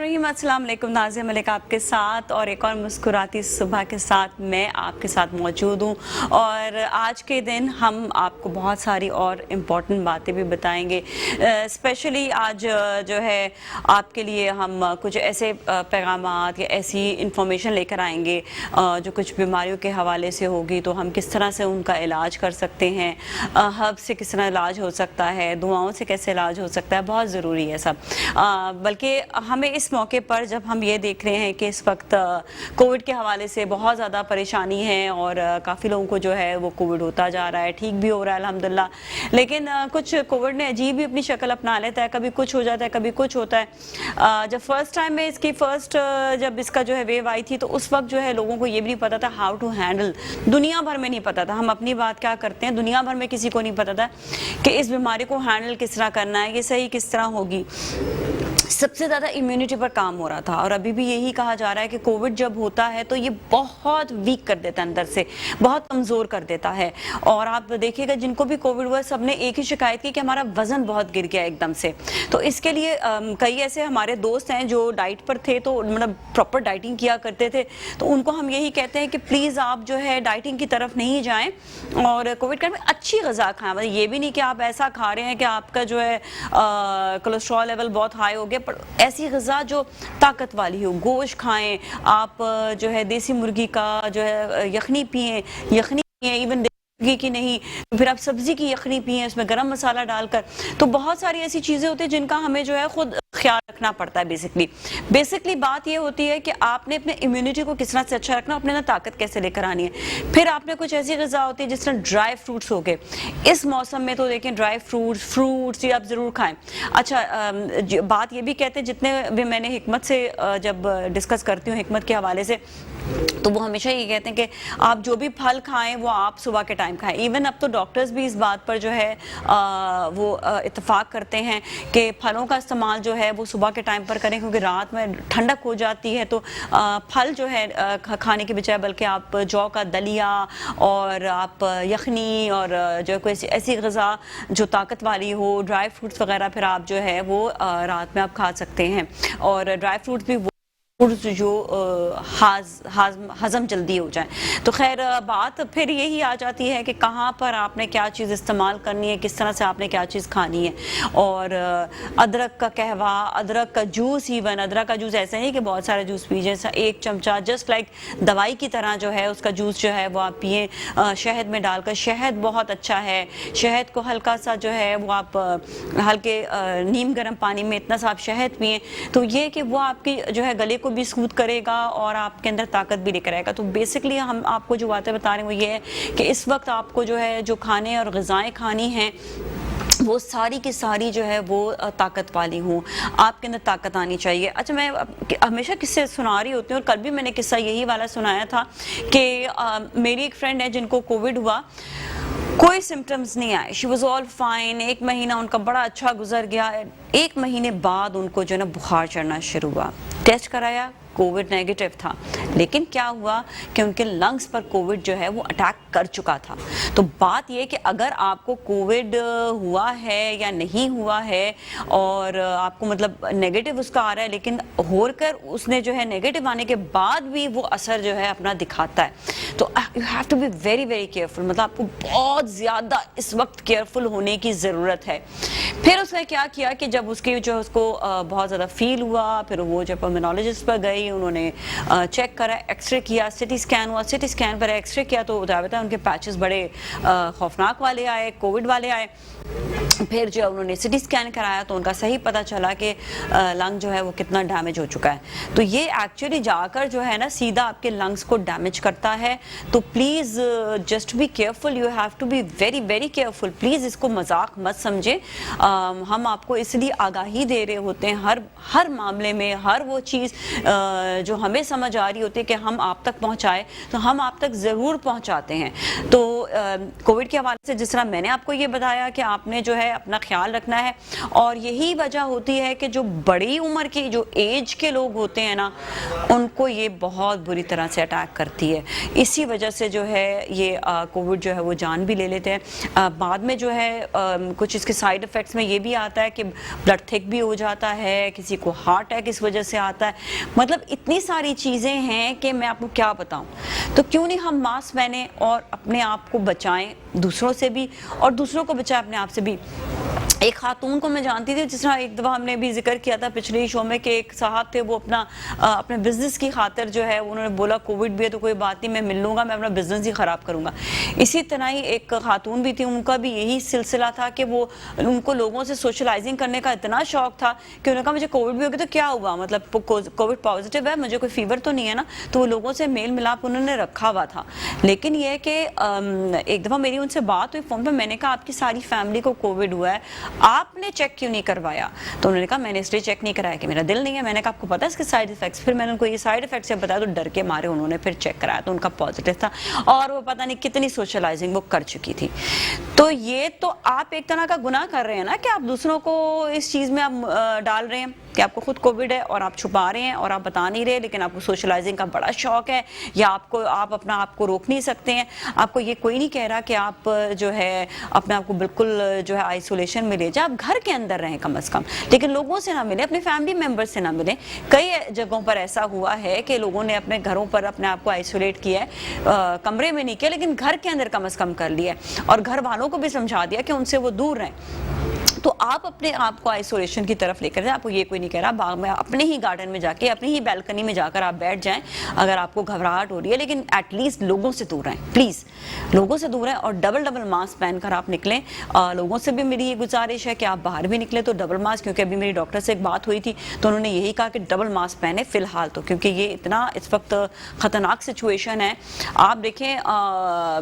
बिस्मिल्लाहिर्रहमानिर्रहीम। अस्सलाम वालेकुम। नाज़िया मलिक आपके साथ और एक और मुस्कुराती सुबह के साथ मैं आपके साथ मौजूद हूँ। और आज के दिन हम आपको बहुत सारी और इम्पॉर्टेंट बातें भी बताएंगे। स्पेशली आज जो है आपके लिए हम कुछ ऐसे पैगामात या ऐसी इंफॉर्मेशन लेकर आएंगे जो कुछ बीमारियों के हवाले से होगी, तो हम किस तरह से उनका इलाज कर सकते हैं, हर्ब से किस तरह इलाज हो सकता है, दुआओं से कैसे इलाज हो सकता है, बहुत ज़रूरी है सब। बल्कि हमें इस मौके पर जब हम ये देख रहे हैं कि इस वक्त कोविड के हवाले से बहुत ज़्यादा परेशानी है और काफ़ी लोगों को जो है वो कोविड होता जा रहा है, ठीक भी हो रहा है अल्हम्दुलिल्लाह, लेकिन कुछ कोविड ने अजीब ही अपनी शक्ल अपना लेता है, कभी कुछ हो जाता है, कभी कुछ होता है। जब फर्स्ट टाइम में जब इसका जो है वेव आई थी, तो उस वक्त जो है लोगों को ये भी नहीं पता था हाउ टू हैंडल, दुनिया भर में नहीं पता था। हम अपनी बात क्या करते हैं, दुनिया भर में किसी को नहीं पता था कि इस बीमारी को हैंडल किस तरह करना है, ये सही किस तरह होगी। सबसे ज़्यादा इम्यूनिटी पर काम हो रहा था और अभी भी यही कहा जा रहा है कि कोविड जब होता है तो ये बहुत वीक कर देता है, अंदर से बहुत कमज़ोर कर देता है। और आप देखिएगा जिनको भी कोविड हुआ सबने एक ही शिकायत की कि हमारा वज़न बहुत गिर गया एकदम से। तो इसके लिए कई ऐसे हमारे दोस्त हैं जो डाइट पर थे, तो मतलब प्रॉपर डाइटिंग किया करते थे, तो उनको हम यही कहते हैं कि प्लीज़ आप जो है डाइटिंग की तरफ नहीं जाएँ और कोविड में अच्छी ग़िज़ा खाएँ। मतलब ये भी नहीं कि आप ऐसा खा रहे हैं कि आपका जो है कोलेस्ट्रॉल लेवल बहुत हाई हो गया, पर ऐसी ग़िज़ा जो ताकत वाली हो, गोश्त खाएं आप, जो है देसी मुर्गी का जो है यखनी पिएं, इवन मुर्गी की नहीं तो फिर आप सब्ज़ी की यखनी पिएं, उसमें गरम मसाला डालकर। तो बहुत सारी ऐसी चीज़ें होती हैं जिनका हमें जो है खुद ख्याल रखना पड़ता है। बेसिकली बात ये होती है कि आपने अपने इम्यूनिटी को किस तरह से अच्छा रखना, अपने ना ताकत कैसे लेकर आनी है। फिर आपने कुछ ऐसी ग़िज़ा होती है जिस तरह ड्राई फ्रूट्स हो गए, इस मौसम में तो देखें ड्राई फ्रूट्स ये आप ज़रूर खाएं। अच्छा, बात ये भी कहते हैं, जितने भी मैंने हिकमत से जब डिस्कस करती हूँ हिकमत के हवाले से, तो वो हमेशा ये कहते हैं कि आप जो भी फल खाएं वो आप सुबह के टाइम खाएं। इवन अब तो डॉक्टर्स भी इस बात पर जो है वो इत्तेफाक करते हैं कि फलों का इस्तेमाल जो है वो सुबह के टाइम पर करें, क्योंकि रात में ठंडक हो जाती है। तो फल जो है खाने के बजाय बल्कि आप जौ का दलिया और आप यखनी और जो कोई ऐसी ग़िज़ा जो ताकत वाली हो, ड्राई फ्रूट्स वगैरह, फिर आप जो है वो रात में आप खा सकते हैं। और ड्राई फ्रूट्स भी जो हज़म जल्दी हो जाए। तो खैर बात फिर यही आ जाती है कि कहाँ पर आपने क्या चीज़ इस्तेमाल करनी है, किस तरह से आपने क्या चीज़ खानी है। और अदरक का कहवा, अदरक का जूस, इवन अदरक का जूस ऐसा नहीं कि बहुत सारे जूस पीजिए, जैसा एक चमचा जस्ट लाइक दवाई की तरह जो है उसका जूस जो है वो आप पिए शहद में डालकर। शहद बहुत अच्छा है, शहद को हल्का सा जो है वो आप हल्के नीम गर्म पानी में इतना सा आप शहद पिए, तो ये कि वो आपकी जो है गले को भी स्मूथ करेगा और आपके अंदर ताकत भी लेकर आएगा। तो बेसिकली हम आपको जो बातें बता रहे हैं वो ये है कि इस वक्त आपको जो है जो खाने और ग़िज़ाएं खानी हैं वो सारी की सारी जो है वो ताकत वाली हूँ, आपके अंदर ताकत आनी चाहिए। अच्छा, मैं हमेशा किस्से सुना रही होती हूँ और कल भी मैंने किस्सा यही वाला सुनाया था कि मेरी एक फ्रेंड है जिनको कोविड हुआ, कोई सिम्टम्स नहीं आए, शी वॉज ऑल फाइन। एक महीना उनका बड़ा अच्छा गुजर गया। एक महीने बाद उनको जो है ना बुखार चढ़ना शुरू हुआ, टेस्ट कराया, कोविड नेगेटिव था, लेकिन क्या हुआ कि उनके लंग्स पर कोविड जो है वो अटैक कर चुका था। तो बात ये कि अगर आपको कोविड हुआ है या नहीं हुआ है और आपको मतलब नेगेटिव उसका आ रहा है, लेकिन होकर उसने जो है नेगेटिव आने के बाद भी वो असर जो है अपना दिखाता है, तो you have to be very very careful. मतलब आपको बहुत ज़्यादा इस वक्त केयरफुल होने की ज़रूरत है। फिर उसने क्या किया कि जब उसको बहुत ज़्यादा फील हुआ, फिर वो जब पल्मोनोलॉजिस्ट पर गई, उन्होंने चेक करा, एक्सरे किया, सिटी स्कैन हुआ, सिटी स्कैन पर एक्सरे किया तो जाहिर है उनके पैचेस बड़े खौफनाक वाले आए, कोविड वाले आए। फिर जो उन्होंने सिटी स्कैन कराया तो उनका सही पता चला कि लंग जो है वो कितना डैमेज हो चुका है। तो ये एक्चुअली जाकर जो है ना सीधा आपके लंग्स को डैमेज करता है। तो please just be careful, you have to be very very careful. Please इसको मजाक मत समझे। हम आपको इसलिए आगाही दे रहे होते हैं हर मामले में, हर वो चीज़ जो हमें समझ आ रही होती है कि हम आप तक पहुँचाएँ तो हम आप तक ज़रूर पहुँचाते हैं। तो कोविड के हवाले से जिस तरह मैंने आपको ये बताया कि आपने जो है ہے اپنا خیال رکھنا ہے. اور یہی وجہ ہوتی ہے کہ جو بڑی عمر کی جو ایج کے لوگ ہوتے ہیں نا ان کو یہ بہت بری طرح سے اٹیک کرتی ہے. اسی وجہ سے جو ہے یہ کووڈ جو ہے وہ جان بھی لے لیتے ہیں. بعد میں جو ہے کچھ اس کے سائیڈ افیکٹس میں یہ بھی آتا ہے کہ بلڈ تھک بھی ہو جاتا ہے, کسی کو ہارٹ اٹیک اس وجہ سے آتا ہے. مطلب اتنی ساری چیزیں ہیں کہ میں آپ کو کیا بتاؤں. تو کیوں نہیں ہم ماسک پہنیں اور اپنے آپ کو بچائیں دوسروں سے بھی اور دوسروں کو بچائیں اپنے آپ سے بھی. ایک خاتون کو میں جانتی تھی, جس طرح ایک دفعہ ہم نے بھی ذکر کیا تھا پچھلے شو میں کہ ایک صاحب تھے وہ اپنے بزنس کی خاطر جو ہے انہوں نے بولا کووڈ بھی ہے تو کوئی بات نہیں, میں مل لوں گا, میں اپنا بزنس ہی خراب کروں گا. اسی طرح ہی ایک خاتون بھی تھی, ان کا بھی یہی سلسلہ تھا کہ وہ ان کو لوگوں سے سوشلائزنگ کرنے کا اتنا شوق تھا کہ انہوں نے کہا مجھے کووڈ بھی ہو گیا تو کیا ہوا, مطلب کووڈ پازیٹیو ہے, مجھے کوئی فیور تو نہیں ہے نا. تو وہ لوگوں سے میل ملاپ انہوں نے رکھا ہوا تھا. لیکن یہ کہ ایک دفعہ میری ان سے بات ہوئی فون پہ, میں نے کہا آپ کی ساری فیملی کو کووڈ ہوا ہے, آپ نے چیک کیوں نہیں کروایا؟ تو انہوں نے کہا میں نے اس لیے چیک نہیں کرایا کہ میرا دل نہیں ہے. میں نے کہا آپ کو پتا ہے اس کے سائیڈ افیکٹس؟ پھر میں نے ان کو یہ سائیڈ افیکٹس جب بتایا تو ڈر کے مارے انہوں نے پھر چیک کرایا تو ان کا پازیٹیو تھا, اور وہ پتہ نہیں کتنی سوشلائزنگ وہ کر چکی تھی. تو یہ تو آپ ایک طرح کا گناہ کر رہے ہیں نا کہ آپ دوسروں کو اس چیز میں آپ ڈال رہے ہیں کہ آپ کو خود کووڈ ہے اور آپ چھپا رہے ہیں اور آپ بتا نہیں رہے, لیکن آپ کو سوشلائزنگ کا بڑا شوق ہے, یا آپ اپنا آپ کو روک نہیں سکتے ہیں. آپ کو یہ کوئی نہیں کہہ رہا کہ آپ جو ہے اپنے آپ کو بالکل جو ہے آئسولیشن میں لے جائیں, آپ گھر کے اندر رہیں کم از کم, لیکن لوگوں سے نہ ملیں, اپنے فیملی ممبر سے نہ ملیں. کئی جگہوں پر ایسا ہوا ہے کہ لوگوں نے اپنے گھروں پر اپنے آپ کو آئسولیٹ کیا ہے, کمرے میں نہیں کیا لیکن گھر کے اندر کم از کم کر لیا ہے, اور گھر والوں کو بھی سمجھا دیا کہ ان سے وہ دور رہیں. تو آپ اپنے آپ کو آئسولیشن کی طرف لے کر جائیں. آپ کو یہ کوئی نہیں کہہ رہا, باغ میں اپنے ہی گارڈن میں جا کے اپنی ہی بیلکنی میں جا کر آپ بیٹھ جائیں اگر آپ کو گھبراہٹ ہو رہی ہے, لیکن ایٹ لیسٹ لوگوں سے دور رہیں, پلیز لوگوں سے دور رہیں, اور ڈبل ماسک پہن کر آپ نکلیں. لوگوں سے بھی میری یہ گزارش ہے کہ آپ باہر بھی نکلیں تو ڈبل ماسک, کیونکہ ابھی میری ڈاکٹر سے ایک بات ہوئی تھی تو انہوں نے یہی کہا کہ ڈبل ماسک پہنے فی الحال تو, کیونکہ یہ اتنا اس وقت خطرناک سچویشن ہے. آپ دیکھیں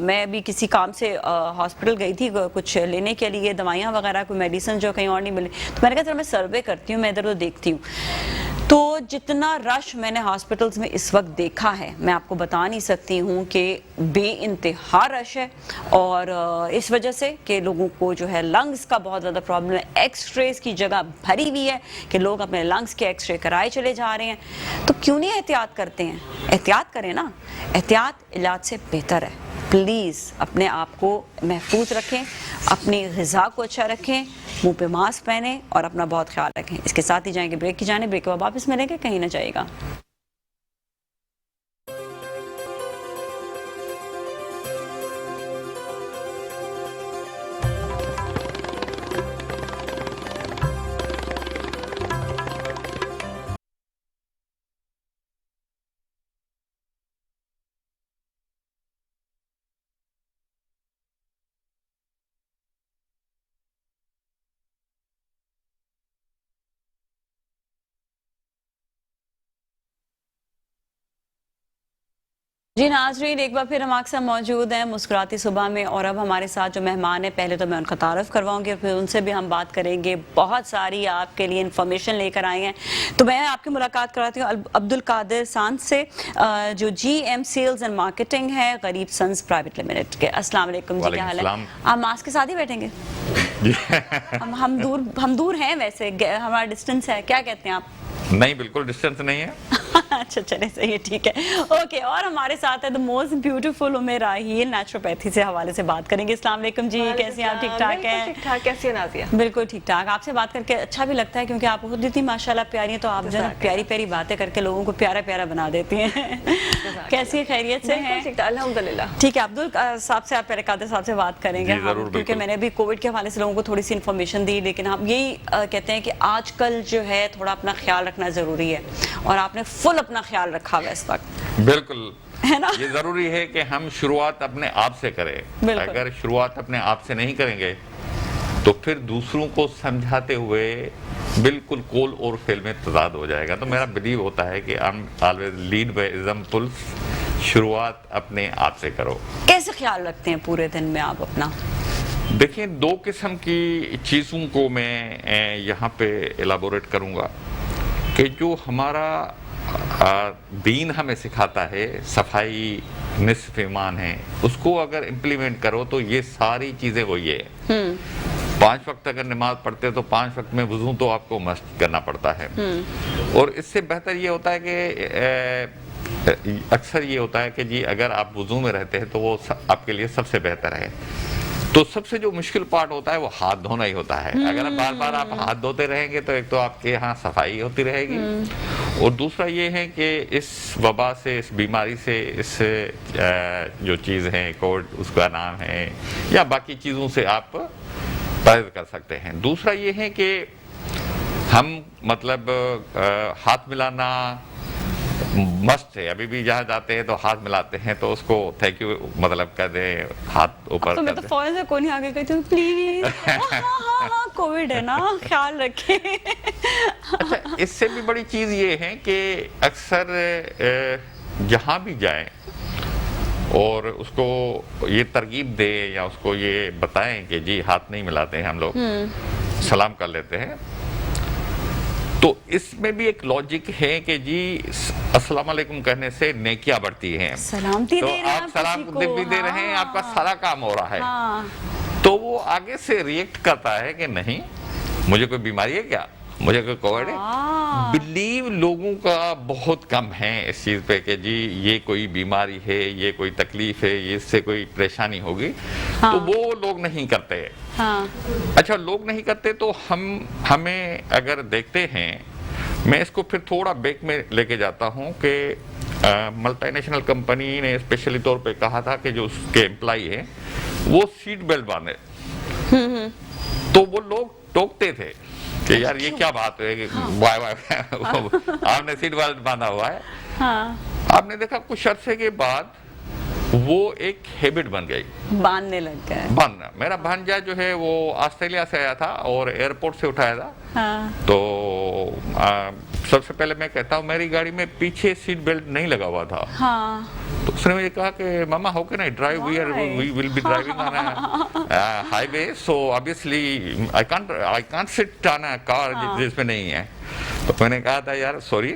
میں بھی کسی کام سے ہاسپٹل گئی تھی کچھ لینے کے لیے دوائیاں وغیرہ, کوئی میڈیسن جو کہیں اور نہیں ملی, تو میں نے کہا چلو میں سروے کرتی ہوں, میں ادھر ادھر دیکھتی ہوں. تو جتنا رش میں نے ہاسپٹلز میں اس وقت دیکھا ہے میں آپ کو بتا نہیں سکتی ہوں کہ بے انتہا رش ہے, اور اس وجہ سے کہ لوگوں کو جو ہے لنگز کا بہت زیادہ پرابلم ہے. ایکس ریز کی جگہ بھری ہوئی ہے کہ لوگ اپنے لنگز کے ایکس رے کرائے چلے جا رہے ہیں. تو کیوں نہیں احتیاط کرتے ہیں؟ احتیاط کریں نا, احتیاط علاج سے بہتر ہے. پلیز اپنے آپ کو محفوظ رکھیں, اپنی غذا کو اچھا رکھیں, منہ پہ ماسک پہنیں اور اپنا بہت خیال رکھیں. اس کے ساتھ ہی جائیں گے بریک کی جانب, بریک کے بعد واپس ملیں گے, کہیں نہ جائے گا. جی ناظرین, ایک بار پھر ہم آپ سے موجود ہیں مسکراتی صبح میں, اور اب ہمارے ساتھ جو مہمان ہیں پہلے تو میں ان کا تعارف کرواؤں گی, پھر ان سے بھی ہم بات کریں گے. بہت ساری آپ کے لیے انفارمیشن لے کر آئے ہیں. تو میں آپ کی ملاقات کراتی ہوں عبدالقادر سانز سے, جو G M sales and marketing ہے غریب سنز پرائیویٹ لمیٹڈ کے. السلام علیکم جی, کیا حال ہے؟ آپ ماسک کے ساتھ ہی بیٹھیں گے؟ ہم دور ہیں ویسے, ہمارا ڈسٹنس ہے, کیا کہتے ہیں آپ؟ نہیں بالکل ڈسٹنس نہیں ہے. اچھا چلیں صحیح ہے, ٹھیک ہے, اوکے. اور ہمارے ساتھ ہے the most beautiful Umair Raheel, naturopathy سے حوالے سے بات کریں گے. السلام علیکم جی, کیسی ہیں آپ؟ ٹھیک ٹھاک ہیں؟ ٹھیک ٹھاک, کیسی ہیں نازیہ؟ بالکل ٹھیک ٹھاک. آپ سے بات کر کے اچھا بھی لگتا ہے کیونکہ آپ خود اتنی ماشاءاللہ پیاری ہیں, تو آپ جو ہے پیاری پیاری باتیں کر کے لوگوں کو پیارا پیارا بنا دیتی ہیں. کیسی خیریت سے ہیں؟ الحمدللہ ٹھیک ہے. عبدال صاحب سے, آپ پہلے قادر صاحب سے بات کریں گے کیونکہ میں نے بھی کووڈ کے حوالے سے لوگوں کو تھوڑی سی انفارمیشن دی, لیکن ہم یہی کہتے ہیں کہ آج کل جو ہے تھوڑا اپنا خیال رکھنا ضروری ہے, اور آپ نے فل اپنا خیال رکھا ہوا اس وقت. بالکل, یہ ضروری ہے کہ ہم شروعات اپنے آپ سے کریں. اگر شروعات اپنے آپ سے نہیں کریں گے تو پھر دوسروں کو سمجھاتے ہوئے بالکل کول اور فیل میں تضاد ہو جائے گا. تو میرا بلیو ہوتا ہے کہ always lead by example, شروعات اپنے آپ سے کرو. کیسے خیال رکھتے ہیں پورے دن میں آپ اپنا؟ دیکھیں, دو قسم کی چیزوں کو میں یہاں پہ ایلابوریٹ کروں گا کہ جو ہمارا دین ہمیں سکھاتا ہے, صفائی نصف ایمان ہے, اس کو اگر امپلیمنٹ کرو تو یہ ساری چیزیں وہی ہے. 5 वक्त अगर नमाज पढ़ते हैं तो 5 वक्त में वज़ू तो आपको मस्ट करना पड़ता है। और इससे बेहतर ये होता है कि अक्सर ये होता है कि जी अगर आप वज़ू में रहते हैं तो वो आपके लिए सबसे बेहतर है। तो सबसे जो मुश्किल पार्ट होता है वो हाथ धोना ही होता है। अगर आप बार बार आप हाथ धोते रहेंगे तो एक तो आपके यहाँ सफाई होती रहेगी, और दूसरा ये है कि इस वबा से, इस बीमारी से, इस जो चीज़ है कोविड उसका नाम है या बाकी चीज़ों से आप परहेज कर सकते हैं। दूसरा ये है कि हम मतलब हाथ मिलाना मस्ट है। अभी भी जहाँ जाते हैं तो हाथ मिलाते हैं तो उसको थैंक यू मतलब कर दे, हाथ ऊपर तो मैं तो फौरन से कोई नहीं आगे कहती हूँ प्लीज हाँ कोविड है ना, ख्याल रखें। अच्छा, इससे भी बड़ी चीज़ ये है कि अक्सर जहाँ भी जाए और उसको ये तरगीब दे या उसको ये बताएं कि जी हाथ नहीं मिलाते हैं हम लोग, सलाम कर लेते हैं। तो इसमें भी एक लॉजिक है कि जी अस्सलाम वालेकुम कहने से नेकियां बढ़ती हैं। सलामती तो दे रहे हैं आप सलाम भी दे रहे हैं, आपका सारा काम हो रहा है। हाँ। तो वो आगे से रिएक्ट करता है कि नहीं मुझे कोई बीमारी है क्या, मुझे कोई कोविड है। बिलीव लोगों का बहुत कम है इस चीज़ पे कि जी ये कोई बीमारी है, ये कोई तकलीफ है, ये इससे कोई परेशानी होगी। हाँ। तो वो लोग नहीं करते। हाँ। अच्छा, लोग नहीं करते तो हमें अगर देखते हैं, मैं इसको फिर थोड़ा बैक में लेके जाता हूँ कि मल्टीनेशनल कंपनी ने स्पेशली तौर पे कहा था कि जो उसके एम्प्लॉई हैं वो सीट बेल्ट बांधे। तो वो लोग टोकते थे कि यार ये क्या बात है, वाह आपने सीट बेल्ट बांधा हुआ है। हाँ। आपने देखा कुछ अरसे के बाद वो एक हैबिट बन गई, बांधने लग गए। बांधना। मेरा भांजा जो है वो ऑस्ट्रेलिया से आया था और एयरपोर्ट से उठाया था। हाँ। तो सबसे पहले मैं कहता हूँ मेरी गाड़ी में पीछे सीट बेल्ट नहीं लगा हुआ था। हाँ। तो उसने मुझे कहा कि मामा how can I drive, we will be driving on highway, so obviously I can't sit on a car जिसमें नहीं है। तो मैंने कहा था यार सॉरी,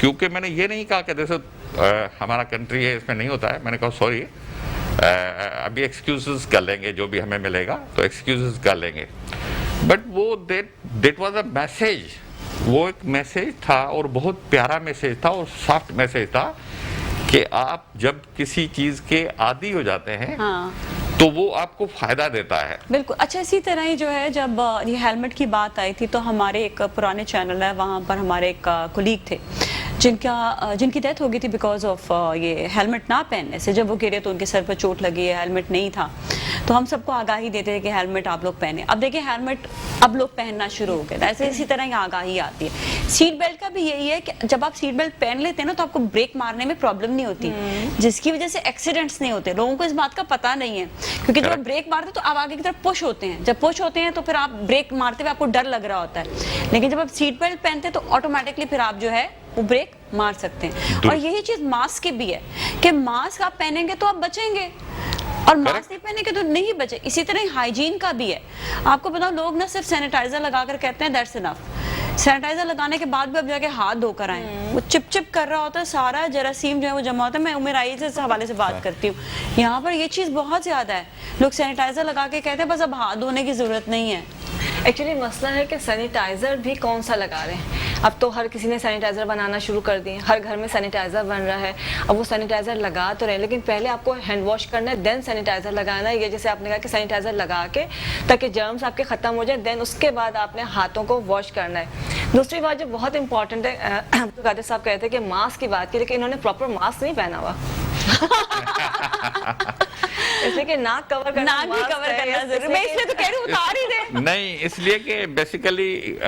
क्योंकि मैंने ये नहीं कहा कि जैसे हमारा कंट्री है इसमें नहीं होता है। मैंने कहा सॉरी, अभी एक्सक्यूजेस कर लेंगे, जो भी हमें मिलेगा तो एक्सक्यूजेस कर लेंगे। बट वो दैट वाज अ मैसेज, वो एक मैसेज था और बहुत प्यारा मैसेज था और सॉफ्ट मैसेज था कि आप जब किसी चीज़ के आदी हो जाते हैं हाँ। तो वो आपको फायदा देता है। बिल्कुल। अच्छा, इसी तरह ही जो है जब ये हेलमेट की बात आई थी तो हमारे एक पुराने चैनल है, वहाँ पर हमारे एक कोलीग थे जिनकी डेथ हो गई थी बिकॉज ऑफ ये हेलमेट ना पहनने से। जब वो गिरे तो उनके सर पर चोट लगी है, हेलमेट नहीं था। तो हम सबको आगाही देते थे कि हेलमेट आप लोग पहने। अब देखिए हेलमेट अब लोग पहनना शुरू हो गए, ऐसे इसी तरह ही आगाही आती है। सीट बेल्ट का भी यही है कि जब आप सीट बेल्ट पहन लेते हैं ना तो आपको ब्रेक मारने में प्रॉब्लम नहीं होती, जिसकी वजह से एक्सीडेंट्स नहीं होते। लोगों को इस बात का पता नहीं है, क्योंकि जब आप ब्रेक मारते तो आप आगे की तरफ पुश होते हैं। जब पुश होते हैं तो फिर आप ब्रेक मारते हुए आपको डर लग रहा होता है, लेकिन जब आप सीट बेल्ट पहनते हैं तो ऑटोमेटिकली फिर आप जो है वो ब्रेक मार सकते हैं। और यही चीज मास्क की भी है कि मास्क आप पहनेंगे तो आप बचेंगे, और मास्क नहीं पहनेंगे तो नहीं बचे। इसी तरह हाइजीन का भी है। आपको बताओ, लोग ना सिर्फ सैनिटाइजर लगाकर कहते हैं दैट्स इनफ। सैनिटाइजर लगाने के बाद भी अब जाके हाथ धोकर आए, वो चिप चिप कर रहा होता है, सारा जरासीम जो है वो जमा होता है। मैं उमेर आई से हवाले से बात करती हूँ, यहाँ पर ये चीज़ बहुत ज़्यादा है। लोग सैनिटाइजर लगा के कहते हैं बस अब हाथ धोने की ज़रूरत नहीं है। एक्चुअली मसला है कि सैनिटाइज़र भी कौन सा लगा रहे हैं। अब तो हर किसी ने सैनिटाइज़र बनाना शुरू कर दिए, हर घर में सैनिटाइज़र बन रहा है। अब वो सैनिटाइज़र लगा तो रहे, लेकिन पहले आपको हैंड वॉश करना है, देन सैनिटाइज़र लगाना है। ये जैसे आपने कहा कि सैनिटाइज़र लगा के ताकि जर्म्स आपके ख़त्म हो जाए, देन उसके बाद आपने हाथों को वॉश करना है। दूसरी बात जो बहुत इंपॉर्टेंट है, कादिर साहब कहते हैं कि मास्क की बात की, लेकिन इन्होंने प्रॉपर मास्क नहीं पहना हुआ। इसलिए कि नाक कवर करना, नाक भी कवर करना जरूरी। मैं इसलिए तो कह रही हूँ उतार ही दे। नहीं, इसलिए कि बेसिकली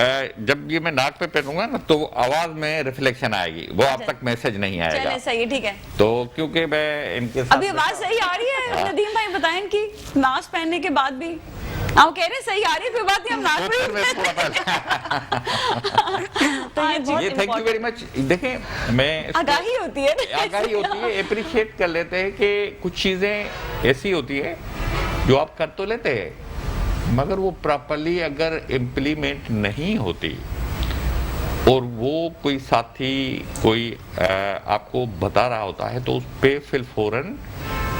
जब ये मैं नाक पे पहनूंगा ना तो आवाज में रिफ्लेक्शन आएगी, वो आप तक मैसेज नहीं आएगा। चले सही, ठीक है। तो क्योंकि मैं इनके साथ अभी आवाज सही आ रही है नदीम भाई, बताएं इनकी मास्क पहनने के बाद भी आप कह रहे हैं सही आ रही है, कोई बात नहीं, हम नाक पे ये थैंक यू वेरी मच। देखें, मैं आगाही होती है, आगाही होती है, अप्रिशिएट कर लेते हैं कि कुछ चीजें ऐसी होती है जो आप कर तो लेते हैं मगर वो प्रॉपरली अगर इम्प्लीमेंट नहीं होती और वो कोई साथी कोई आपको बता रहा होता है तो उस पे फिर फौरन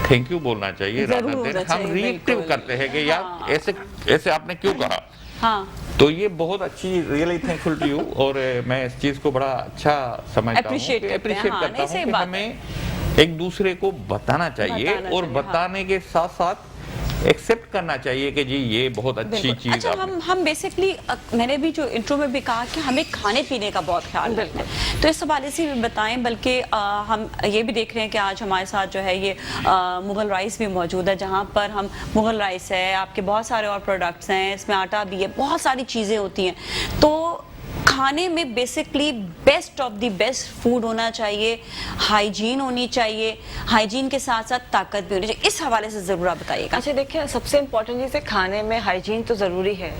थैंक यू बोलना चाहिए, जरूर rather होना than हम चाहिए, रिएक्टिव बिल्कुल। करते हैं कि यार हाँ। ऐसे ऐसे आपने क्यों कहा। हाँ, तो ये बहुत अच्छी, रियली थैंकफुल टू यू, और मैं इस चीज को बड़ा अच्छा समझता हूँ, Appreciate करते हैं, अप्रिशिएट हाँ, करता नहीं, हूँ सही कि बात है। हमें एक दूसरे को बताना चाहिए, बताना और चाहिए, हाँ। बताने के साथ साथ एक्सेप्ट करना चाहिए कि जी ये बहुत अच्छी बिल्कुल। चीज अच्छा, आपने। हम बेसिकली, मैंने भी जो इंट्रो में भी कहा कि हमें खाने पीने का बहुत ख्याल रखना है, तो इस हवाले से भी बताएं। बल्कि हम ये भी देख रहे हैं कि आज हमारे साथ जो है ये मुगल राइस भी मौजूद है, जहाँ पर हम मुगल राइस है, आपके बहुत सारे और प्रोडक्ट्स हैं, इसमें आटा भी है, बहुत सारी चीज़ें होती हैं। तो खाने में basically best of the best food होना चाहिए, हाइजीन होनी चाहिए, हाइजीन के साथ साथ ताकत भी होनी चाहिए। इस हवाले से ज़रूर आप बताइएगा। अच्छा देखिए, सबसे इम्पोर्टेंट चीज़ है खाने में हाइजीन तो ज़रूरी है,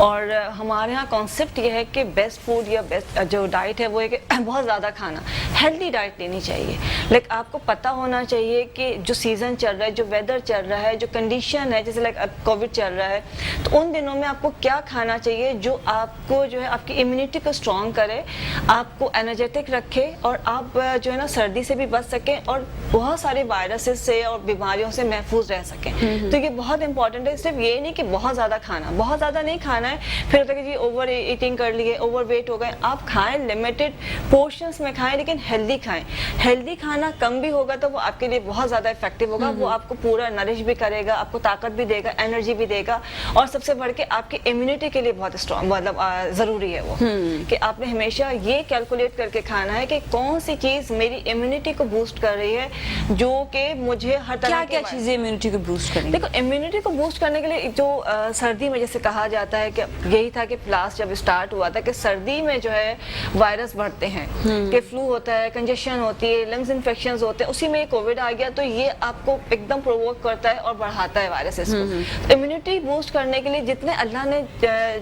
और हमारे यहाँ कॉन्सेप्ट ये है कि बेस्ट फूड या बेस्ट जो डाइट है वो है कि बहुत ज़्यादा खाना, हेल्दी डाइट लेनी चाहिए। लाइक आपको पता होना चाहिए कि जो सीज़न चल रहा है, जो वेदर चल रहा है, जो कंडीशन है, जैसे लाइक अब कोविड चल रहा है, तो उन दिनों में आपको क्या खाना चाहिए जो आपको जो है आपकी इम्यूनिटी को स्ट्रॉन्ग करे, आपको एनर्जेटिक रखे, और आप जो है ना सर्दी से भी बच सकें और बहुत सारे वायरसेस से और बीमारियों से महफूज रह सकें। तो ये बहुत इंपॉर्टेंट है। सिर्फ ये नहीं कि बहुत ज़्यादा खाना, बहुत ज़्यादा नहीं खाना है, फिर होता है कि जी ओवर ईटिंग कर लिए, ओवर वेट हो गए। आप खाएं, लिमिटेड पोर्शंस में खाएं, लेकिन हेल्दी खाएं। हेल्दी खाना कम भी होगा तो वो आपके लिए बहुत ज़्यादा इफेक्टिव होगा, वो आपको पूरा नरिश भी करेगा, आपको ताकत भी देगा, एनर्जी भी देगा, और सबसे बढ़ के आपकी इम्यूनिटी के लिए बहुत स्ट्रॉन्ग, मतलब ज़रूरी है वो कि आपने हमेशा ये कैलकुलेट करके खाना है कि कौन सी चीज़ मेरी इम्यूनिटी को बूस्ट कर रही है, जो कि मुझे हर तरह क्या क्या चीज़ें इम्यूनिटी को बूस्ट करेंगी? देखो, इम्यूनिटी को बूस्ट करने के लिए जो सर्दी में जैसे कहा जाता है कि यही था कि प्लास जब स्टार्ट हुआ था कि सर्दी में जो है वायरस बढ़ते हैं, कि फ्लू होता है, कंजेशन होती है, लंग्स इन्फेक्शंस होते हैं, उसी में कोविड आ गया, तो ये आपको एकदम प्रोवोक करता है और बढ़ाता है वायरसेस को। इम्यूनिटी बूस्ट करने के लिए जितने अल्लाह ने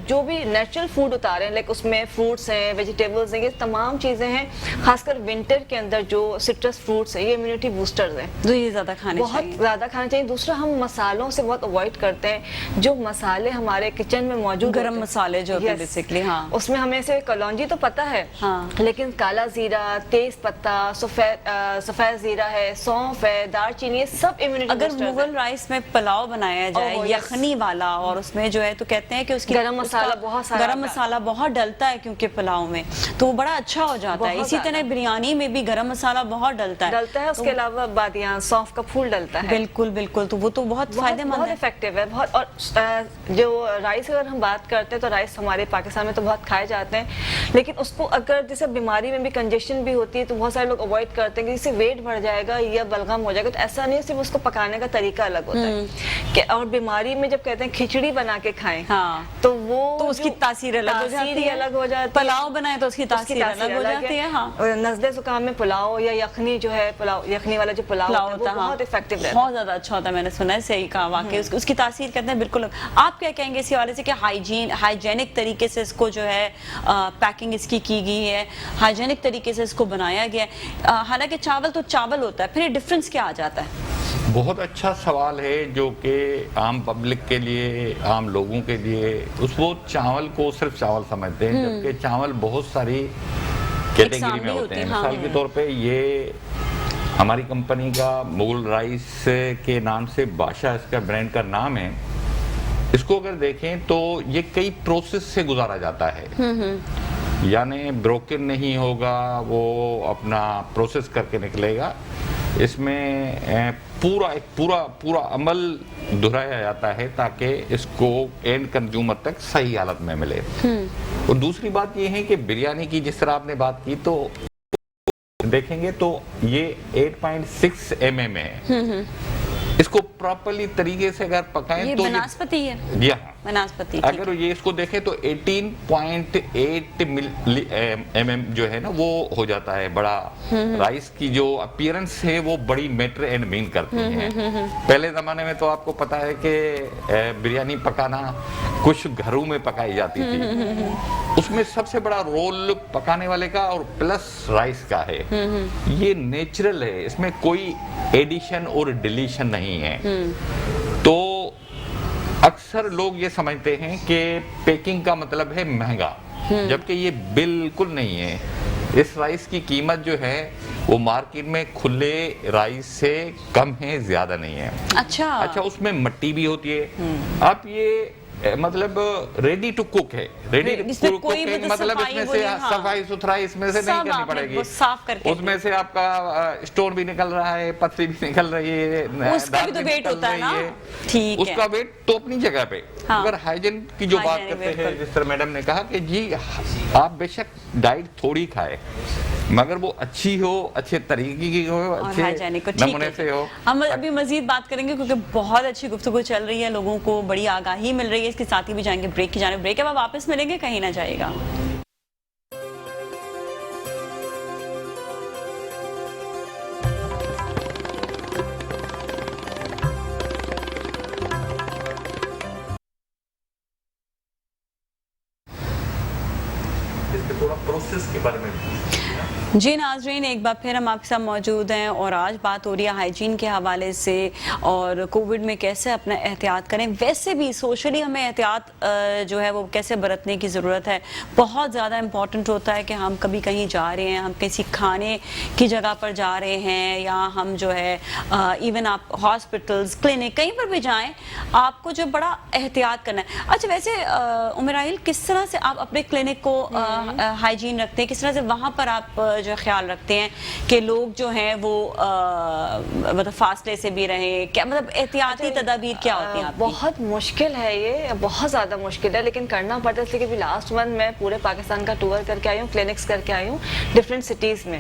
जो भी नेचुरल फूड उतारे हैं, लाइक उसमें फ्रूट्स हैं, वेजिटेबल्स हैं, ये तमाम चीज़ें हैं, खासकर विंटर के अंदर जो सिट्रस फ्रूट्स हैं, ये इम्यूनिटी बूस्टर्स हैं, तो ये ज़्यादा खाने बहुत चाहिए। ज़्यादा खाना चाहिए। दूसरा, हम मसालों से बहुत अवॉइड करते हैं, जो मसाले हमारे किचन में मौजूद गरम होते हैं। मसाले जो होते हैं Yes. बेसिकली, हाँ। उसमें हमें से कलौंजी तो पता है, हाँ। लेकिन काला जीरा, तेज पत्ता, सफेद जीरा है, सौंफ है, दालचीनी, ये सब इम्यूनिटी अगर बूस्टर्स हैं। मुगल राइस में पुलाव बनाया जाए, ओह, yes. यखनी वाला, और उसमें जो है तो कहते हैं कि उसकी गरम मसाला उसका बहुत सारा गरम मसाला बहुत डलता है, क्योंकि पुलाव में तो वो बड़ा अच्छा हो जाता है। बहुत इसी तरह ज़्यादा। बिरयानी में भी गरम मसाला बहुत डलता है। उसके अलावा बादियान, सौंफ का फूल डलता है। बिल्कुल बिल्कुल, तो वो तो बहुत फायदेमंद बहुत है। इफेक्टिव है, बहुत। और जो राइस अगर हम बात करते हैं तो राइस हमारे पाकिस्तान में तो बहुत खाए जाते हैं, लेकिन उसको अगर जैसे बीमारी में भी कंजेशन भी होती है तो बहुत सारे लोग अवॉइड करते हैं कि इससे वेट बढ़ जाएगा या बलगम हो जाएगा। तो ऐसा नहीं है, सिर्फ उसको पकाने का तरीका अलग होता है कि, और बीमारी में जब कहते हैं खिचड़ी बना के खाएं, हाँ, तो वो तो उसकी तासीर अलग हो जाती है, अलग हो जाती है। पुलाव बनाए तो उसकी तासीर अलग हो जाती है। हाँ, नज़ले जुकाम में पुलाव या यखनी जो है, पुलाव यखनी वाला जो पुलाव होता है, वो बहुत इफेक्टिव रहता है, बहुत ज्यादा अच्छा होता है। मैंने सुना है, सही कहा, वाकई उसकी तासीर कहते हैं बिल्कुल। आप क्या कहेंगे इसी वाले से कि हाइजीनिक तरीके से इसको जो है पैकिंग इसकी की गई है, हाइजीनिक तरीके से इसको बनाया गया है। हालांकि चावल तो चावल होता है, फिर ये डिफरेंस क्या आ जाता है? बहुत अच्छा सवाल है, जो कि आम पब्लिक के लिए, आम लोगों के लिए, वो चावल को सिर्फ चावल समझते हैं, जबकि चावल बहुत सारी कैटेगरी में होते हैं। मिसाल के तौर पे ये हमारी कंपनी का मुगल राइस के नाम से बादशाह इसका ब्रांड का नाम है। इसको अगर देखें तो ये कई प्रोसेस से गुजारा जाता है, यानी ब्रोकन नहीं होगा, वो अपना प्रोसेस करके निकलेगा। इसमें पूरा अमल दोहराया जाता है ताकि इसको एंड कंज्यूमर तक सही हालत में मिले। और दूसरी बात ये है कि बिरयानी की जिस तरह आपने बात की, तो देखेंगे तो ये 8.6 mm है। इसको प्रॉपर्ली तरीके से अगर पकाएं ये तो वनस्पति है, वनस्पति। अगर ये इसको देखें तो 18.8 mm जो है ना, वो हो जाता है बड़ा। राइस की जो अपीयरेंस है वो बड़ी मैटर एंड मीन करती है। पहले जमाने में तो आपको पता है कि बिरयानी पकाना कुछ घरों में पकाई जाती थी, उसमें सबसे बड़ा रोल पकाने वाले का और प्लस राइस का है। ये नेचुरल है, इसमें कोई एडिशन और डिलीशन नहीं है। तो अक्सर लोग ये समझते हैं कि पैकिंग का मतलब है महंगा, जबकि ये बिल्कुल नहीं है। اس رائس کی قیمت جو ہے وہ مارکیٹ میں کھلے رائس سے کم ہے، زیادہ نہیں ہے۔ اچھا اس میں مٹی بھی ہوتی ہے، آپ یہ مطلب ریڈی ٹو کوک ہے، ریڈی ٹو کوکنگ مطلب اس میں سے صفائی ستھرائی اس میں سے نہیں کرنی پڑے گی، اس میں سے آپ کا اسٹون بھی نکل رہا ہے، پتھری بھی نکل رہی ہے، اس کا بھی تو ویٹ ہوتا ہے نا، ٹھیک ہے، اس کا ویٹ تو اپنی جگہ پہ۔ اگر ہائیجین کی جو بات کرتے ہیں، جس طرح میڈم نے کہا کہ جی آپ بے شک ڈائٹ تھوڑی کھائے مگر وہ اچھی ہو، اچھے طریقے کی ہو، اچھے نمونے سے ہو۔ ہم ابھی مزید بات کریں گے کیونکہ بہت اچھی گفتگو چل رہی ہے، لوگوں کو بڑی آگاہی مل رہی ہے، اس کے ساتھ ہی بھی جائیں گے بریک کی جانب۔ بریک کے بعد واپس ملیں گے، کہیں نہ جائے گا۔ تھوڑا پروسیس کے بارے میں جی ناظرین، ایک بار پھر ہم آپ کے ساتھ موجود ہیں اور آج بات ہو رہی ہے ہائیجین کے حوالے سے اور کووڈ میں کیسے اپنا احتیاط کریں، ویسے بھی سوشلی ہمیں احتیاط جو ہے وہ کیسے برتنے کی ضرورت ہے۔ بہت زیادہ امپورٹنٹ ہوتا ہے کہ ہم کبھی کہیں جا رہے ہیں، ہم کسی کھانے کی جگہ پر جا رہے ہیں یا ہم جو ہے ایون آپ ہاسپٹلز، کلینک، کہیں پر بھی جائیں، آپ کو جو بڑا احتیاط کرنا ہے۔ اچھا ویسے عمرائل، کس طرح سے آپ اپنے کلینک کو ہائیجین رکھتے ہیں، کس طرح سے وہاں پر آپ جو خیال رکھتے ہیں کہ لوگ جو ہیں وہ مطلب فاصلے سے بھی رہیں، کیا مطلب احتیاطی تدابیر کیا ہوتی ہیں آپ کی؟ بہت مشکل ہے، یہ بہت زیادہ مشکل ہے لیکن کرنا پڑتا ہے، اس لیے کہ لاسٹ منتھ میں پورے پاکستان کا ٹور کر کے آئی ہوں، کلینکس کر کے آئی ہوں ڈفرینٹ سٹیز میں،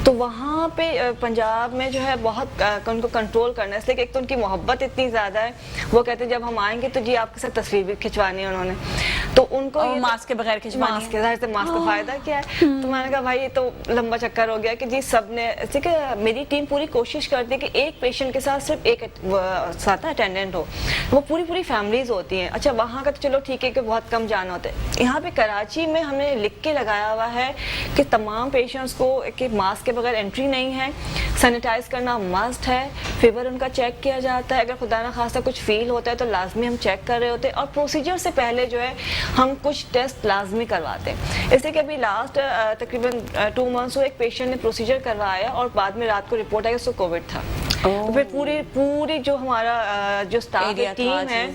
تو وہاں پہ پنجاب میں جو ہے بہت ان کو کنٹرول کرنا ہے، اس لیے کہ ایک تو ان کی محبت اتنی زیادہ ہے، وہ کہتے ہیں جب ہم آئیں گے تو جی آپ کے ساتھ تصویر بھی کھنچوانی ہے انہوں نے، تو ان کو ماسک کے بغیر کھنچوانی ہے، ماسک کے ظاہر سے ماسک کا فائدہ کیا ہے، تو میں نے کہا بھائی یہ تو لمبا چکر ہو گیا کہ جی سب نے، کہ میری ٹیم پوری کوشش کرتی ہے کہ ایک پیشنٹ کے ساتھ صرف ایک ساتھ اٹینڈنٹ ہو، وہ پوری فیملیز ہوتی ہیں۔ اچھا وہاں کا تو چلو ٹھیک ہے کہ بہت کم جانا ہوتا ہے، یہاں پہ کراچی میں ہم نے لکھ کے لگایا ہوا ہے کہ تمام پیشنٹس کو کہ ماسک کے بغیر انٹری نہیں ہے، سینیٹائز کرنا مسٹ ہے، فیور ان کا چیک کیا جاتا ہے، اگر خدا نہ خواستہ کچھ فیل ہوتا ہے تو لازمی ہم چیک کر رہے ہوتے ہیں، اور پروسیجر سے پہلے جو ہے ہم کچھ ٹیسٹ لازمی کرواتے ہیں۔ اس لیے کہ ابھی لاسٹ تقریباً 2 months ایک پیشنٹ نے پروسیجر کروایا اور بعد میں رات کو رپورٹ آئی کہ اس کو کووڈ تھا، پھر پوری جو ہمارا جو اسٹاف ٹیم ہے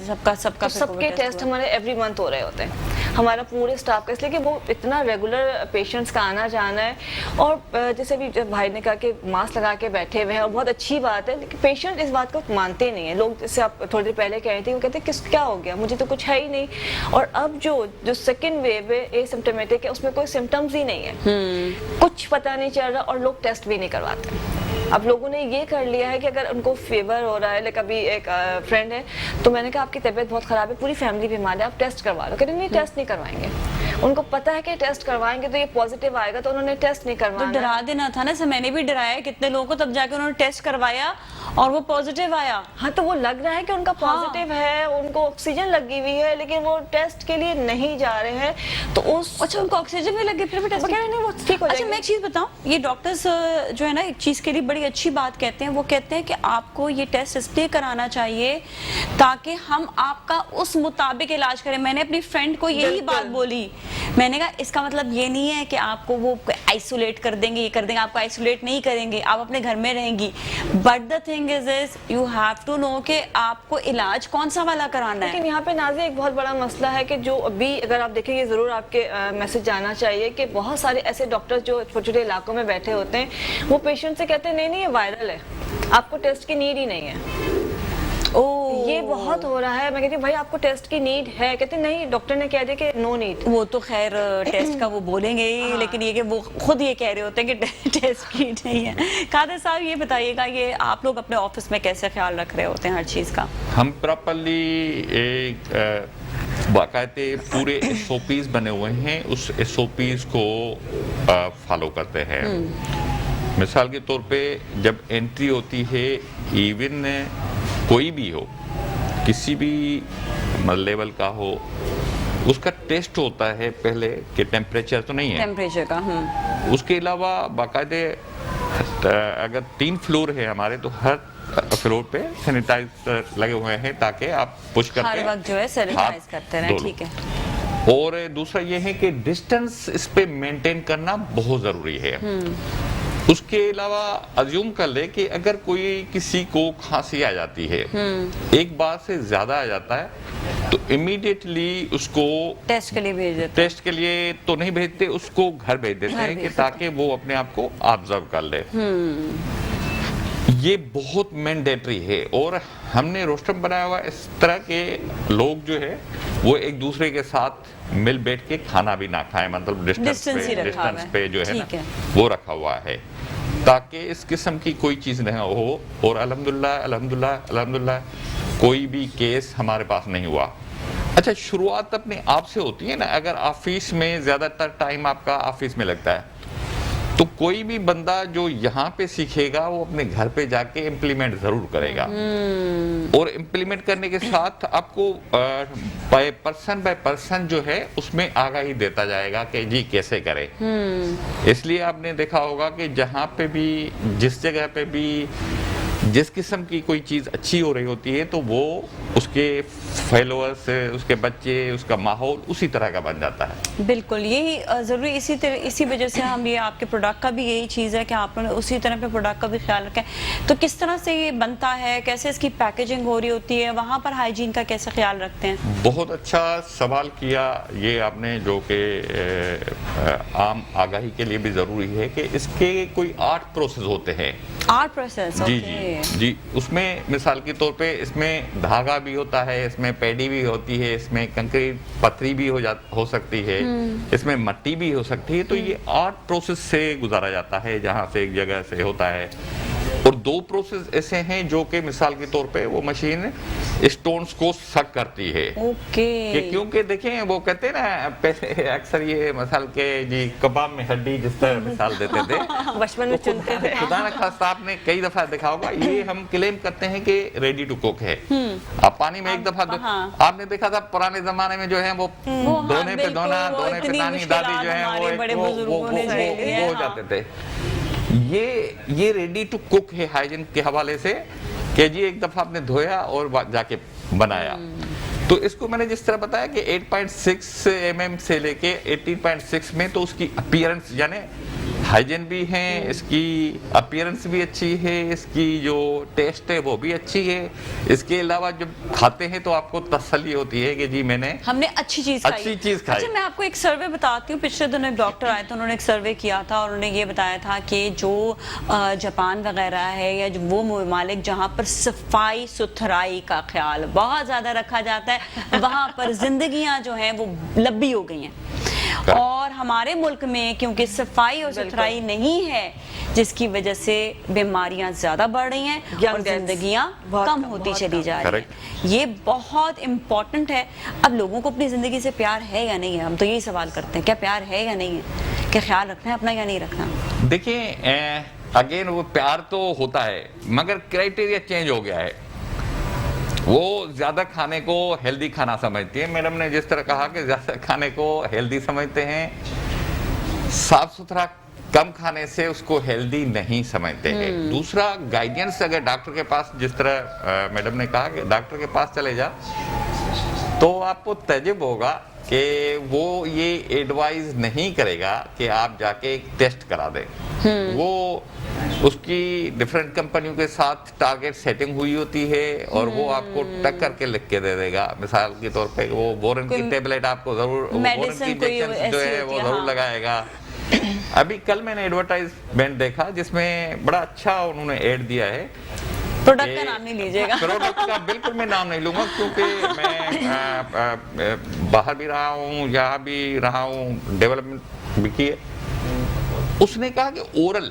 سب کے ٹیسٹ ہمارے ایوری منتھ ہو رہے ہوتے ہیں، ہمارا پورے اسٹاف کا، اس لیے کہ وہ اتنا ریگولر پیشنٹس کا آنا جانا ہے، اور جیسے بھی بھائی نے کہا کہ ماسک لگا کے بیٹھے ہوئے ہیں اور بہت اچھی بات ہے، لیکن پیشنٹ اس بات کو مانتے نہیں ہیں، لوگ جیسے آپ تھوڑی دیر پہلے کہہ رہے تھے وہ کہتے ہیں کیا ہو گیا، مجھے تو کچھ ہے ہی نہیں، اور اب جو سیکنڈ ویو ہے اے سمپٹومیٹک ہے، اس میں کوئی سمٹمز ہی نہیں ہے، کچھ پتہ نہیں چل رہا اور لوگ ٹیسٹ بھی نہیں کرواتے۔ اب لوگوں نے یہ کر لیا ہے کہ اگر ان کو فیور ہو رہا ہے، لیکن ابھی ایک فرینڈ ہے تو میں نے کہا آپ کی طبیعت بہت خراب ہے، پوری فیملی بیمار ہے، آپ ٹیسٹ کروا لو، کہتے ہیں نہیں ٹیسٹ نہیں کروائیں گے، ان کو پتہ ہے کہ ٹیسٹ کروائیں گے تو یہ پازیٹیو آئے گا تو انہوں نے ٹیسٹ نہیں کروانا۔ تو ڈرا دینا تھا نا، میں نے بھی ڈرایا کتنے لوگوں کو، تب جا کے انہوں نے ٹیسٹ کروایا اور وہ پازیٹیو آیا۔ ہاں تو وہ لگ رہا ہے کہ ان کا پازیٹیو ہے، ان کو آکسیجن لگی ہوئی ہے لیکن وہ ٹیسٹ کے لیے نہیں جا رہے ہیں، تو اچھا ان کو آکسیجن بھی لگے پھر بھی ٹیسٹ نہیں، وہ ٹھیک ہو جائے گا۔ اچھا میں ایک چیز بتاؤں، یہ ڈاکٹرز جو ہے نا ایک چیز کے لیے بڑی اچھی بات کہتے ہیں، وہ کہتے ہیں کہ آپ کو یہ ٹیسٹ اس لیے کرانا چاہیے تاکہ ہم آپ کا اس مطابق علاج کریں۔ میں نے اپنی فرینڈ کو یہی بات بولی، میں نے کہا اس کا مطلب یہ نہیں ہے کہ آپ کو وہ آئسولیٹ کر دیں گے، یہ کر دیں گے، آپ کو آئسولیٹ نہیں کریں گے، آپ اپنے گھر میں رہیں گی، but the thing is you have to know کہ آپ کو علاج کون سا والا کرانا ہے۔ لیکن یہاں پہ نازیہ ایک بہت بڑا مسئلہ ہے کہ جو ابھی اگر آپ دیکھیں گے ضرور آپ کے میسج جانا چاہیے کہ بہت سارے ایسے ڈاکٹر جو چھوٹے چھوٹے علاقوں میں بیٹھے ہوتے ہیں، وہ پیشنٹ سے کہتے ہیں نہیں یہ وائرل ہے، آپ کو ٹیسٹ کی نیڈ ہی نہیں ہے۔ یہ بہت ہو رہا ہے، میں کہتی ہوں بھائی آپ کو ٹیسٹ کی نیڈ ہے، کہتے ہیں نہیں ڈاکٹر نے کہہ دیا کہ نو نیڈ۔ وہ تو خیر ٹیسٹ کا وہ بولیں گے ہی، لیکن یہ کہ وہ خود یہ کہہ رہے ہوتے ہیں کہ ٹیسٹ کی نہیں ہے۔ قادر صاحب یہ بتائیے گا، یہ آپ لوگ اپنے آفس میں کیسے خیال رکھ رہے ہوتے ہیں ہر چیز کا؟ ہم پراپرلی ایک باقاعدے پورے ایس او پیز بنے ہوئے ہیں، اس ایس او پیز کو فالو کرتے ہیں۔ مثال کے طور پہ جب انٹری ہوتی ہے، ایون کوئی بھی ہو، کسی بھی لیول کا ہو، اس کا ٹیسٹ ہوتا ہے پہلے کہ ٹیمپریچر تو نہیں ہے، ٹیمپریچر کا۔ اس کے علاوہ باقاعدے اگر 3 فلور ہے ہمارے تو ہر فلور پہ سینیٹائزر لگے ہوئے ہیں تاکہ آپ پش کرتے ہر وقت جو ہے سینیٹائز کرتے رہیں، ٹھیک ہے۔ اور دوسرا یہ ہے کہ ڈسٹنس اس پہ مینٹین کرنا بہت ضروری ہے. اس کے علاوہ ازیوم کر لے کہ اگر کوئی کسی کو کھانسی آ جاتی ہے, ایک بار سے زیادہ آ جاتا ہے, تو امیڈیٹلی اس کو ٹیسٹ کے لیے بھیج دیتے ٹیسٹ کے لیے تو نہیں بھیجتے, اس کو گھر بھیج دیتے ہیں کہ تاکہ وہ اپنے آپ کو آبزرو کر لے. یہ بہت مینڈیٹری ہے, اور ہم نے روسٹم بنایا ہوا اس طرح کہ لوگ جو ہے وہ ایک دوسرے کے ساتھ مل بیٹھ کے کھانا بھی نہ کھائیں, مطلب ڈسٹنس پہ جو ہے نا وہ رکھا ہوا ہے, تاکہ اس قسم کی کوئی چیز نہ ہو. اور الحمدللہ کوئی بھی کیس ہمارے پاس نہیں ہوا. اچھا, شروعات اپنے آپ سے ہوتی ہے نا. اگر آفس میں زیادہ تر ٹائم آپ کا آفس میں لگتا ہے, تو کوئی بھی بندہ جو یہاں پہ سیکھے گا وہ اپنے گھر پہ جا کے امپلیمنٹ ضرور کرے گا, اور امپلیمنٹ کرنے کے ساتھ آپ کو بائی پرسن جو ہے اس میں آگاہی دیتا جائے گا کہ جی کیسے کرے. اس لیے آپ نے دیکھا ہوگا کہ جہاں پہ بھی, جس جگہ پہ بھی جس قسم کی کوئی چیز اچھی ہو رہی ہوتی ہے, تو وہ اس کے فالوورز, اس کے بچے, اس کا ماحول اسی طرح کا بن جاتا ہے. بالکل, یہی ضروری, اسی وجہ سے ہم یہ آپ کے پروڈکٹ کا بھی یہی چیز ہے کہ آپ نے اسی طرح پہ پروڈکٹ کا بھی خیال رکھیں. تو کس طرح سے یہ بنتا ہے, کیسے اس کی پیکیجنگ ہو رہی ہوتی ہے, وہاں پر ہائیجین کا کیسے خیال رکھتے ہیں؟ بہت اچھا سوال کیا یہ آپ نے, جو کہ عام آگاہی کے لیے بھی ضروری ہے کہ اس کے کوئی 8 پروسیس ہوتے ہیں. 8 پروسیس؟ جی, اس میں مثال کے طور پہ اس میں دھاگا بھی ہوتا ہے, اس میں پیڈی بھی ہوتی ہے, اس میں کنکریٹ پتھری بھی ہو سکتی ہے, اس میں مٹی بھی ہو سکتی ہے. تو یہ 8 پروسیس سے گزارا جاتا ہے, جہاں سے ایک جگہ سے ہوتا ہے. اور 2 پروسیس ایسے ہیں جو کہ مثال کے طور پہ وہ مشین اسٹونز کو سک کرتی ہے. کہ کیونکہ دیکھیں وہ کہتے ہیں نا, پہلے اکثر یہ مثال کے جی کباب میں ہڈی جس طرح مثال دیتے تھے, بچپن میں چنتے تھے. خدا نہ خواستہ آپ نے کئی دفعہ دیکھا ہوگا, یہ ہم کلیم کرتے ہیں کہ ریڈی ٹو کوک ہے. آپ پانی میں ایک دفعہ آپ نے دیکھا تھا پرانے زمانے میں جو ہے وہ دھونے پہ دھونا, دھونے پہ نانی دادی جو ہے وہ ہو جاتے تھے. یہ ریڈی ٹو کوک ہے ہائیجین کے حوالے سے, کہ جی ایک دفعہ آپ نے دھویا اور جا کے بنایا. تو اس کو میں نے جس طرح بتایا کہ 8.6 mm سے لے کے 18.6 میں, تو اس کی اپیرنس یعنی ہائیجین بھی ہے, اس کی اپیرنس بھی اچھی ہے, اس کی جو ٹیسٹ ہے وہ بھی اچھی ہے. اس کے علاوہ جب کھاتے ہیں تو آپ کو تسلی ہوتی ہے کہ جی ہم نے اچھی چیز کھائی. اچھا, میں آپ کو ایک سروے بتاتی ہوں. پچھلے دنوں ایک ڈاکٹر آئے تھے, انہوں نے ایک سروے کیا تھا, اور انہوں نے یہ بتایا تھا کہ جو جاپان وغیرہ ہے, یا وہ ممالک جہاں پر صفائی ستھرائی کا خیال بہت زیادہ رکھا جاتا ہے, وہاں پر زندگیاں جو ہیں وہ لمبی ہو گئی ہیں. اور ہمارے ملک میں کیونکہ صفائی اور ستھرائی نہیں ہے, جس کی وجہ سے بیماریاں زیادہ بڑھ رہی ہیں اور زندگیاں کم ہوتی چلی جا رہی ہیں. یہ بہت امپورٹنٹ ہے. اب لوگوں کو اپنی زندگی سے پیار ہے یا نہیں ہے, ہم تو یہی سوال کرتے ہیں, کیا پیار ہے یا نہیں ہے, کہ خیال رکھنا ہے اپنا یا نہیں رکھنا؟ دیکھیں اگین وہ پیار تو ہوتا ہے, مگر کرائٹیریا چینج ہو گیا ہے. وہ زیادہ کھانے کو ہیلدی کھانا سمجھتی ہے. میڈم نے جس طرح کہا کہ زیادہ کھانے کو ہیلدی سمجھتے ہیں, صاف ستھرا کم کھانے سے اس کو ہیلدی نہیں سمجھتے ہیں. دوسرا گائیڈنس, اگر ڈاکٹر کے پاس, جس طرح میڈم نے کہا کہ ڈاکٹر کے پاس چلے جا, تو آپ کو تعجب ہوگا کہ وہ یہ ایڈوائز نہیں کرے گا کہ آپ جا کے ایک ٹیسٹ کرا دیں. وہ اس کی ڈیفرنٹ کمپنیوں کے ساتھ ٹارگیٹ سیٹنگ ہوئی ہوتی ہے, اور وہ آپ کو ٹک کر کے لکھ کے دے دے گا. مثال کے طور پہ وہ بورن کی ٹیبلٹ آپ کو ضرور, بورن کی انجیکشن جو ہے وہ ضرور لگائے گا. ابھی کل میں نے ایڈورٹائزمنٹ دیکھا جس میں بڑا اچھا انہوں نے ایڈ دیا ہے. پروڈکٹ کا نام نہیں لیجیے گا. پروڈکٹ کا بالکل میں نام نہیں لوں گا, کیونکہ میں باہر بھی رہا ہوں, یہاں بھی رہا ہوں, ڈیولپمنٹ بھی کی ہے. اس نے کہا کہ اورل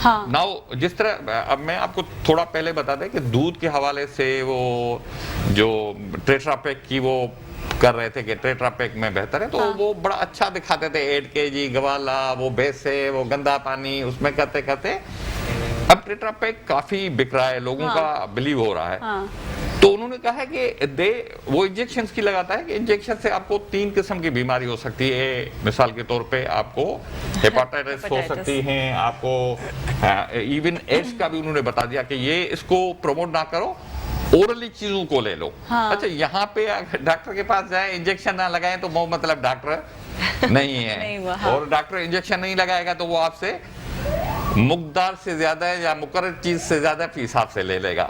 ناؤ, جس طرح اب میں آپ کو تھوڑا پہلے بتا دیں کہ دودھ کے حوالے سے وہ جو ٹریٹرا پیک کی وہ کر رہے تھے کہ ٹریٹرا پیک میں بہتر ہے, تو وہ بڑا اچھا دکھاتے تھے ایڈ کے, جی گوالا, وہ بیسے, وہ گندا پانی, اس میں کرتے کرتے اب ٹریٹرا پیک کافی بک رہا ہے, لوگوں کا بلیو ہو رہا ہے. تو انہوں نے کہا کہ وہ انجیکشنز کی لگاتا ہے کہ انجیکشن سے آپ کو 3 قسم کی بیماری ہو سکتی ہے. مثال کے طور پہ آپ کو ہیپاٹائٹس ہو سکتی ہیں, آپ کو ایون ایڈس کا بھی انہوں نے بتا دیا کہ یہ اس کو پروموٹ نہ کرو, ओरली चीजों को ले लो। हाँ। अच्छा, यहाँ पे अगर डॉक्टर के पास जाए, इंजेक्शन ना लगाए तो वो मतलब डॉक्टर नहीं है। नहीं हुआ, हाँ। और डॉक्टर इंजेक्शन नहीं लगाएगा तो वो आपसे मुकदार से ज्यादा या मुकर्रर चीज से ज्यादा फीस आपसे ले लेगा।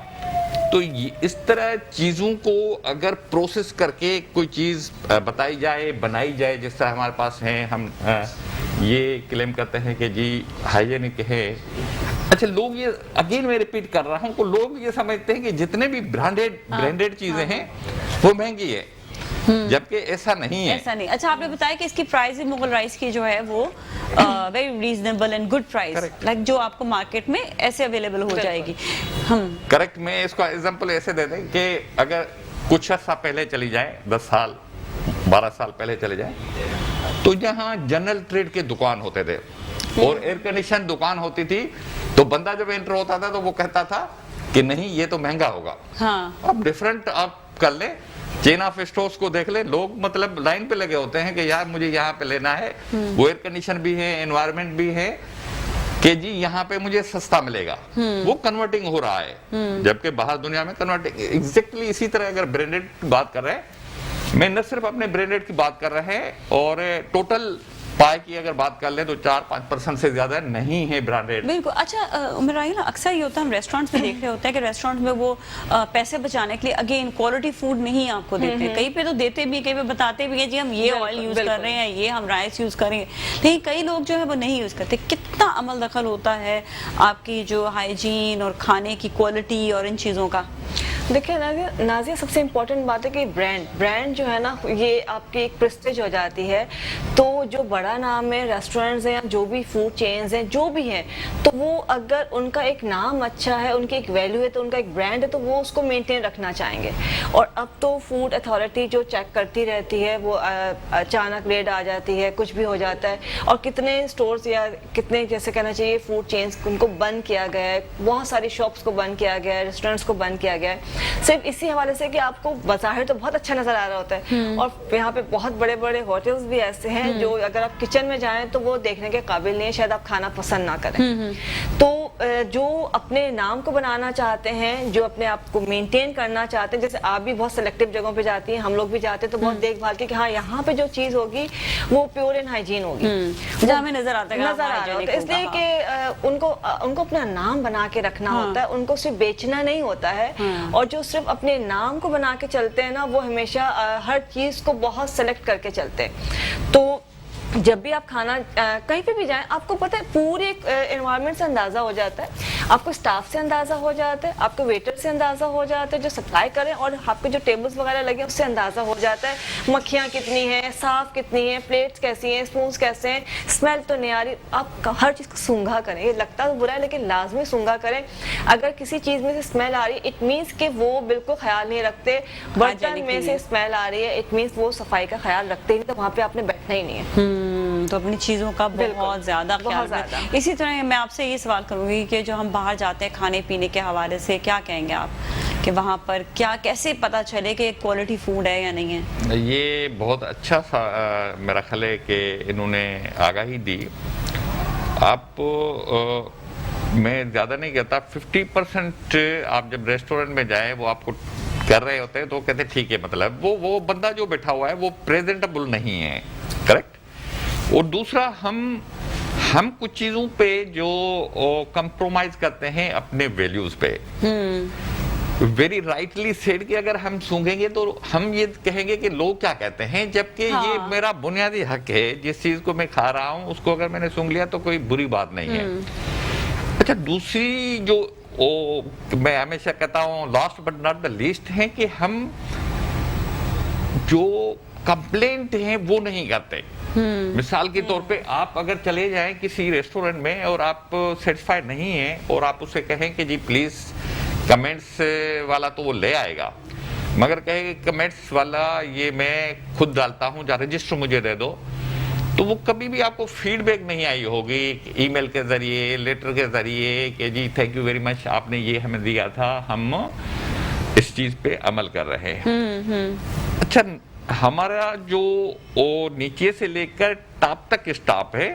तो इस तरह चीजों को अगर प्रोसेस करके कोई चीज बताई जाए, बनाई जाए, जिस तरह हमारे पास है, हम ये क्लेम करते हैं कि जी हाइजेनिक है। अच्छा, लोग ये अगेन मैं रिपीट कर रहा हूँ कि लोग ये समझते हैं कि जितने भी ब्रांडेड चीजें हैं वो महंगी है, जबकि ऐसा नहीं है। ऐसा नहीं। अच्छा, आपने बताया कि इसकी प्राइस भी मुगल राइस की जो है वो very reasonable and good price, like जो आपको मार्केट में ऐसे अवेलेबल हो जाएगी। करेक्ट। मैं इसका एग्जांपल ऐसे दे दें कि अगर कुछ अर्सा पहले चली जाए, 10 साल 12 साल पहले चले जाए, तो यहाँ जनरल ट्रेड के दुकान होते थे और एयर कंडीशन दुकान होती थी। तो बंदा जब एंटर होता था तो वो कहता था कि नहीं, ये तो महंगा होगा। हाँ। अब डिफरेंट आप कर ले, चेन ऑफ स्टोर्स को देख ले, लोग मतलब लाइन पे लगे होते हैं कि यार मुझे यहाँ पे लेना है, वो एयर कंडीशन भी है, एनवायरनमेंट भी है, कि जी यहाँ पे मुझे सस्ता मिलेगा। वो कन्वर्टिंग हो रहा है, जबकि बाहर दुनिया में कन्वर्टिंग एग्जैक्टली इसी तरह। अगर ब्रांडेड की बात कर रहे हैं, मैं न सिर्फ अपने ब्रांडेड की बात कर रहे हैं, और टोटल पाई की अगर बात कर ले तो 4-5% से ज्यादा नहीं है ब्रांडेड। बिल्कुल। अच्छा उमर राही, ना अक्सर ये होता है, हम रेस्टोरेंट्स में देख रहे होते हैं कि रेस्टोरेंट में वो पैसे बचाने के लिए अगेन क्वालिटी फूड नहीं आपको देते। कहीं पे तो देते भी, कहीं पे बताते भी हैं जी हम ये ऑयल यूज कर रहे हैं, ये हम राइस यूज करेंगे, लेकिन कई लोग जो है वो नहीं यूज करते। कितना अमल दखल होता है आपकी जो हाइजीन और खाने की क्वालिटी और इन चीजों का? देखिए नाज़िया, सबसे इम्पोर्टेंट बात है कि ब्रांड जो है ना, ये आपकी एक प्रेस्टीज हो जाती है। तो जो बड़ा नाम है, रेस्टोरेंट्स हैं या जो भी फूड चेन्स हैं, जो भी हैं, तो वो अगर उनका एक नाम अच्छा है, उनकी एक वैल्यू है, तो उनका एक ब्रांड है, तो वो उसको मेंटेन रखना चाहेंगे। और अब तो फूड अथॉरिटी जो चेक करती रहती है, वो अचानक रेड आ जाती है, कुछ भी हो जाता है, और कितने स्टोर्स या कितने, जैसे कहना चाहिए, फूड चेन्स उनको बंद किया गया है, बहुत सारी शॉप्स को बंद किया गया है, रेस्टोरेंट्स को बंद किया गया है, सिर्फ इसी हवाले से कि आपको बाहर तो बहुत अच्छा नजर आ रहा होता है, और यहाँ पे बहुत बड़े बड़े होटल्स भी ऐसे हैं जो अगर आप किचन में जाएं तो वो देखने के काबिल नहीं है, शायद आप खाना पसंद ना करें। तो जो अपने नाम को बनाना चाहते हैं, जो अपने आप को मेंटेन करना चाहते हैं, जैसे आप भी बहुत सिलेक्टिव जगहों पे जाती हैं, हम लोग भी जाते हैं, तो बहुत देखभाल की कि हाँ यहाँ पे जो चीज होगी वो प्योर एंड हाइजीन होगी, जो हमें नजर आता है। इसलिए कि उनको अपना नाम बना के रखना होता है, उनको सिर्फ बेचना नहीं होता है। और जो सिर्फ अपने नाम को बना के चलते हैं ना, वो हमेशा हर चीज को बहुत सेलेक्ट करके चलते हैं। तो जब भी आप खाना कहीं पे भी जाएं, आपको पता है पूरे एनवायरनमेंट से अंदाजा हो जाता है, आपको स्टाफ से अंदाजा हो जाता है, आपको वेटर से अंदाजा हो जाता है जो सप्लाई करें, और आपके जो टेबल्स वगैरह लगे उससे अंदाजा हो जाता है मक्खियाँ कितनी हैं, साफ कितनी हैं, प्लेट्स कैसी हैं, स्पून्स कैसे हैं, स्मेल तो नहीं आ रही। आप हर चीज़ को सूंघा करें, ये लगता तो बुरा है लेकिन लाजमी सूंघा करें। अगर किसी चीज़ में से स्मेल आ रही है, इट मीन्स कि वो बिल्कुल ख्याल नहीं रखते, बर्तन में से स्मेल आ रही है, इट मीन्स वो सफाई का ख्याल रखते ही नहीं, तो वहाँ पे आपने बैठना ही नहीं है। तो अपनी चीज़ों का बहुत ज़्यादा ख्याल रखें। इसी तरह मैं आपसे ये सवाल करूँगी कि जो हम बाहर जाते हैं खाने पीने के हवाले से, क्या कहेंगे आप कि वहाँ पर क्या, कैसे पता चले कि क्वालिटी फूड है या नहीं है? ये बहुत अच्छा सा मेरा ख्याल है कि इन्होंने आगाही दी। आप मैं ज़्यादा नहीं कहता, 50% आप जब रेस्टोरेंट में जाएं, वो आपको कर रहे होते हैं तो कहते ठीक है, मतलब वो बंदा जो बैठा हुआ है वो प्रेजेंटेबल नहीं है, करेक्ट। और दूसरा, हम कुछ चीजों पे जो कंप्रोमाइज करते हैं अपने वैल्यूज पे। वेरी राइटली सेड कि अगर हम सूंघेंगे तो हम ये कहेंगे कि लोग क्या कहते हैं, जबकि ये मेरा बुनियादी हक है, जिस चीज को मैं खा रहा हूं उसको अगर मैंने सूंघ लिया तो कोई बुरी बात नहीं है। अच्छा, दूसरी जो मैं हमेशा कहता हूं, last but not the least, है कि हम जो कंप्लेंट हैं वो नहीं करते। मिसाल के तौर पे आप अगर चले जाएं किसी रेस्टोरेंट में और आप सेटिस्फाइड नहीं हैं और आप उससे कहें कि जी प्लीज कमेंट्स वाला तो वो ले आएगा, मगर कहे कमेंट्स वाला ये मैं खुद डालता हूं, जा रजिस्टर मुझे दे दो, तो वो कभी भी आपको फीडबैक नहीं आई होगी ईमेल के जरिए, लेटर के जरिए कि जी थैंक यू वेरी मच, आपने ये हमें दिया था, हम इस चीज पे अमल कर रहे हैं। अच्छा, हमारा जो नीचे से लेकर टॉप तक स्टाफ है,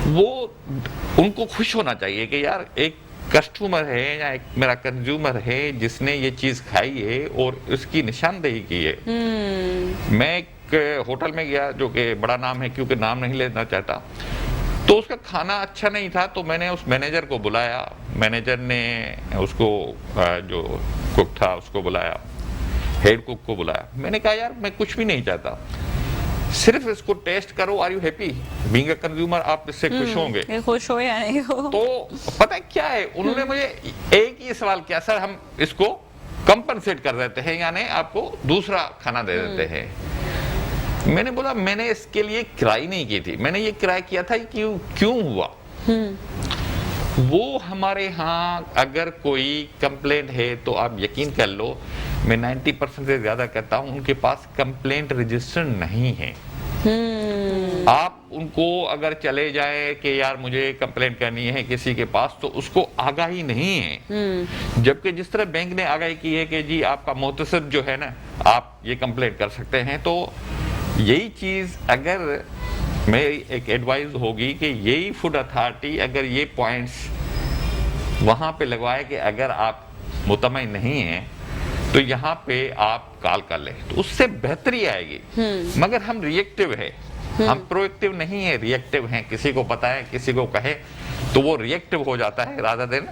वो उनको खुश होना चाहिए कि यार एक कस्टमर है या एक मेरा कंज्यूमर है जिसने ये चीज खाई है और उसकी निशानदेही की है। मैं एक होटल में गया जो कि बड़ा नाम है, क्योंकि नाम नहीं लेना चाहता, तो उसका खाना अच्छा नहीं था, तो मैंने उस मैनेजर को बुलाया। मैनेजर ने उसको जो कुक था उसको बुलाया, हेड कुक को बुलाया। मैंने कहा यार मैं कुछ भी नहीं चाहता, सिर्फ इसको टेस्ट करो, are you happy being a consumer, आप इससे खुश होंगे, खुश हो या नहीं हो। तो पता है क्या है, उन्होंने मुझे एक ही सवाल किया, सर हम इसको कंपनसेट कर देते हैं, यानी आपको दूसरा खाना दे देते हैं। मैंने बोला मैंने इसके लिए किराई नहीं की थी, मैंने ये किराया किया था कि क्यों हुआ। वो हमारे यहाँ अगर कोई कंप्लेंट है तो आप यकीन कर लो, मैं 90% से ज्यादा कहता हूँ उनके पास कंप्लेंट रजिस्टर नहीं है। आप उनको अगर चले जाए कि यार मुझे कंप्लेंट करनी है किसी के पास, तो उसको आगाही नहीं है। जबकि जिस तरह बैंक ने आगाही की है कि जी आपका मोहतसब जो है ना, आप ये कंप्लेंट कर सकते हैं, तो यही चीज अगर मेरी एक एडवाइस होगी कि यही फूड अथॉरिटी अगर ये पॉइंट्स वहां पे लगवाए कि अगर आप मुतमईन नहीं हैं तो यहाँ पे आप कॉल कर ले, तो उससे बेहतरी आएगी। मगर हम रिएक्टिव है, हम प्रोएक्टिव नहीं है, रिएक्टिव हैं। किसी को पता है, किसी को कहे तो वो रिएक्टिव हो जाता है, राधा दिन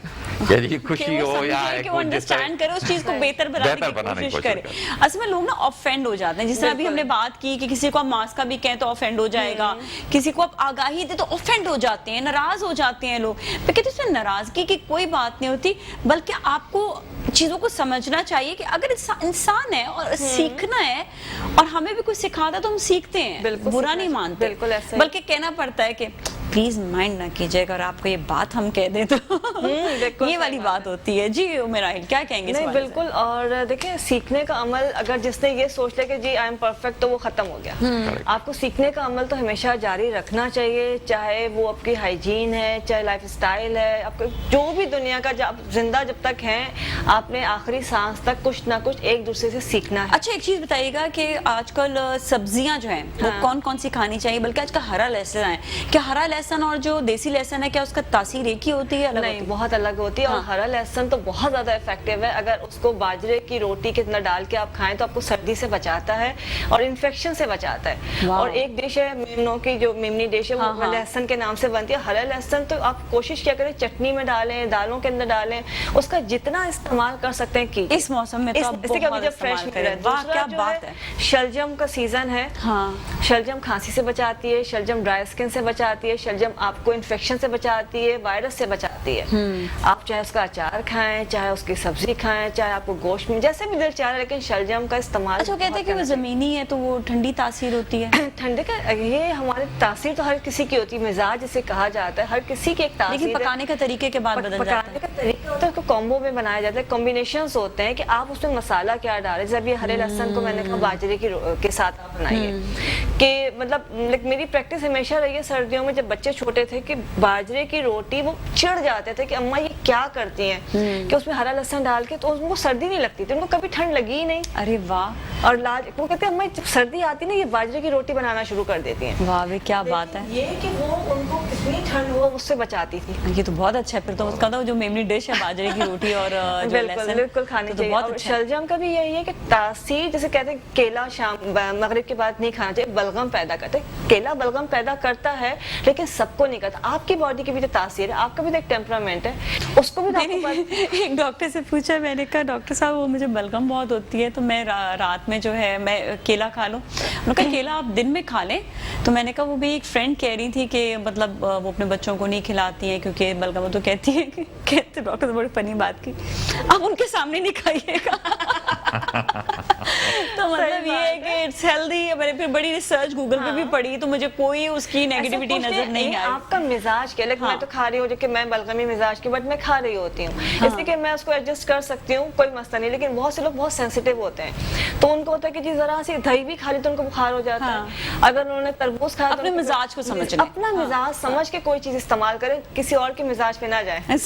यदि खुशी हो या कि वो अंडरस्टैंड करे, उस चीज को बेहतर बनाने की कोशिश करे। असल में लोग ना ऑफेंड हो जाते हैं, जिस तरह अभी हमने बात की कि किसी को आप मास्क का भी कहें तो ऑफेंड हो जाएगा, किसी को आप आगाही दे तो ऑफेंड हो जाते हैं, नाराज हो जाते हैं लोग। मैं कहती हूँ इसमें नाराजगी की कोई बात नहीं होती, बल्कि आपको चीजों को समझना चाहिए कि अगर इंसान है और सीखना है, और हमें भी कुछ सिखाता तो हम सीखते हैं, बुरा नहीं मानते, बल्कि कहना पड़ता है कि प्लीज माइंड ना कीजिएगा, अगर आपको ये बात हम कह दें तो ये वाली बात होती है। जी उमेराहिल क्या कहेंगे? नहीं बिल्कुल, और देखिए सीखने का अमल अगर जिसने ये सोच लिया कि जी आई एम परफेक्ट, तो वो खत्म हो गया। आपको सीखने का अमल तो हमेशा जारी रखना चाहिए, चाहे वो आपकी हाइजीन है, चाहे लाइफ स्टाइल है, आपको जो भी दुनिया का जिंदा जब तक है, आपने आखिरी सांस तक कुछ ना कुछ एक दूसरे से सीखना है। अच्छा एक चीज बताइएगा कि आजकल सब्जियां जो हैं वो कौन कौन सी खानी चाहिए, बल्कि आजकल हरा लहसुन है, क्या हरा लहसुन और जो देसी लहसुन है क्या उसका तासीर एक ही होती है? अलग नहीं, बहुत अलग होती है। और हरा लहसुन तो बहुत ज्यादा इफेक्टिव है, अगर उसको बाजरे की रोटी के अंदर डाल के आप खाएं तो आपको सर्दी से बचाता है और इन्फेक्शन से बचाता है। और एक डिश है मेमनों की, जो मेमनी डिश है, वो लहसुन के नाम से बनती है। हरा लहसुन तो आप कोशिश क्या करें, चटनी में डालें, दालों के अंदर डालें, उसका जितना इस्तेमाल कर सकते हैं की इस मौसम में तो जब फ्रेश मिल रहा है। दूसरा जो है शलजम का सीजन है, शलजम खांसी से बचाती है, शलजम ड्राई स्किन से बचाती है, शलजम आपको इन्फेक्शन से बचाती है, वायरस से बचाती है। आप चाहे उसका अचार खाएं, चाहे उसकी सब्जी खाएं, चाहे आपको गोश्त में जैसे भी दिल चाह रहा है, लेकिन शलजम का इस्तेमाल। अच्छा कहते हैं कि वो जमीनी है तो वो ठंडी तासीर होती है। ठंडे का ये हमारी तासीर तो हर किसी की होती है, मिजाज जिसे कहा जाता है, हर किसी की एक तासीर। लेकिन पकाने का तरीके के बाद बदल जाता है। पकाने का तरीका होता है, उसको कॉम्बो में बनाया जाता है, कॉम्बिनेशंस होते हैं कि आप उसमें मसाला क्या डालें। जब ये हरे लहसुन को मैंने कहा बाजरे के साथ आप बनाइए, कि मतलब मेरी प्रैक्टिस हमेशा रही है सर्दियों में, जब बच्चे छोटे थे, कि बाजरे की रोटी वो चिढ़ जाते थे कि अम्मा ये क्या करती हैं, कि उसमें हरा लहसुन डाल के, तो उनको सर्दी नहीं लगती थी, उनको कभी ठंड लगी ही नहीं। अरे वाह। और वो कहते हैं अम्मा जब सर्दी आती ना, ये बाजरे की रोटी बनाना शुरू कर देती हैं। वाह वे क्या बात है। ये कि वो उनको कितनी ठंड हो उससे बचाती थी। ये तो बहुत अच्छा है फिर तो। उसका जो मेमनी डिश है बाजरे की रोटी और बिल्कुल खानी चाहिए। और शलजम का भी यही है कि तासीर, जैसे कहते हैं केला शाम मगरिब के बाद नहीं खाना चाहिए, बलगम पैदा करता है। केला बलगम पैदा करता है लेकिन सबको नहीं करता। आपकी बॉडी की भी तो तासीर है, आपका भी तो एक टेम्परामेंट है, उसको भी एक डॉक्टर से पूछा, मैंने कहा डॉक्टर साहब वो मुझे बलगम बहुत होती है, तो मैं रात में जो है मैं केला खा लूं। उन्होंने कहा केला आप दिन में खा लें। तो मैंने कहा वो भी एक फ्रेंड कह रही थी कि मतलब वो अपने बच्चों को नहीं खिलाती है क्योंकि बलगम, तो कहती है कि कहते डॉक्टर ने बड़ी फनी बात की, आप उनके सामने नहीं खाइएगा। तो मतलब ये है कि इट्स हेल्दी। मैंने फिर बड़ी रिसर्च गूगल पे भी पढ़ी, तो मुझे कोई उसकी नेगेटिविटी नजर नहीं आई। आपका मिजाज क्या, मैं तो खा रही हूँ, कि मैं बलगमी मिजाज की, बट मैं खा रही होती हूँ, इसलिए कि मैं उसको एडजस्ट कर सकती हूँ, कोई मसला नहीं। लेकिन बहुत से लोग बहुत सेंसिटिव होते हैं, तो उनको होता है कि जी जरा सी दही भी खा ली तो उनको बुखार हो जाता है। अगर उन्होंने तरबूज खाया, अपने मिजाज को समझ अपना मिजाज समझ के कोई चीज इस्तेमाल करे, किसी और के मिजाज पे ना जाए।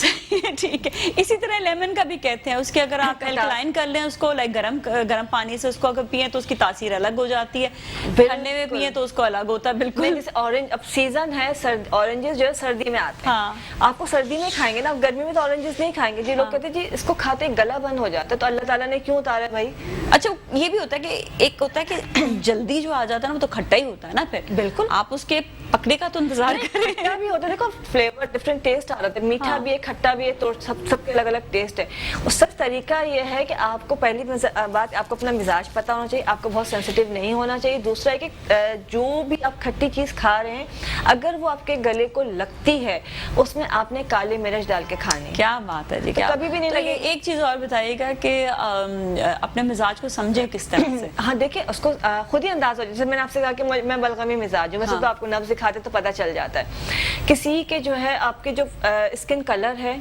ठीक है। इसी तरह लेमन का भी कहते हैं, उसके अगर आप एल्कलाइन कर लें उसको, लाइक गरम पानी से اس کو اگر پیئیں تو اس کی تاثیر الگ ہو جاتی ہے, ٹھنڈے میں پیئیں تو اس کو الگ ہوتا ہے بالکل. جیسے اورنج اب سیزن ہے, اورنجز جو ہے سردی میں آتے ہیں, آپ کو سردی میں کھائیں گے نا, اب گرمی میں تو اورنجز نہیں کھائیں گے. جی لوگ کہتے ہیں جی اس کو کھاتے گلا بند ہو جاتا ہے, تو اللہ تعالیٰ نے کیوں اتارا ہے بھائی؟ اچھا یہ بھی ہوتا ہے کہ ایک ہوتا ہے کہ جلدی جو آ جاتا ہے نا وہ تو کھٹا ہی ہوتا ہے نا, پھر بالکل آپ اس کے پکنے کا تو انتظار کریں. کھٹا بھی ہوتا ہے, دیکھو فلیور ڈفرینٹ ٹیسٹ آ رہا ہے, میٹھا بھی ہے کھٹا بھی ہے, تو سب کے الگ الگ ٹیسٹ ہے. اس سب طریقہ یہ ہے کہ آپ کو پہلی بات آپ کو اپنا مزاج پتہ ہونا چاہیے, آپ کو بہت سینسیٹیو نہیں ہونا چاہیے. دوسرا ہے کہ جو بھی آپ کھٹی چیز کھا رہے ہیں اگر وہ آپ کے گلے کو لگتی ہے اس میں آپ نے کالی مرچ ڈال کے کھانی ہے. کیا بات ہے جی, کبھی بھی نہیں لگے. ایک چیز اور بتائیے گا کہ اپنے مزاج کو سمجھے کس طرح سے؟ ہاں دیکھیں اس کو خود ہی انداز ہو جائے. جیسے میں نے آپ سے کہا کہ میں بلغمی مزاج ہوں, ویسے تو آپ کو نبض دکھاتے تو پتہ چل جاتا ہے. کسی کے جو ہے آپ کے جو اسکن کلر ہے,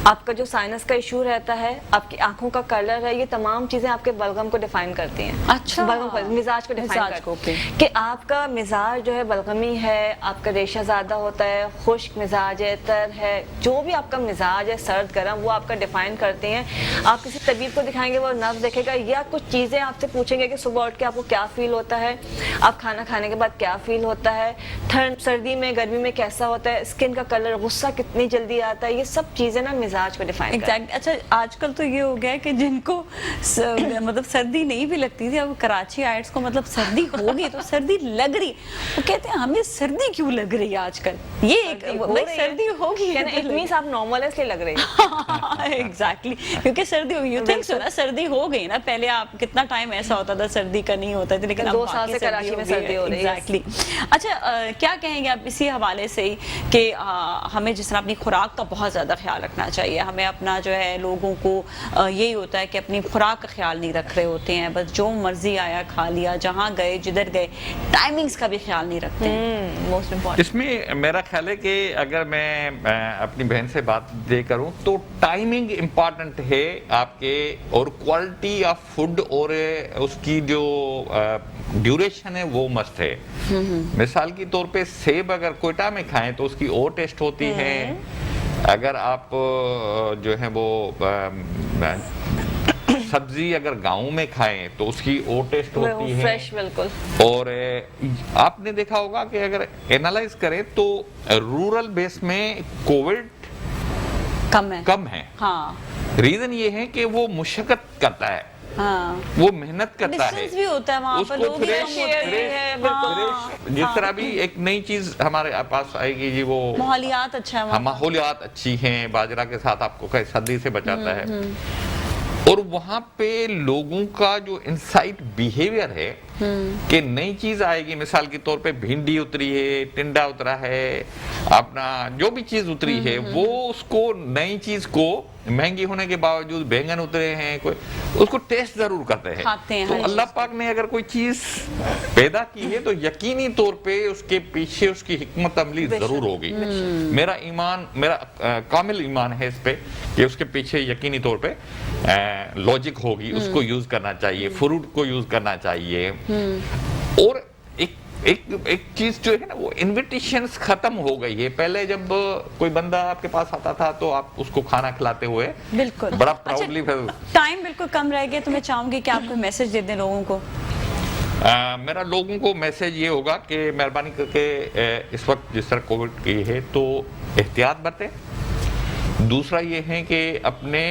آپ کا جو سائنس کا ایشو رہتا ہے, آپ کی آنکھوں کا کلر ہے, یہ تمام چیزیں آپ کے بلغم کو ڈیفائن کرتی ہیں. اچھا, بلغم کو مزاج کو ڈیفائن کرتی ہیں کہ آپ کا مزاج جو ہے بلغمی ہے, آپ کا ریشہ زیادہ ہوتا ہے, خشک مزاج ہے, تر ہے, جو بھی آپ کا مزاج ہے سرد گرم وہ آپ کا ڈیفائن کرتے ہیں. آپ کسی طبیب کو دکھائیں گے وہ نبض دیکھے گا, یا کچھ چیزیں آپ سے پوچھیں گے کہ صبح اٹھ کے آپ کو کیا فیل ہوتا ہے, آپ کھانا کھانے کے بعد کیا فیل ہوتا ہے, ٹھنڈ سردی میں گرمی میں کیسا ہوتا ہے, اسکن کا کلر, غصہ کتنی جلدی آتا ہے, یہ سب چیزیں نا مزاج کو ڈیفائن کرتی ہیں. اچھا آج کل تو یہ ہو گیا ہے کہ جن کو مطلب سردی نہیں بھی لگتی تھی, اب کراچی آئٹس کو مطلب سردی ہوگی تو سردی لگ رہی, وہ کہتے ہیں ہمیں سردی کیوں لگ رہی ہے آج کل, یہ سردی ہوگی آپ نارمل ہے اس لیے لگ رہی ہے. ایگزیکٹلی, کیونکہ سردی ہوگی, یو تھنک سو نا سردی ہو گئی نا. پہلے آپ کتنا ٹائم ایسا ہوتا تھا سردی کا نہیں ہوتا تھا, لیکن 2 سال سے کراچی میں سردی ہو رہی ہے. ایگزیکٹلی. اچھا کیا کہیں گے آپ اسی حوالے سے ہی کہ ہمیں جس طرح اپنی خوراک کا بہت زیادہ خیال رکھنا چاہیے, ہمیں اپنا جو ہے لوگوں کو یہی ہوتا ہے کہ اپنی خوراک کا خیال نہیں رکھ رہے ہوتے ہیں, بس جو مرضی آیا کھا لیا, جہاں گئے جدھر گئے, ٹائمنگز کا بھی خیال نہیں رکھتے ہیں. موسٹ امپورٹنٹ اس میں میرا خیال ہے کہ اگر میں اپنی بہن سے بات دے کروں تو ٹائمنگ امپورٹنٹ ہے آپ کے, اور کوالٹی آف فوڈ اور اس کی جو ڈیوریشن ہے وہ مست ہے. مثال کی طور پہ سیب اگر کوئٹہ میں کھائیں تو اس کی اور ٹیسٹ ہوتی ہے, اگر آپ جو ہے وہ سبزی اگر گاؤں میں کھائیں تو اس کی اور ٹیسٹ ہوتی ہے. فریش بالکل. اور آپ نے دیکھا ہوگا کہ اگر اینالائز کریں تو رورل بیس میں کووڈ کم ہے. ہاں, ریزن یہ ہے کہ وہ مشقت کرتا ہے, وہ محنت کرتا ہے, بھی ہوتا ہے وہاں پر, لوگ جس طرح بھی ایک نئی چیز ہمارے پاس آئے گی جی, وہ ماحولیات اچھا ہے, ماحولیات اچھی ہیں, باجرہ کے ساتھ آپ کو سردی سے بچاتا ہے. اور وہاں پہ لوگوں کا جو انسائٹ بیہیویئر ہے کہ نئی چیز آئے گی, مثال کے طور پہ بھنڈی اتری ہے, ٹنڈا اترا ہے, اپنا جو بھی چیز اتری ہے وہ اس کو نئی چیز کو مہنگی ہونے کے باوجود بینگن اترے ہیں, کوئی اس کو ٹیسٹ ضرور کرتے ہیں. تو اللہ پاک نے اگر کوئی چیز پیدا کی ہے تو یقینی طور پہ اس کے پیچھے اس کی حکمت عملی ضرور ہوگی. میرا کامل ایمان ہے اس پہ کہ اس کے پیچھے یقینی طور پہ لاجک ہوگی, اس کو یوز کرنا چاہیے, فروٹ کو یوز کرنا چاہیے. اور ایک چیز جو ہے نا وہ انویٹیشنز ختم ہو گئی ہے. پہلے جب کوئی بندہ آپ کے پاس آتا تھا تو آپ اس کو کھانا کھلاتے ہوئے بالکل بڑا پراؤڈلی. ٹائم بالکل کم رہ گیا, تو میں چاہوں گی کہ آپ کو میسج دے دیں لوگوں کو. میرا لوگوں کو میسج یہ ہوگا کہ مہربانی کر کے اس وقت جس طرح کووڈ کی ہے تو احتیاط برتیں. دوسرا یہ ہے کہ اپنے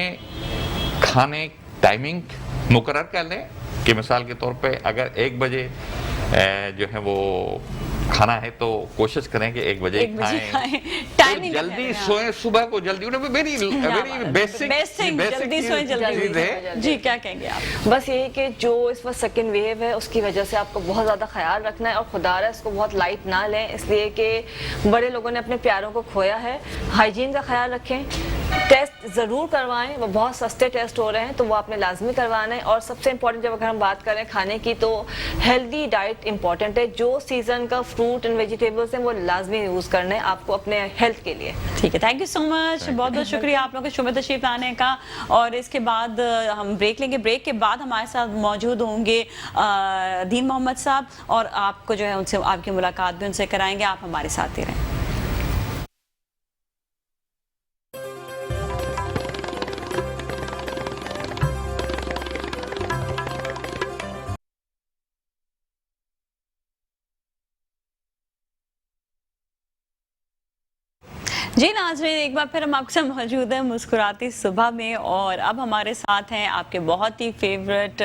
کھانے ٹائمنگ مقرر کر لیں کہ مثال کے طور پہ اگر 1 بجے جو ہے وہ کھانا ہے تو کوشش کریں کہ 1 بجے کھائیں, جلدی سوئیں, صبح کو جلدی اٹھیں. ویری بیسک چیز ہے. جی کیا کہیں گے آپ؟ بس یہی کہ جو اس وقت سیکنڈ ویو ہے اس کی وجہ سے آپ کو بہت زیادہ خیال رکھنا ہے, اور خدا رہا اس کو بہت لائٹ نہ لیں, اس لیے کہ بڑے لوگوں نے اپنے پیاروں کو کھویا ہے. ہائیجین کا خیال رکھیں, ٹیسٹ ضرور کروائیں, وہ بہت سستے ٹیسٹ ہو رہے ہیں تو وہ آپ نے لازمی کروانا ہے. اور سب سے امپورٹنٹ جب اگر ہم بات کریں کھانے کی تو ہیلدی ڈائٹ امپورٹنٹ ہے. جو سیزن کا فروٹ اینڈ ویجیٹیبلس ہیں وہ لازمی یوز کرنا ہے آپ کو اپنے ہیلتھ کے لیے. ٹھیک ہے, تھینک یو سو مچ, بہت بہت شکریہ آپ لوگوں کے شعبہ تشریف لانے کا. اور اس کے بعد ہم بریک لیں گے, بریک کے بعد ہمارے ساتھ موجود ہوں گے دین محمد صاحب, اور آپ کو جو ہے ان سے آپ کی ملاقات بھی ان سے کرائیں گے. آپ ہمارے ساتھ ہی رہیں. जी नाज़रीन, एक बार फिर हम आपके साथ मौजूद हैं मुस्कुराती सुबह में, और अब हमारे साथ हैं आपके बहुत ही फेवरेट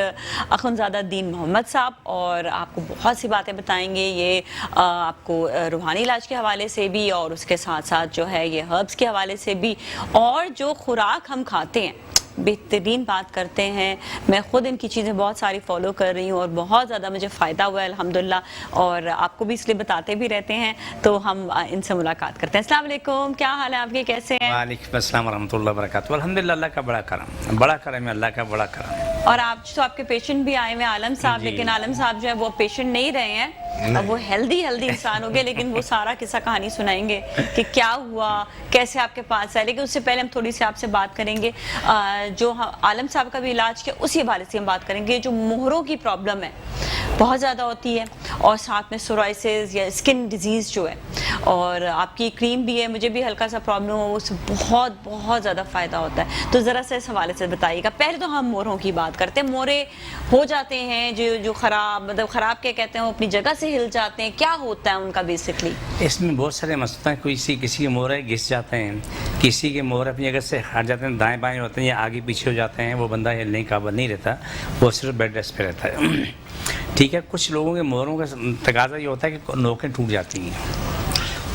अख़ुंज़ादा दीन मोहम्मद साहब, और आपको बहुत सी बातें बताएंगे ये आपको रूहानी इलाज के हवाले से भी, और उसके साथ साथ जो है ये हर्ब्स के हवाले से भी, और जो खुराक हम खाते हैं बेहतरीन बात करते हैं। मैं ख़ुद इनकी चीज़ें बहुत सारी फॉलो कर रही हूँ और बहुत ज़्यादा मुझे फ़ायदा हुआ है अल्हम्दुलिल्लाह, और आपको भी इसलिए बताते भी रहते हैं। तो हम इनसे मुलाकात करते हैं। अस्सलाम वालेकुम, क्या हाल है आपके, कैसे हैं? वालेकुम अस्सलाम वरहमतुल्लाहि वबरकातुहू। अल्हम्दुलिल्लाह, अल्लाह का बड़ा करम है, अल्लाह का बड़ा करम है। और आज तो आपके पेशेंट भी आए हुए हैं आलम साहब, लेकिन आलम साहब जो है वो पेशेंट नहीं रहे हैं, अब वो हेल्दी इंसान हो गए, लेकिन वो सारा किस्सा कहानी सुनाएंगे कि क्या हुआ, कैसे आपके पास आए। लेकिन उससे पहले हम थोड़ी सी आपसे बात करेंगे जो आलम साहब का भी इलाज किया उसी हवाले से हम बात करेंगे। जो मोहरों की प्रॉब्लम है बहुत ज़्यादा होती है, और साथ में सोराइसिस या स्किन डिजीज़ जो है, और आपकी क्रीम भी है, मुझे भी हल्का सा प्रॉब्लम हो, उससे बहुत बहुत ज़्यादा फ़ायदा होता है। तो ज़रा सा इस हवाले से बताइएगा। पहले तो हम मोहरों की बात करते हैं। मोहरे हो जाते हैं जो ख़राब, मतलब ख़राब क्या कहते हैं, वो अपनी जगह से हिल जाते हैं, क्या होता है उनका बेसिकली? इसमें बहुत सारे मसले हैं। किसी के मोहरे घिस जाते हैं, किसी के मोहरे अपनी जगह से हट जाते हैं, दाएँ बाएँ होते हैं या आगे पीछे हो जाते हैं, वो बंदा हिलने के काबिल नहीं रहता, वो सिर्फ बेड रेस्ट पे रहता है। ठीक है, कुछ लोगों के मोहरों का तकाजा ये होता है कि नोकें टूट जाती हैं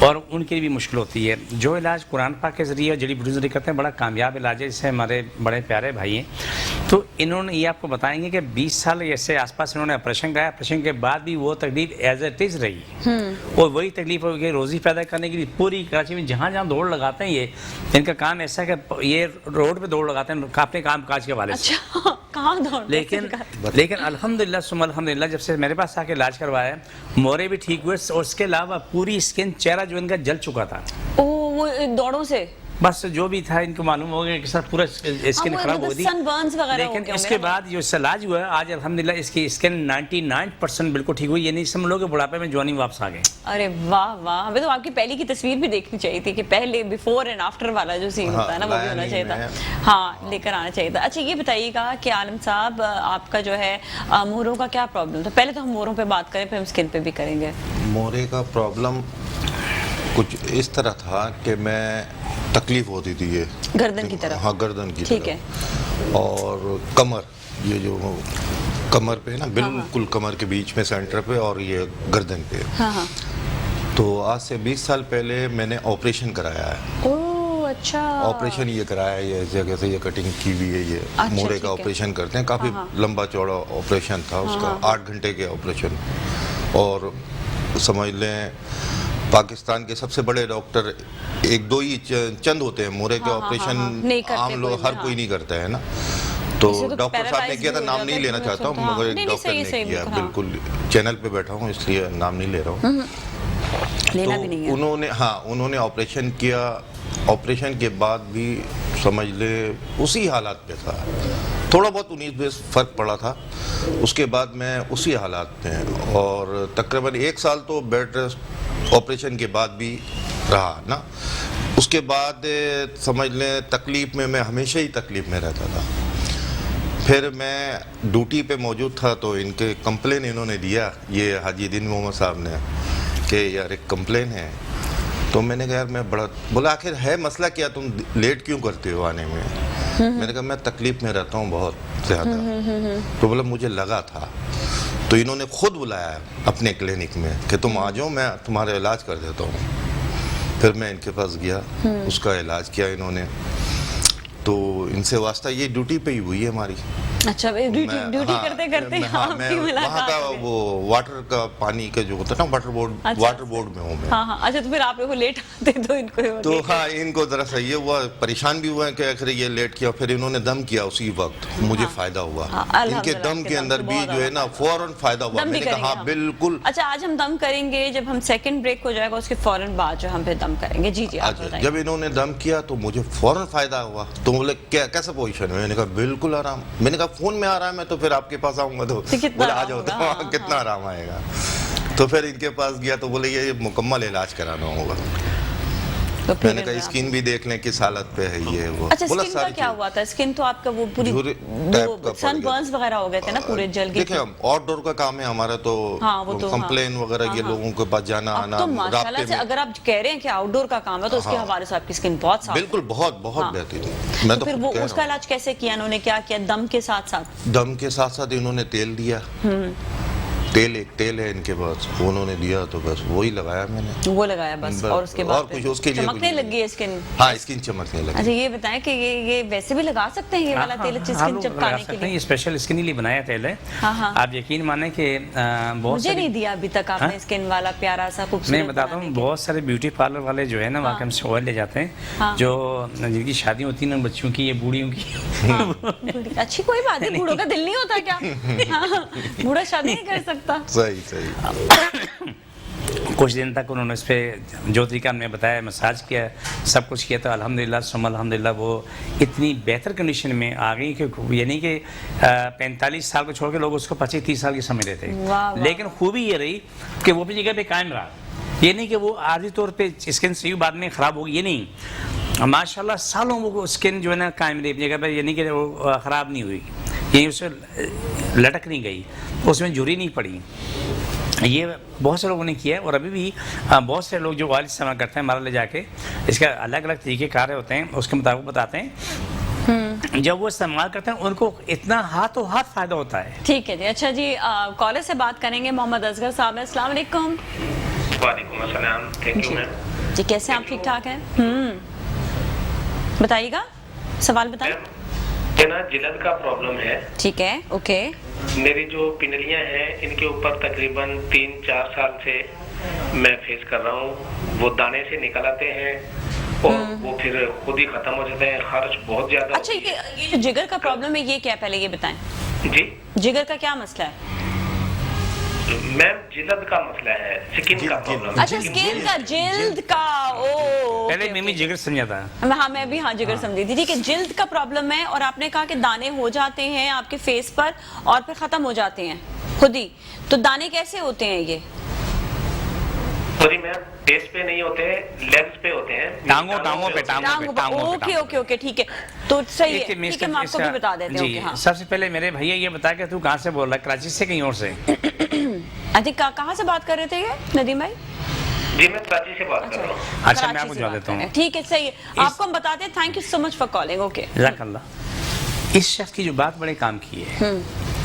और उनके लिए भी मुश्किल होती है। जो इलाज कुरान पाक के ज़रिए और जड़ी बूटी ज़रिए करते हैं, बड़ा कामयाब इलाज है, जिससे हमारे बड़े प्यारे भाई हैं। तो इन्होंने ये आपको बताएंगे कि 20 साल ऐसे आसपास इन्होंने ऑपरेशन कराया, ऑपरेशन के बाद भी वो तकलीफ एज इट इज़ रही, और वही तकलीफ हो गई। रोज़ी पैदा करने के लिए पूरी कराची में जहाँ जहाँ दौड़ लगाते हैं, ये इनका काम ऐसा है कि ये रोड पर दौड़ लगाते हैं अपने काम काज के हवाले से। कहाँ दौड़? लेकिन अल्हम्दुलिल्लाह सुम्मा अल्हम्दुलिल्लाह, जब से मेरे पास आके इलाज करवाया, मोहरे भी ठीक हुए, और उसके अलावा पूरी स्किन, चेहरा जो इनका जल चुका था ओ, वो दौड़ों से बस जो भी था, इनको मालूम हो गया कि सर पूरा स्किन खराब हो गई। लेकिन इसके बाद जो इलाज हुआ, आज अल्हम्दुलिल्लाह इसकी स्किन 99% बिल्कुल ठीक हुई। ये नहीं समझ लो कि बुढ़ापे में जवानी वापस आ गए। अरे वाह वाह, हमें तो आपकी पहले की तस्वीर भी देखनी चाहिए थी कि पहले बिफोर एंड आफ्टर वाला जो सीन होता है ना, वो भी होना चाहिए था। हाँ, लेकर आना चाहिए था। अच्छा, ये बताइएगा कि आलम साहब, आपका जो है मोहरों का क्या प्रॉब्लम था? पहले तो हम मोहरों पे बात करें, फिर हम स्किन पे भी करेंगे। मोहरे का प्रॉब्लम कुछ इस तरह था कि मैं तकलीफ होती थी ये गर्दन की तरफ। हाँ, गर्दन की ठीक है। और कमर, ये जो कमर पे ना, बिल्कुल कमर के बीच में सेंटर पे, और ये गर्दन पे। हाँ। तो आज से 20 साल पहले मैंने ऑपरेशन कराया है। ओह अच्छा। ऑपरेशन ये कराया है, ये जगह से ये कटिंग की हुई है, ये मोहरे का ऑपरेशन करते हैं। काफ़ी लंबा चौड़ा ऑपरेशन था उसका, 8 घंटे के ऑपरेशन। और समझ लें पाकिस्तान के सबसे बड़े डॉक्टर एक दो ही चंद होते हैं। मोहरे के ऑपरेशन आम लोग हर कोई नहीं करता है ना। तो डॉक्टर साहब ने किया था, नाम नहीं लेना चाहता हूँ, मगर एक डॉक्टर ने किया, बिल्कुल चैनल पे बैठा हूँ इसलिए नाम नहीं ले रहा हूँ। तो उन्होंने ऑपरेशन किया। ऑपरेशन के बाद भी समझ ले उसी हालात पे था, थोड़ा बहुत 19-20 फर्क पड़ा था। उसके बाद मैं उसी हालात में, और तकरीबन 1 साल तो बेड रेस्ट ऑपरेशन के बाद भी रहा ना। उसके बाद समझ लें तकलीफ़ में, मैं हमेशा ही तकलीफ़ में रहता था। फिर मैं ड्यूटी पे मौजूद था, तो इनके कंप्लेन इन्होंने दिया, ये हाजी दीन मोहम्मद साहब ने, कि यार एक कंप्लेन है। तो मैंने कहा यार, मैं बड़ा बोला आखिर है मसला क्या, तुम लेट क्यों करते हो आने में? मैंने कहा मैं तकलीफ़ में रहता हूँ बहुत ज़्यादा। तो बोला मुझे लगा था। तो इन्होंने खुद बुलाया अपने क्लिनिक में कि तुम आ जाओ, मैं तुम्हारा इलाज कर देता हूँ। फिर मैं इनके पास गया, उसका इलाज किया इन्होंने। तो इनसे वास्ता ये ड्यूटी पे ही हुई है हमारी। अच्छा, ड्यूटी करते करते आपकी मुलाकात वहाँ का वो वाटर का पानी का जो होता है ना, वाटर बोर्ड में हूँ मैं। हाँ। अच्छा, तो फिर आप वो लेट आते तो इनको तो हाँ, इनको जरा सा ये हुआ, परेशान भी हुआ है कि आखिर ये लेट किया। फिर इन्होंने दम किया उसी वक्त, मुझे फायदा हुआ। इनके दम के अंदर भी जो है ना फौरन फायदा हुआ। मैंने कहा हाँ बिल्कुल। अच्छा, आज हम दम करेंगे, जब हम सेकंड ब्रेक हो जाएगा उसके फौरन बाद जो हम फिर दम करेंगे। जी। जब इन्होंने दम किया तो मुझे फौरन फायदा हुआ। तो बोले कैसा पोजीशन है? मैंने कहा बिल्कुल आराम। मैंने कहा फोन में आराम है तो फिर आपके पास आऊंगा तो बोले आ जाओ, तो कितना आराम आएगा। तो फिर इनके पास गया तो बोले ये मुकम्मल इलाज कराना होगा। तो फिर मैंने कहा स्किन भी देख लें किस हालत पे है ये वो। अच्छा, स्किन का क्या हुआ था? स्किन तो आपका वो पूरी सन बर्न्स वगैरह हो गए थे ना, पूरे जल गए। देखिए आउटडोर का काम है हमारा, तो कंप्लेन वगैरह ये लोगों के पास जाना आना। तो माशाल्लाह से अगर आप कह रहे हैं कि आउटडोर का काम है तो उसके हवाले से आपकी स्किन बहुत साफ, बिल्कुल बहुत बहुत बेहतरीन। मैं तो फिर वो उसका इलाज कैसे किया इन्होंने? क्या किया? दम के साथ साथ इन्होंने तेल दिया। एक तेल है इनके पास, उन्होंने दिया तो बस वही लगाया मैंने, वो लगाया बस। और उसके बाद और कुछ उसके लिए चमकने लगी है स्किन। हाँ, स्किन चमकने लगी। अच्छा, ये बताएं कि ये वैसे भी लगा सकते हैं ये वाला तेल स्किन चिपकाने के लिए? ये स्पेशल स्किन के लिए बनाया तेल है। आप यकीन माने कि मुझे नहीं दिया अभी तक आपने स्किन वाला प्यारा सा खूबसूरत। मैं बताता हूँ, बहुत सारे ब्यूटी पार्लर वाले जो है ना वहाँ हमसे ऑयल ले जाते हैं, जो जिनकी शादी होती है ना बच्चों की, ये बूढ़ियों की। अच्छी कोई बात नहीं, बूढ़ों का दिल नहीं होता क्या? बूढ़ा शादी नहीं कर सकता। सही कुछ दिन तक उन्होंने इस पर जो तरीका मैं बताया, मसाज किया, सब कुछ किया, तो अल्हम्दुलिल्लाह वो इतनी बेहतर कंडीशन में आ गई कि यानी कि 45 साल को छोड़ के लोग उसको 25-30 साल की समझ रहे थे। लेकिन खूबी ये रही कि वो अपनी जगह पे कायम रहा। ये नहीं कि वो आर्जी तौर पे स्किन सही बाद में ख़राब होगी, ये नहीं, माशाल्लाह सालों वो स्किन जो है ना कायम रही अपनी जगह पर, यानी कि वो ख़राब नहीं हुई, यही उससे लटक नहीं गई, उसमें झुर्री नहीं पड़ी। ये बहुत से लोगों ने किया है, और अभी भी बहुत से लोग जो ऑयल इस्तेमाल करते हैं हमारा ले जाके, इसका अलग अलग तरीके कार होते हैं, उसके मुताबिक बताते हैं। जब वो इस्तेमाल करते हैं उनको इतना हाथों हाथ फ़ायदा होता है। ठीक है जी। अच्छा जी, कॉलर से बात करेंगे। मोहम्मद असगर साहब, अस्सलाम वालेकुम। वालेकुम अस्सलाम। Thank you ma'am. जी, कैसे आप? ठीक ठाक हैं? बताइएगा, सवाल बताएं। ना जिल्द का प्रॉब्लम है। ठीक है, ओके। मेरी जो पिंडलियां हैं इनके ऊपर तकरीबन 3-4 साल से मैं फेस कर रहा हूँ, वो दाने से निकल आते हैं और वो फिर खुद ही खत्म हो जाते हैं, खर्च बहुत ज्यादा। अच्छा, ये जो जिगर का प्रॉब्लम है ये क्या, पहले ये बताएं जी। जिगर का क्या मसला है? मैम जिल्द का मसला है, स्किन का प्रॉब्लम। अच्छा, स्किन का, जिल्द का। ओ, पहले मैं जिगर समझा था। हाँ, मैं भी जिगर समझी थी। ठीक है, जिल्द का प्रॉब्लम है, और आपने कहा कि दाने हो जाते हैं आपके फेस पर और फिर खत्म हो जाते हैं खुद ही। तो दाने कैसे होते हैं ये? सॉरी मैम, फेस पे नहीं होते, लेग्स पे होते हैं, टांगों पे। ओके, ठीक है, तो सही है, ठीक है, मैं आपको भी बता देते हैं। हाँ। सबसे पहले मेरे भैया ये बता के तू कहाँ से बोल रहा है? कराची से, कहीं और से? अच्छा, कहाँ से बात कर रहे थे ये नदीम भाई? जी, मैं कराची से बात कर रहा हूँ। अच्छा, मैं आपको जवाब देता हूँ। ठीक है, सही है, आपको हम बताते हैं। Thank you so much for calling. Okay, जज़ाकल्लाह। इस शख्स की जो बात बड़े काम की है,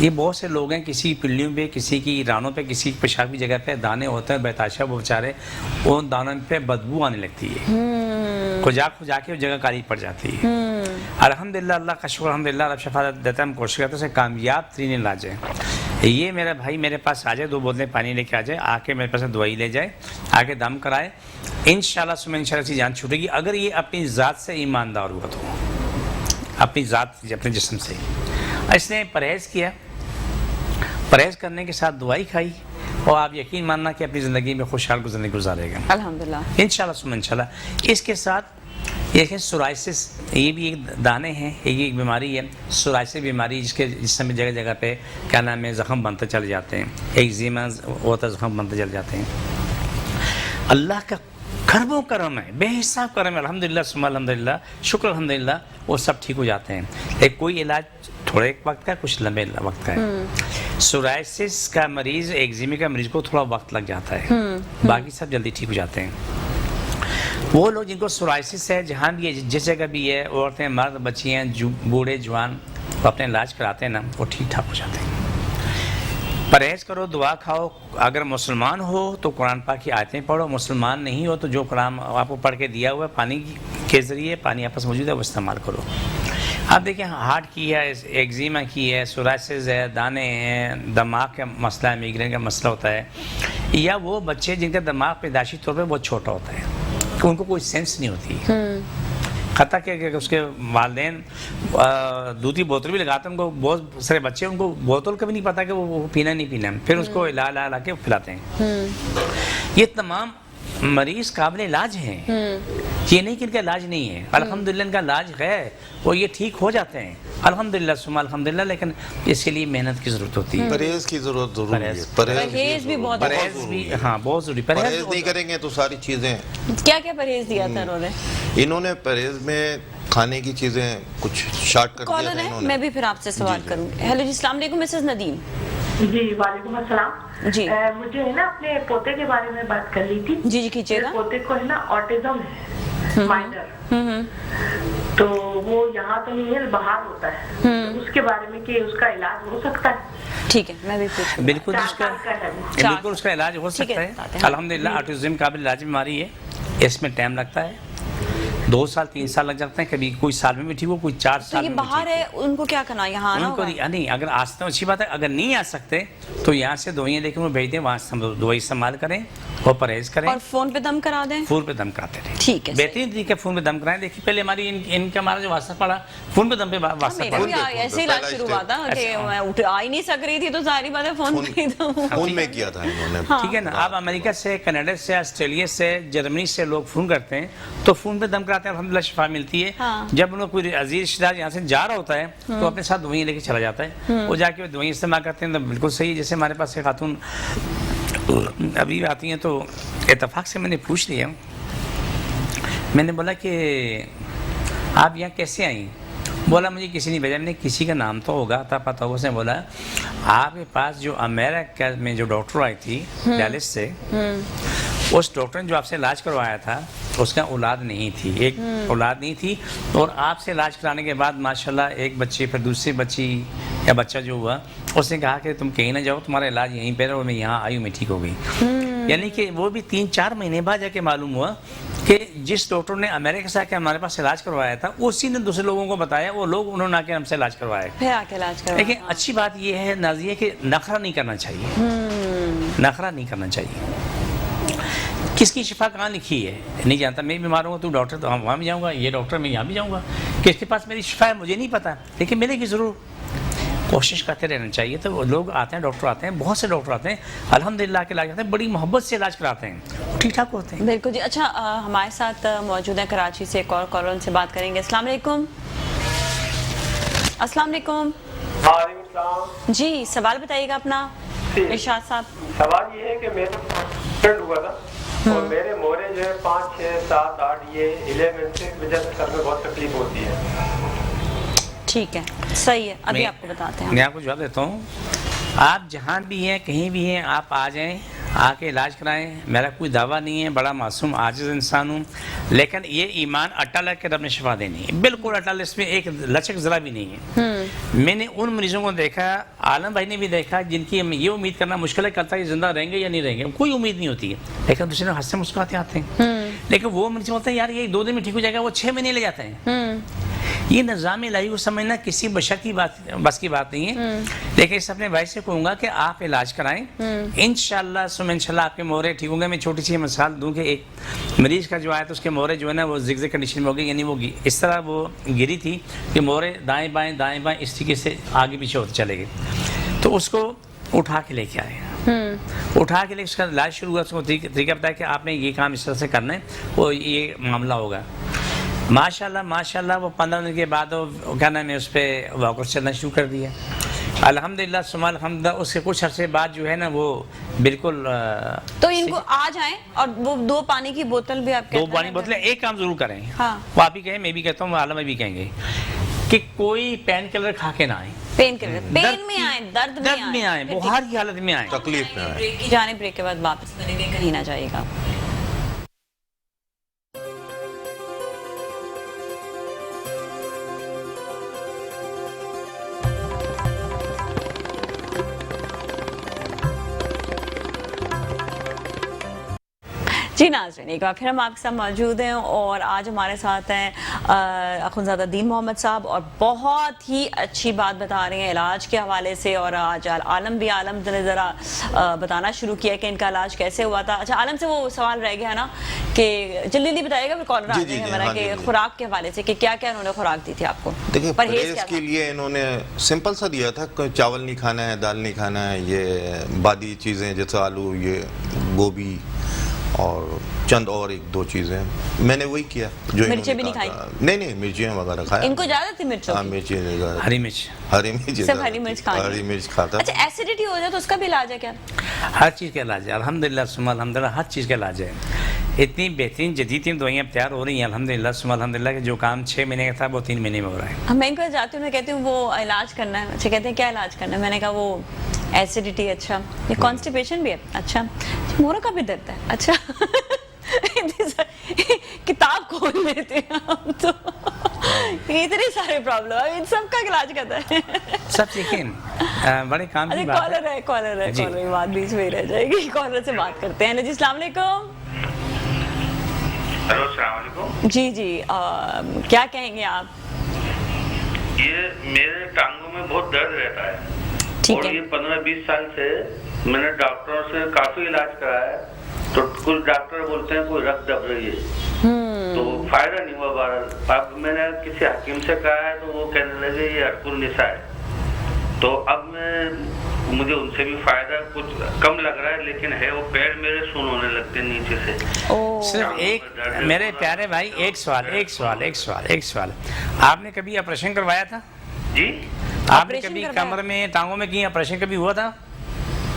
ये बहुत से लोग हैं, किसी की पिल्लियों पे, किसी की रानों पे, किसी की पेशाब की जगह पे दाने होते हैं बेताशा, वो बेचारे उन दानों पे बदबू आने लगती है, खुजा के वो जगह काली पड़ जाती है। अल्हम्दुलिल्लाह, अल्लाह का शुक्र, अल्हम्दुलिल्लाह, रब शफा देता है। हम कोशिश करते हैं कामयाब तरीन इलाज है। ये मेरा भाई मेरे पास आ जाए, 2 बोतलें पानी लेके आ जाए, आके मेरे पास दवाई ले जाए, आके दम कराए, इंशाल्लाह सुबह इंशाल्लाह इसकी जान छूटेगी, अगर ये अपनी ज़ात से ईमानदार हुआ तो, अपनी ज़ात से, अपने जिस्म से। इसने परहेज़ किया, परहेज़ करने के साथ दवाई खाई, और आप यकीन मानना कि अपनी ज़िंदगी में खुशहाल ज़िंदगी गुजारेगा अल्हम्दुलिल्लाह, इंशाल्लाह सुबह इंशाल्लाह। इसके साथ ये सोराइसिस, ये भी एक दाने हैं, ये एक बीमारी है, सोराइसिस बीमारी, जिस समय जगह जगह पे क्या नाम है ज़ख़म बनते चले जाते हैं, एक्जिमा होता ज़ख़म बनते चले जाते हैं। अल्लाह का खरबों करम है, बेहिसाब करम है, अल्हम्दुलिल्लाह सुम्मा अल्हम्दुलिल्लाह, शुक्र अल्हम्दुलिल्लाह, वो सब ठीक हो जाते हैं। एक कोई इलाज थोड़े एक वक्त का, कुछ लंबे वक्त का है। सोराइसिस का मरीज़, एक्जिमा का मरीज़ को थोड़ा वक्त लग जाता है, बाकी सब जल्दी ठीक हो जाते हैं। वो लोग जिनको सोराइसिस है, जहाँ भी है, जिस जगह भी है, औरतें, मर्द, बच्चियाँ, बूढ़े, जवान, वो अपने इलाज कराते हैं ना, वो ठीक ठाक हो जाते हैं। परहेज़ करो, दुआ खाओ। अगर मुसलमान हो तो कुरान पाक की आयतें पढ़ो, मुसलमान नहीं हो तो जो कुरान आपको पढ़ के दिया हुआ है पानी के ज़रिए, पानी आपस मौजूद है, वो इस्तेमाल करो। आप देखिए, हार्ट की है, एक्जिमा की है, सोराइसिस है, दाने हैं, दिमाग का मसला है, माइग्रेन का मसला होता है, या वो बच्चे जिनका दिमाग पैदाशी तौर पर बहुत छोटा होता है, उनको कोई सेंस नहीं होती, खता कि उसके वालिदैन दूध की बोतल भी लगाते हैं, उनको बहुत सारे बच्चे, उनको बोतल का भी नहीं पता कि वो पीना नहीं पीना, फिर उसको ला के पिलाते हैं। ये तमाम मरीज़ काबिल इलाज हैं, یہ نہیں کہ ان کا علاج نہیں ہے، الحمدللہ ان کا علاج ہے اور یہ ٹھیک ہو جاتے ہیں الحمدللہ ثم الحمدللہ، لیکن اس کے لیے محنت کی ضرورت ہوتی ہے، پرہیز کی ضرورت ضروری ہے، پرہیز بھی بہت پرہیز بھی ہاں بہت ضروری، پرہیز نہیں کریں گے تو ساری چیزیں. کیا کیا پرہیز دیا تھا انہوں نے؟ انہوں نے پرہیز میں کھانے کی چیزیں کچھ شارٹ کر دیا کالر تھا ہے، انہوں نے. میں بھی پھر آپ سے سوال کروں گی. ہیلو جی، السلام علیکم مسز ندیم. جی وعلیکم السلام. جی مجھے ہے نا اپنے پوتے کے بارے میں بات کر لی تھی. جی کیجیے گا. میرے پوتے کو ہے نا آٹزم ہے مائنر، تو وہ یہاں تو نہیں ہے، باہر ہوتا ہے، اس کے بارے میں کہ اس کا علاج ہو سکتا ہے. ٹھیک ہے، میں بھی پوچھوں. بالکل اس کا علاج ہو سکتا ہے الحمدللہ. آٹزم قابل علاج بیماری ہے، اس میں ٹائم لگتا ہے، 2 سال 3 سال لگ جاتے ہیں، کبھی کوئی سال میں بھی ٹھیک ہو، کوئی 4 تو سال یہ میں باہر ہے، ان کو کیا کرنا، یہاں آنا ان کو ہوگا؟ نہیں، اگر آ سکتے ہیں اچھی بات ہے، اگر نہیں آ سکتے تو یہاں سے دوائیں لے کے وہ بھیج دیں، وہاں سے دوائی استعمال کریں اور پرہیز کریں اور فون پہ دم کرا دیں. فون پہ دم کراتے رہیں. ٹھیک ہے، بہترین طریقہ فون پہ دم کرائیں. دیکھیے پہلے ہماری ان کا ہمارا جو واسطہ پڑا فون پہ دم پہ واسطہ میرا پڑا. بھی ایسے ہی علاج شروع ہوا تھا کہ میں آ ہی نہیں سک رہی تھی، تو ظاہری بات ہے فون پہ ہی دم. فون میں کیا تھا انہوں نے. ٹھیک ہے نا. آپ امریکہ سے، کینیڈا سے، آسٹریلیا سے، جرمنی سے لوگ فون کرتے ہیں تو فون پہ دم کراتے ہیں، الحمدللہ شفا ملتی ہے. جب ان کو کوئی عزیز رشتہ دار یہاں سے جا رہا ہوتا ہے تو اپنے ساتھ دوائیں لے کے چلا جاتا ہے، وہ جا کے دوائیں استعمال کرتے ہیں. تو بالکل صحیح ہے. جیسے ہمارے پاس ایک خاتون ابھی آتی ہیں تو اتفاق سے میں نے پوچھ لیا، میں نے بولا کہ آپ یہاں کیسے آئیں؟ بولا مجھے کسی نے بھیجا. میں نے کسی کا نام تو ہوگا تھا، پتہ ہوگا. اس نے بولا آپ کے پاس جو امریکہ میں جو ڈاکٹر آئی تھی ڈیلس سے، اس ڈاکٹر نے جو آپ سے علاج کروایا تھا اس کا اولاد نہیں تھی، ایک اولاد نہیں تھی، اور آپ سے علاج کرانے کے بعد ماشاءاللہ ایک بچی، پھر دوسری بچی یا بچہ جو ہوا، اس نے کہا کہ تم کہیں نہ جاؤ، تمہارا علاج یہیں پہ رہا، اور میں یہاں آئی ہوں، میں ٹھیک ہو گئی. یعنی کہ وہ بھی 3-4 مہینے بعد جا کے معلوم ہوا کہ جس ڈاکٹر نے امریکہ سے آ کے ہمارے پاس علاج کروایا تھا اسی نے دوسرے لوگوں کو بتایا، وہ لوگ انہوں نے آ کے ہم سے علاج کروایا. پھر آ کے علاج کروایا. لیکن اچھی بات یہ ہے نازیہ کہ نخرہ نہیں کرنا چاہیے، نخرہ نہیں کرنا چاہیے. کس کی شفا کہاں لکھی ہے نہیں جانتا. میں بیمار ہوں تو ڈاکٹر تو وہاں بھی جاؤں گا، یہ ڈاکٹر میں یہاں بھی جاؤں گا. کس کے پاس میری شفا ہے مجھے نہیں پتا، لیکن ملے گی ضرور. کوشش کرتے رہنا چاہیے. تو لوگ آتے ہیں، ڈاکٹر آتے ہیں، بہت سے ڈاکٹر آتے ہیں الحمدللہ کے علاج کرتے ہیں، بڑی محبت سے علاج کراتے ہیں، ٹھیک ٹھاک ہوتے ہیں. بالکل جی. اچھا ہمارے ساتھ موجود ہیں کراچی سے ایک اور کالر، ان سے بات کریں گے. السلام علیکم. السلام علیکم. وعلیکم السلام. جی سوال بتائیے گا اپنا ارشاد صاحب. سوال یہ ہے کہ میرا ایکسیڈنٹ ہوا تھا اور میرے مورے جو ہے 5 6 7 8 یہ 11 سے وجہ سے سر میں بہت تکلیف ہوتی ہے. ٹھیک ہے، صحیح ہے، ابھی آپ کو بتاتے ہیں. میں آپ کو جواب دیتا ہوں. آپ جہاں بھی ہیں، کہیں بھی ہیں، آپ آ جائیں، آ کے علاج کرائیں. میرا کوئی دعویٰ نہیں ہے، بڑا معصوم عاجز انسان ہوں، لیکن یہ ایمان اٹل ہے کہ رب نے شفا دینی ہے، بالکل اٹل. اس میں ایک لچک ذرا بھی نہیں ہے. میں نے ان مریضوں کو دیکھا، عالم بھائی نے بھی دیکھا، جن کی یہ امید کرنا مشکل ہے کرتا ہے کہ زندہ رہیں گے یا نہیں رہیں گے، کوئی امید نہیں ہوتی ہے، لیکن دوسرے ہنستے مسکراتے آتے ہیں. لیکن وہ مریض بولتے ہیں یار یہ 2 دن میں ٹھیک ہو جائے گا، وہ 6 مہینے لے جاتے ہیں. یہ نظام الہی کو سمجھنا کسی بشر کی بس کی بات نہیں ہے. لیکن اس اپنے بھائی سے کہوں گا کہ آپ علاج کرائیں، انشاءاللہ سم انشاءاللہ آپ کے مورے ٹھیک ہوں گے. میں چھوٹی سی مثال دوں کہ ایک مریض کا جو آیا تو اس کے مورے جو ہے نا وہ زگزگ کنڈیشن میں ہو گئی، یعنی وہ اس طرح وہ گری تھی کہ مورے دائیں بائیں اس طریقے سے آگے پیچھے ہوتے چلے گئے. تو اس کو اٹھا کے لے کے آئے، اٹھا کے لے اس کا علاج شروع ہوا. اس کو طریقہ بتایا کہ آپ نے یہ کام اس طرح سے کرنا ہے، وہ یہ معاملہ ہوگا. ماشاءاللہ وہ 15 دن کے بعد وہ کیا نام ہے اس پہ واکر چلنا شروع کر دیا الحمدللہ ثم الحمدللہ. اس کے کچھ عرصے بعد جو ہے نا وہ بالکل. تو ان کو آ جائیں اور وہ 2 پانی کی بوتل بھی آپ 2 پانی بوتلیں ایک کام ضرور کریں. ہاں وہ آپ ہی کہیں، میں بھی کہتا ہوں، عالم بھی کہیں گے کہ کوئی پین کلر کھا کے نہ آئیں. پین کے پین میں آئیں، درد میں آئیں، بخار کی حالت میں آئیں، تکلیف میں آئے. بریک کی جانے، بریک کے بعد واپس کریں گے، کہیں نہ جائے گا. جی ناظرین، ایک بار پھر ہم آپ کے ساتھ موجود ہیں اور آج ہمارے ساتھ ہیں اخوندزادہ دین محمد صاحب، اور بہت ہی اچھی بات بتا رہے ہیں علاج کے حوالے سے. اور آج عالم نے ذرا بتانا شروع کیا کہ ان کا علاج کیسے ہوا تھا. اچھا عالم سے وہ سوال رہ گیا نا کہ جلدی بتائیے گا، پھر کالر آ جائیں گے ہمارا، کہ خوراک کے حوالے سے کہ کیا کیا انہوں نے خوراک دی تھی آپ کو. دیکھیں پرہیز کے لیے انہوں نے سمپل سا دیا تھا، چاول نہیں کھانا ہے، دال نہیں کھانا ہے، یہ بادی چیزیں جیسے آلو، یہ گوبھی اور چند اور ایک دو چیزیں میں نے وہی کیا جو انہوں نے مرچیں بھی نہیں کہا کھائی؟ تھا۔ نہیں مرچیں وغیرہ کھایا۔ ان کو زیادہ تھی مرچوں ہاں کی؟ مرچیں ہری مرچ ہری مرچ صرف ہری مرچ کھانی؟ ہری مرچ کھاتا اچھا ایسیڈیٹی ہو جائے تو اس کا بھی علاج ہے کیا؟ ہر چیز کا علاج ہے الحمدللہ ثم الحمدللہ، ہر چیز کا علاج ہے۔ اتنی بہترین جدید دوائیاں تیار ہو رہی ہیں الحمدللہ ثم الحمدللہ کہ جو کام 6 مہینے کا تھا وہ 3 مہینے میں ہو رہا ہے۔ میں ان کو جاتی ہوں میں کہتی ہوں وہ علاج کرنا ہے، اچھا کہتے ہیں کیا علاج کرنا ہے؟ میں نے کہا وہ ایسیڈیٹی، اچھا یہ کانسٹیپیشن بھی ہے، اچھا مورا کا بھی درد ہے، اچھا کتاب کھول لیتے ہیں ہم تو اتنے سارے پرابلم، ان سب کا علاج کرتا ہے سب سیکھیں، بڑے کام کی بات ہے۔ کالر ہے جی۔ کالر کی بات بیچ میں رہ جائے گی، کالر سے بات کرتے ہیں۔ جی السلام علیکم۔ ہیلو السلام علیکم۔ جی کیا کہیں گے آپ؟ یہ میرے ٹانگوں میں بہت درد رہتا ہے ٹھیک اور ہے۔ یہ 15-20 سال سے میں نے ڈاکٹروں سے کافی علاج کرایا ہے، تو کچھ ڈاکٹر بولتے ہیں کوئی رگ دب رہی ہے، تو فائدہ نہیں ہوا بہرحال۔ اب میں نے کسی حکیم سے کہا ہے تو وہ کہنے لگے یہ ہرکل النساء ہے، تو اب مجھے ان سے بھی فائدہ کچھ کم لگ رہا ہے، لیکن ہے وہ پیر میرے سن ہونے لگتے ہیں نیچے سے۔ صرف ایک میرے پیارے بھائی ایک سوال، آپ نے کبھی آپریشن کروایا تھا؟ جی آپ نے کبھی کمر میں ٹانگوں میں کی آپریشن کبھی ہوا تھا؟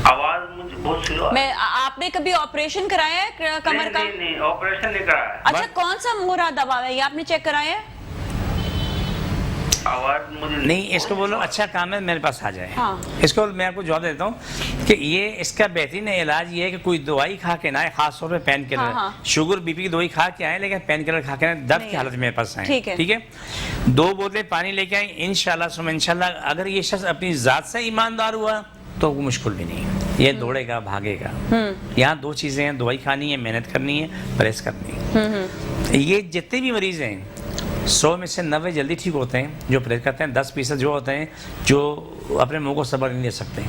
آواز مجھے بہت سلو ہے۔ آپ نے کبھی آپریشن کرایا ہے کمر کا؟ نہیں آپریشن نہیں کرایا ہے۔ اچھا کون سا مورا دبا ہے یہ آپ نے چیک کرایا ہے؟ آواز مجھے نہیں، اس کو بولو اچھا کام ہے میرے پاس آ جائے۔ ہاں۔ اس کو میں آپ کو جواب دیتا ہوں کہ یہ اس کا بہترین علاج یہ ہے کہ کوئی دوائی کھا کے نہ آئے، خاص طور پہ painkiller, sugar B P کی دوائی کھا کے آئے لیکن پین کلر کھا کے نہ درد کی حالت میں میرے پاس آئیں، ٹھیک ہے؟ 2 بوتلیں پانی لے کے آئیں، انشاءاللہ ثم انشاءاللہ اگر یہ شخص اپنی ذات سے ایماندار ہوا تو وہ مشکل بھی نہیں، یہ دوڑے گا بھاگے گا۔ یہاں 2 چیزیں ہیں، دوائی کھانی ہے، محنت کرنی ہے، پرہیز کرنی ہے۔ یہ جتنے بھی مریض ہیں 100 میں سے 90 جلدی ٹھیک ہوتے ہیں جو پرہیز کرتے ہیں، 10% جو ہوتے ہیں جو اپنے منہ کو صبر نہیں لے سکتے،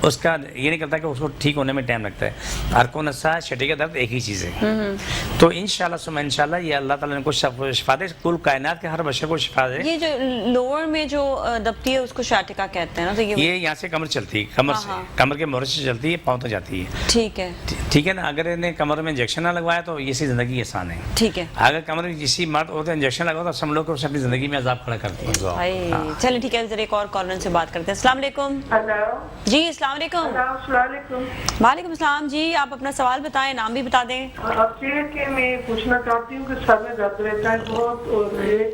اس کا یہ نہیں کرتا کہ اس کو ٹھیک ہونے میں ٹائم لگتا ہے۔ ہرکو نسا شٹی کا درد ایک ہی چیز ہے، تو انشاءاللہ ثم انشاءاللہ یہ اللہ تعالیٰ نے کو شفا دے، کل کائنات کے ہر بشر کو شفا دے۔ یہ جو لوور میں جو دبتی ہے اس کو شاٹکا کہتے ہیں نا، تو یہ یہاں سے کمر چلتی ہے، کمر سے کمر کے مورے سے چلتی ہے، پاؤں تک جاتی ہے۔ ٹھیک ہے نا؟ اگر انہیں کمر میں انجیکشن نہ لگوایا تو یہ سی زندگی آسان ہے۔ ٹھیک ہے۔ اگر کمر میں کسی مرد ہوتے انجیکشن لگاؤ تو سب لوگ کو اپنی زندگی میں عذاب کھڑا کرتے ہیں۔ چلیں ٹھیک ہے، ذرا ایک اور کالر سے بات کرتے ہیں۔ السلام علیکم۔ ہلو جی السلام علیکم۔ السلام علیکم۔ وعلیکم السلام جی، آپ اپنا سوال بتائیں، نام بھی بتا دیں۔ آپ سے کہ میں پوچھنا چاہتی ہوں کہ سر میں درد رہتا ہے بہت اور میرے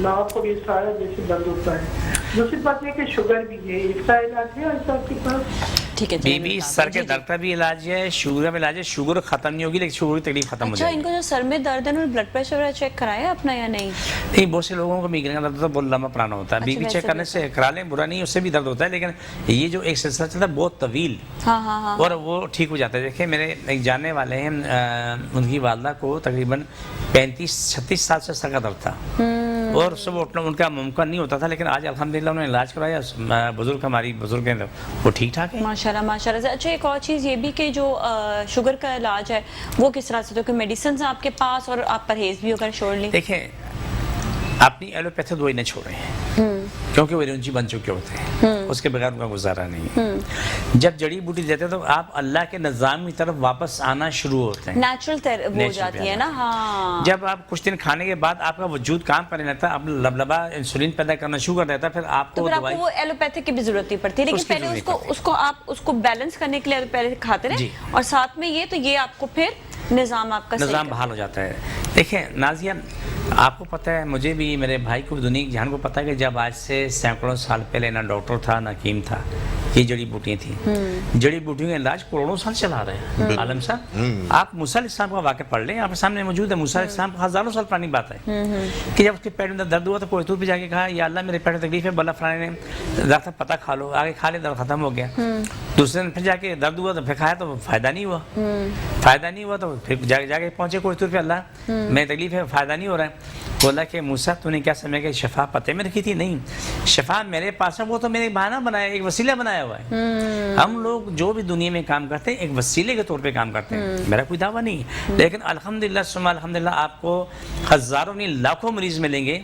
ناک کو بھی سارا جیسے درد ہوتا ہے۔ دوسری بات یہ کہ شوگر بھی ہے، اس کا علاج ہے ایسا آپ کے پاس؟ ٹھیک ہے بی بی سر کے درد کا بھی علاج ہے، شوگر کا بھی علاج ہے۔ شوگر ختم نہیں ہوگی لیکن شوگر کی تکلیف ختم ہو اچھا جائے ان گی۔ کو جو سر میں درد ہے انہوں نے بلڈ پریشر چیک کرایا اپنا یا نہیں؟ نہیں، بہت سے لوگوں کو میگرین کا درد ہوتا ہے، بہت لمبا پرانا ہوتا ہے، بی بی چیک کرنے سے کرا لیں، برا نہیں، اس سے بھی درد ہوتا ہے، لیکن یہ جو ایک سلسلہ چلتا ہے بہت طویل اور وہ ٹھیک ہو جاتا ہے۔ دیکھیں میرے ایک جاننے والے ہیں، ان کی والدہ کو تقریباً 35-36 سال سے سر کا درد تھا اور صبح اٹھنا ان کا ممکن نہیں ہوتا تھا، لیکن آج الحمدللہ انہوں نے علاج کرایا، بزرگ ہماری بزرگ ہیں وہ ٹھیک ٹھاک ہیں ماشاءاللہ ماشاءاللہ۔ اچھا ایک اور چیز یہ بھی کہ جو شوگر کا علاج ہے وہ کس طرح سے، تو کہ میڈیسنز آپ کے پاس اور آپ پرہیز بھی اگر چھوڑ لیں؟ دیکھیں اپنی ایلوپیتھی دوائی نہ چھوڑیں کیونکہ وہ رنجی بن چکے ہوتے ہیں، اس کے بغیر ان کا گزارا نہیں۔ جب جڑی بوٹی دیتے ہیں تو آپ اللہ کے نظام کی طرف واپس آنا شروع ہوتے ہیں، نیچرل ہو جاتی ہے نا۔ ہاں جب آپ کچھ دن کھانے کے بعد آپ کا وجود کام کرنے لگتا ہے، آپ لبلبا انسولین پیدا کرنا شروع کر دیتا ہے، پھر آپ کو دوائی وہ ایلوپیتھک کی بھی ضرورت نہیں پڑتی، لیکن پہلے اس کو بیلنس کرنے کے لیے پہلے کھاتے رہیں اور ساتھ میں یہ تو یہ آپ کو پھر نظام آپ کا نظام بحال ہو جاتا ہے۔ دیکھیں نازیہ آپ کو پتہ ہے، مجھے بھی میرے بھائی کو دنیا کی جہان کو پتہ ہے کہ جب آج سے سینکڑوں سال پہلے نہ ڈاکٹر تھا نہ حکیم تھا، یہ جڑی بوٹیاں تھیں، جڑی بوٹیوں کا علاج کروڑوں سال چلا رہے ہیں۔ عالم صاحب آپ موسیٰ علیہ السلام کا واقعہ پڑھ لیں، آپ کے سامنے موجود ہے، موسیٰ علیہ السلام کو ہزاروں سال پرانی بات ہے کہ جب اس کے پیٹ میں درد ہوا تو کوئی طور پہ جا کے کہا یا اللہ میرے پیٹ میں تکلیف ہے، بلا فلانے نے ڈاکٹر پتہ کھا لو، آگے کھا لے درد ختم ہو گیا۔ دوسرے دن پھر جا کے درد ہوا تو پھر کھایا تو فائدہ نہیں ہوا تو پھر جا کے پہنچے کوئی طور پہ، اللہ میں تکلیف ہے فائدہ نہیں ہو رہا ہے۔ بولا کہ موسیٰ تو نے کیا سمجھا کہ شفا پتے میں رکھی تھی؟ نہیں، شفا میرے پاس ہے، وہ تو میں نے ایک بہانہ بنایا، ایک وسیلہ بنایا ہوا ہے۔ ہم لوگ جو بھی دنیا میں کام کرتے ہیں ایک وسیلے کے طور پہ کام کرتے ہیں، میرا کوئی دعویٰ نہیں، لیکن الحمدللہ ثم الحمدللہ آپ کو ہزاروں نہیں لاکھوں مریض ملیں گے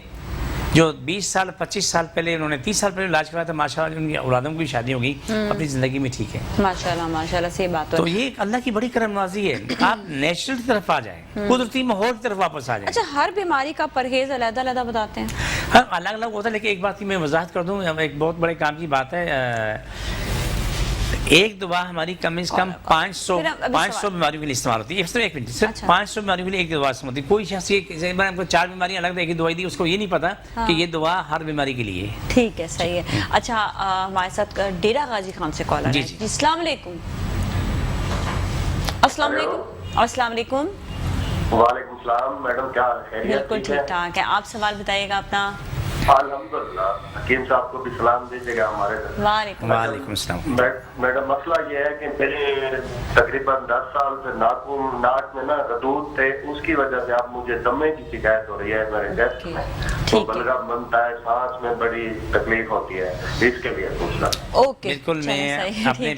جو 20 سال 25 سال پہلے انہوں نے 30 سال پہلے علاج کرایا تھا ماشاءاللہ ان کی اولادوں کی بھی شادی ہو گئی اپنی زندگی میں ٹھیک ہے ماشاءاللہ صحیح بات تو یہ ایک اللہ کی بڑی کرم نوازی ہے آپ نیچرل کی طرف آ جائیں قدرتی ماحول کی طرف واپس آ جائیں اچھا ہر بیماری کا پرہیز علیحدہ علیحدہ بتاتے ہیں ہاں الگ الگ ہوتا ہے لیکن ایک بات کی میں وضاحت کر دوں ایک بہت بڑے کام کی بات ہے ایک دوا ہماری کم از کم 500 بیماریوں کے لیے استعمال ہوتی ہے صرف ایک منٹ صرف 500 بیماریوں کے لیے ایک دوا استعمال ہوتی ہے کوئی شخص یہ ہم کو 4 بیماریاں الگ ایک ہی دوائی دی اس کو یہ نہیں پتا کہ یہ دوا ہر بیماری کے لیے ٹھیک ہے صحیح ہے اچھا ہمارے ساتھ ڈیرا غازی خان سے کالر ہے جی السلام علیکم السلام علیکم السلام علیکم وعلیکم السلام میڈم کیا خیریت بالکل ٹھیک ٹھاک ہے آپ سوال بتائیے گا اپنا الحمدللہ حکیم صاحب کو بھی سلام دیجیے گا ہمارے وعلیکم السلام میڈم مسئلہ یہ ہے کہ میرے تقریباً 10 سال سے ناک میں نا ردود تھے اس کی وجہ سے اب مجھے دمے کی شکایت ہو رہی ہے میرے چیسٹ میں تو بلغم بنتا ہے سانس میں بڑی تکلیف ہوتی ہے اس کے لیے پوچھنا بالکل میں اپنے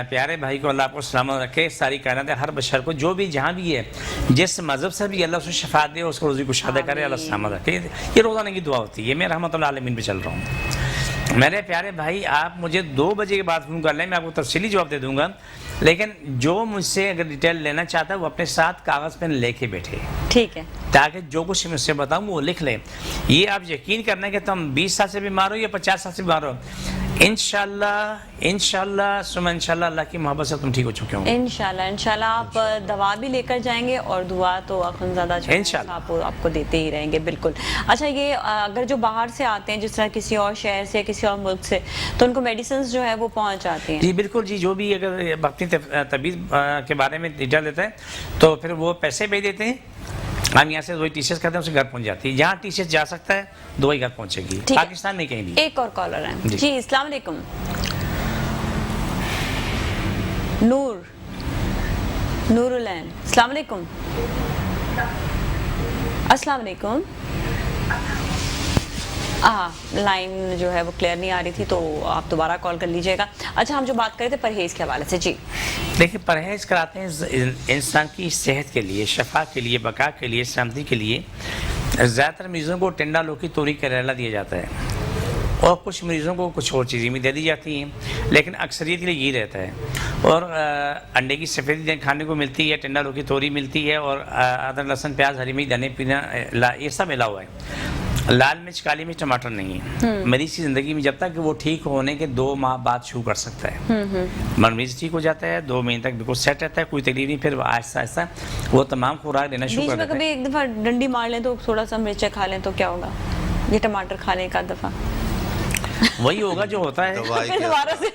پیارے بھائی کو اللہ آپ کو سلامت رکھے ساری کائنات ہر بشر کو جو بھی جہاں بھی ہے جس مذہب سے بھی اللہ اس کو شفا دے اس کو روزی کشادہ کرے اللہ سلامت رکھے یہ روزانہ کی دعا ہوتی ہے میں رحمت اللہ عالمین پہ چل رہا ہوں میرے پیارے بھائی آپ مجھے 2 بجے کے بعد فون کر لیں میں آپ کو تفصیلی جواب دے دوں گا لیکن جو مجھ سے اگر ڈیٹیل لینا چاہتا ہے وہ اپنے ساتھ کاغذ پین لے کے بیٹھے ٹھیک ہے تاکہ جو کچھ مجھ سے بتاؤں وہ لکھ لیں یہ آپ یقین کرنا ہے کہ تم 20 سال سے بیمار ہو یا 50 سال سے بیمار ہو انشاءاللہ ثم انشاءاللہ اللہ کی محبت سے تم ٹھیک ہو چکے ہوں انشاءاللہ آپ دوا بھی لے کر جائیں گے اور دعا تو اخنزادہ آپ کو دیتے ہی رہیں گے بالکل اچھا یہ اگر جو باہر سے آتے ہیں جس طرح کسی اور شہر سے کسی اور ملک سے تو ان کو میڈیسنز جو ہے وہ پہنچ جاتی ہیں جی بالکل جی جو بھی اگر اپنی طبیعت کے بارے میں ڈیٹیل دیتا ہے تو پھر وہ پیسے بھیج دیتے ہیں ہم یہاں سے دوائی ٹی شرٹ کرتے ہیں اسے گھر پہنچ جاتی ہے جہاں ٹی شرٹ جا سکتا ہے دوائی گھر پہنچے گی پاکستان میں کہیں بھی ایک اور کالر ہے جی السلام علیکم نور العین السلام علیکم السلام علیکم لائن جو ہے وہ کلیئر نہیں آ رہی تھی تو آپ دوبارہ کال کر لیجئے گا اچھا ہم جو بات کرے تھے پرہیز کے حوالے سے جی دیکھیں پرہیز کراتے ہیں انسان کی صحت کے لیے شفا کے لیے بقا کے لیے سلامتی کے لیے زیادہ تر مریضوں کو ٹنڈا لوکی توری کریلا دیا جاتا ہے اور کچھ مریضوں کو کچھ اور چیزیں بھی دے دی جاتی ہیں لیکن اکثریت کے لیے یہی رہتا ہے اور انڈے کی سفید کھانے کو ملتی ہے ٹنڈا لوکی توری ملتی ہے اور ادرک لہسن پیاز ہری مرچ دھنے پینا یہ سب ملا ہوا ہے لال مرچ کالی مرچ ٹماٹر نہیں ہے مریض کی زندگی میں جب تک وہ ٹھیک ہونے کے 2 ماہ بعد شروع کر سکتا ہے مریض ٹھیک ہو جاتا ہے 2 مہینے تک بالکل سیٹ رہتا ہے کوئی تکلیف نہیں پھر آہستہ آہستہ وہ تمام خوراک دینا شروع کر دیتا ہے کبھی ایک دفعہ ڈنڈی مار لیں تو تھوڑا سا مرچیں کھا لیں تو کیا ہوگا یہ ٹماٹر کھا لیں ایک آدھ دفعہ وہی ہوگا جو ہوتا ہے دوبارہ سے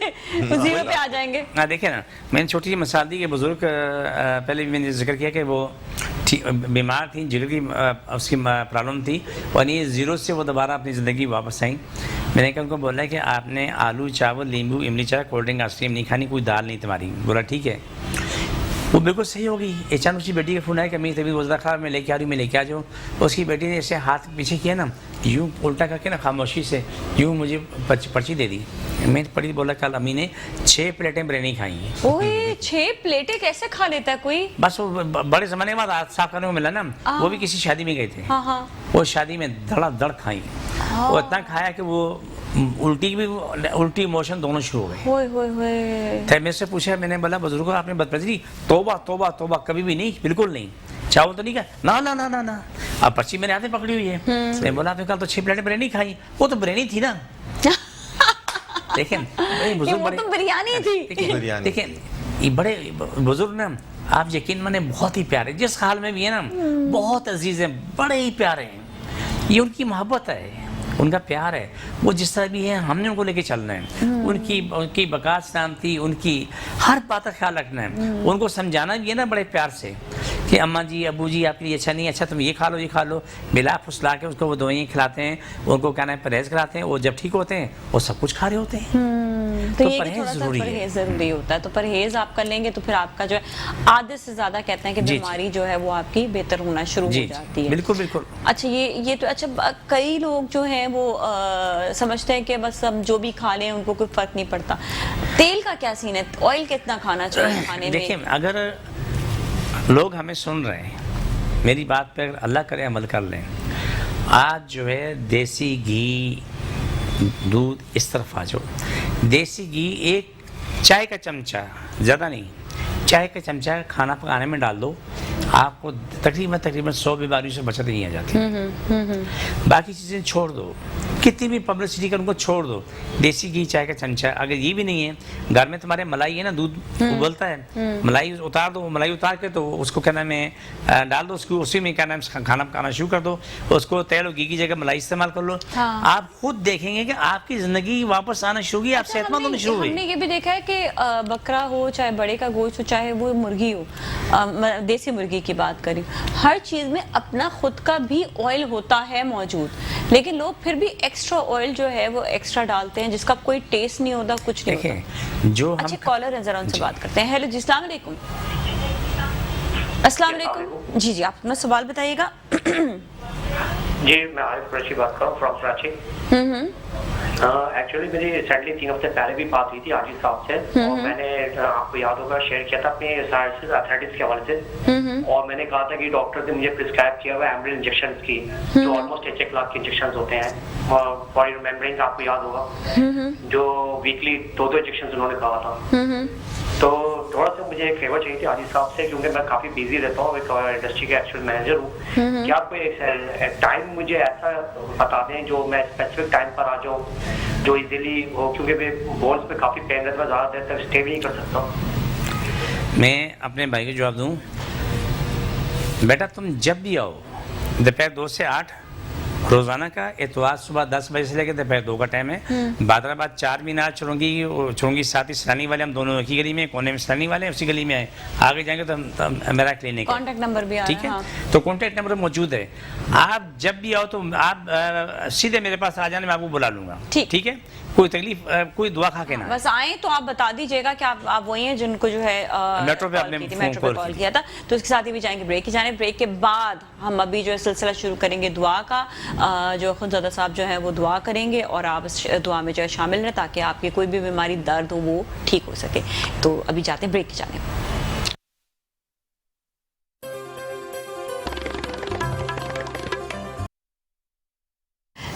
زیرو پہ آ جائیں گے دیکھیں نا میں نے چھوٹی سی مثال دی کہ بزرگ پہلے بھی میں نے ذکر کیا کہ وہ بیمار تھیں جگر کی اس کی پرابلم تھی اور یہ 0 سے وہ دوبارہ اپنی زندگی واپس آئیں میں نے کہا ان کو بولا کہ آپ نے آلو چاول لیمبو املی چائے کولڈ ڈرنک آئس کریم نہیں کھانی کوئی دال نہیں تمہاری بولا ٹھیک ہے وہ بالکل صحیح ہوگی اچانک اس کی بیٹی کا فون آیا کہ میری طبیعت وزدہ خراب میں لے کے آ رہی ہوں میں لے کے آ جاؤں اس کی بیٹی نے ایسے ہاتھ پیچھے کیا نا یوں الٹا کر کے نا خاموشی سے یوں مجھے پرچی دے دی میں پڑھی بولا کل امی نے 6 پلیٹیں بریانی کھائی ہیں اوہ 6 پلیٹیں کیسے کھا لیتا ہے کوئی بس وہ بڑے زمانے بعد ہاتھ صاف کرنے کو ملا نا وہ بھی کسی شادی میں گئے تھے وہ شادی میں دڑا دڑ کھائی وہ اتنا کھایا کہ وہ الٹی موشن دونوں شروع ہو گئے تھے میں سے پوچھا میں نے بولا بزرگوں آپ نے بدپرسی توبہ توبہ توبہ کبھی بھی نہیں بالکل نہیں چاول تو نہیں کہا نا نا نا نا اب پرچی میرے ہاتھ میں پکڑی ہوئی ہے میں بولا آپ نے کل تو 6 پلیٹیں بریانی کھائی وہ تو بریانی تھی نا دیکھیں بریانی تھی دیکھیں یہ بڑے بزرگ نا آپ یقین مانے بہت ہی پیارے جس حال میں بھی ہے نا بہت عزیز ہیں بڑے ہی پیارے ہیں یہ ان کی محبت ہے ان کا پیار ہے وہ جس طرح بھی ہے ہم نے ان کو لے کے چلنا ہے ان کی بقا سلامتی ان کی ہر بات کا خیال رکھنا ہے ان کو سمجھانا بھی ہے نا بڑے پیار سے کہ اماں جی ابو جی آپ کے لیے اچھا نہیں اچھا تم یہ کھا لو بلا پھسلا کے اس کو وہ دوائیں کھلاتے ہیں ان کو کہنا ہے پرہیز کراتے ہیں وہ جب ٹھیک ہوتے ہیں وہ سب کچھ کھا رہے ہوتے ہیں تو پرہیز ضروری ہوتا ہے تو پرہیز آپ کر لیں گے تو پھر آپ کا جو ہے آدھے سے زیادہ کہتے ہیں کہ بیماری جو ہے وہ آپ کی بہتر ہونا شروع ہو جاتی ہے بالکل بالکل اچھا یہ تو اچھا کئی لوگ جو ہیں وہ سمجھتے ہیں کہ بس اب جو بھی کھا لیں ان کو کوئی فرق نہیں پڑتا تیل کا کیا سین ہے آئل کتنا کھانا چاہیے کھانے میں دیکھیں اگر لوگ ہمیں سن رہے ہیں میری بات پہ اللہ کرے عمل کر لیں آج جو ہے دیسی گھی دودھ اس طرف آ جاؤ. دیسی گھی ایک چائے کا چمچہ, زیادہ نہیں, چائے کا چمچہ کھانا پکانے میں ڈال دو, آپ کو تقریباً 100 بیماریوں سے بچت نہیں آ جاتی. باقی چیزیں چھوڑ دو, کتنی بھی پبلسٹی کر ان کو چھوڑ دو. دیسی گھی چائے کا چمچہ. اگر یہ بھی نہیں ہے گھر میں تمہارے ملائی ہے نا, دودھ ابلتا ہے, ملائی اتار دو, ملائی اتار کے تو اس کو کیا نام ہے ڈال دو, اس کو اسی میں کیا نام کھانا پکانا شروع کر دو, اس کو تیل اور گھی کی جگہ ملائی استعمال کر لو. آپ خود دیکھیں گے کہ آپ کی زندگی واپس آنا شروع ہوگی, آپ صحت مند ہونا شروع ہوئی. ہم نے یہ بھی دیکھا ہے کہ بکرا ہو, چاہے بڑے کا گوشت ہو, چاہے وہ مرغی ہو, دیسی مرغی کی بات کریں, ہر چیز میں اپنا خود کا بھی آئل ہوتا ہے موجود, لیکن لوگ پھر بھی ایکسٹرا آئل جو ہے وہ ایکسٹرا ڈالتے ہیں جس کا کوئی ٹیسٹ نہیں ہوتا, کچھ نہیں ہوتا. جو اچھا کالر ہے, ذرا ان سے بات کرتے ہیں. ہیلو جی, السلام علیکم. السلام علیکم. جی جی, آپ اپنا سوال بتائیے گا. جی میں عارف قریشی بات کر رہا ہوں فرام کراچی. ایکچولی میری ریسنٹلی 3 ہفتے پہلے بھی بات ہوئی تھی عاجز صاحب سے, اور میں نے آپ کو یاد ہوگا شیئر کیا تھا اپنے آرتھرائٹس کے حوالے سے, اور میں نے کہا تھا کہ ڈاکٹر نے مجھے پرسکرائب کیا ہوا ایمبرل انجیکشن کی, جو آلموسٹ 1 لاکھ کے انجیکشن ہوتے ہیں, فار ریمبرنگ آپ کو یاد ہوگا, جو ویکلی 2 انجیکشن انہوں نے کہا تھا. تو تھوڑا سا مجھے ایک فیور چاہیے تھی عاجز صاحب سے, کیونکہ میں کافی بیزی رہتا ہوں, ایک انڈسٹری کا ایکچوئل مینیجر ہوں. کیا آپ کوئی ٹائم مجھے ایسا بتا دیں جو میں اسپیسیفک ٹائم پر آ جاؤں, جو ایزیلی ہو, کیونکہ میں بولس پہ کافی پین رہتا ہے, زیادہ دیر تک اسٹے بھی نہیں کر سکتا. میں اپنے بھائی کو جواب دوں, بیٹا تم جب بھی آؤ دوپہر 2 سے 8 روزانہ کا, اتوار صبح 10 بجے سے لے کے دوپہر 2 کا ٹائم ہے. بادر آباد 4 مینار چرونگی ساتھ ہی سیلانی والے, ہم دونوں ایک ہی گلی میں, کونے میں سیلانی والے ہیں, اسی گلی میں آئے, آگے جائیں گے تو میرا کلینک ہے, کانٹیکٹ نمبر بھی ٹھیک ہے, تو کانٹیکٹ نمبر موجود ہے. آپ جب بھی آؤ تو آپ سیدھے میرے پاس آ جانے, میں آپ کو بلا لوں گا, ٹھیک ہے, کوئی تکلیف, کوئی دعا کھا کے نہ, بس آئیں تو آپ بتا دیجیے گا کہ آپ وہی ہیں جن کو جو ہے میٹرو پہ آپ نے میٹرو پہ کال کیا تھا. تو اس کے ساتھ ہی بھی جائیں گے بریک کی جانب. بریک کے بعد ہم ابھی جو سلسلہ شروع کریں گے دعا کا, جو خود زیادہ صاحب جو ہے وہ دعا کریں گے, اور آپ اس دعا میں جو ہے شامل رہیں تاکہ آپ کی کوئی بھی بیماری, درد ہو, وہ ٹھیک ہو سکے. تو ابھی جاتے ہیں بریک کی جانب.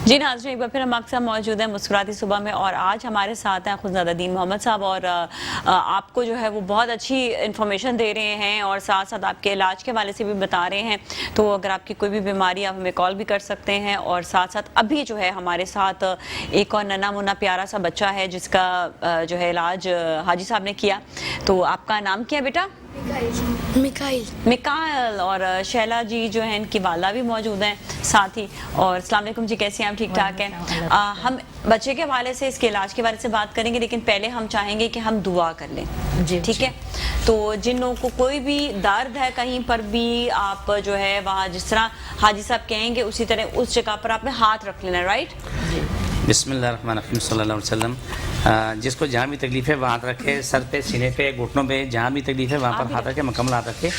جی ناظرین, ایک بار پھر ہم آپ کے ساتھ موجود ہیں مسکراتی صبح میں, اور آج ہمارے ساتھ ہیں خود دین محمد صاحب, اور آپ کو جو ہے وہ بہت اچھی انفارمیشن دے رہے ہیں, اور ساتھ ساتھ آپ کے علاج کے حوالے سے بھی بتا رہے ہیں. تو اگر آپ کی کوئی بھی بیماری, آپ ہمیں کال بھی کر سکتے ہیں. اور ساتھ ساتھ ابھی جو ہے ہمارے ساتھ ایک اور ننا منا پیارا سا بچہ ہے جس کا جو ہے علاج حاجی صاحب نے کیا. تو آپ کا نام کیا ہے بیٹا؟ مکائل. اور شیلا جی جو ہیں ان کی والدہ بھی موجود ہیں ساتھ ہی. اور السلام علیکم جی, کیسے ہیں آپ؟ ٹھیک ٹھاک ہیں. ہم بچے کے حوالے سے, اس کے علاج کے بارے سے بات کریں گے, لیکن پہلے ہم چاہیں گے کہ ہم دعا کر لیں, ٹھیک ہے. تو جن لوگوں کو کوئی بھی درد ہے کہیں پر بھی, آپ جو ہے وہاں جس طرح حاجی صاحب کہیں گے اسی طرح اس جگہ پر آپ نے ہاتھ رکھ لینا, رائٹ؟ بسم اللہ الرحمن الرحیم, صلی اللہ علیہ وسلم. جس کو جہاں بھی تکلیف ہے وہاں ہاتھ رکھے, سر پہ, سینے پہ, گھٹنوں پہ, جہاں بھی تکلیف ہے وہاں پر ہاتھ رکھے, مکمل ہاتھ رکھے.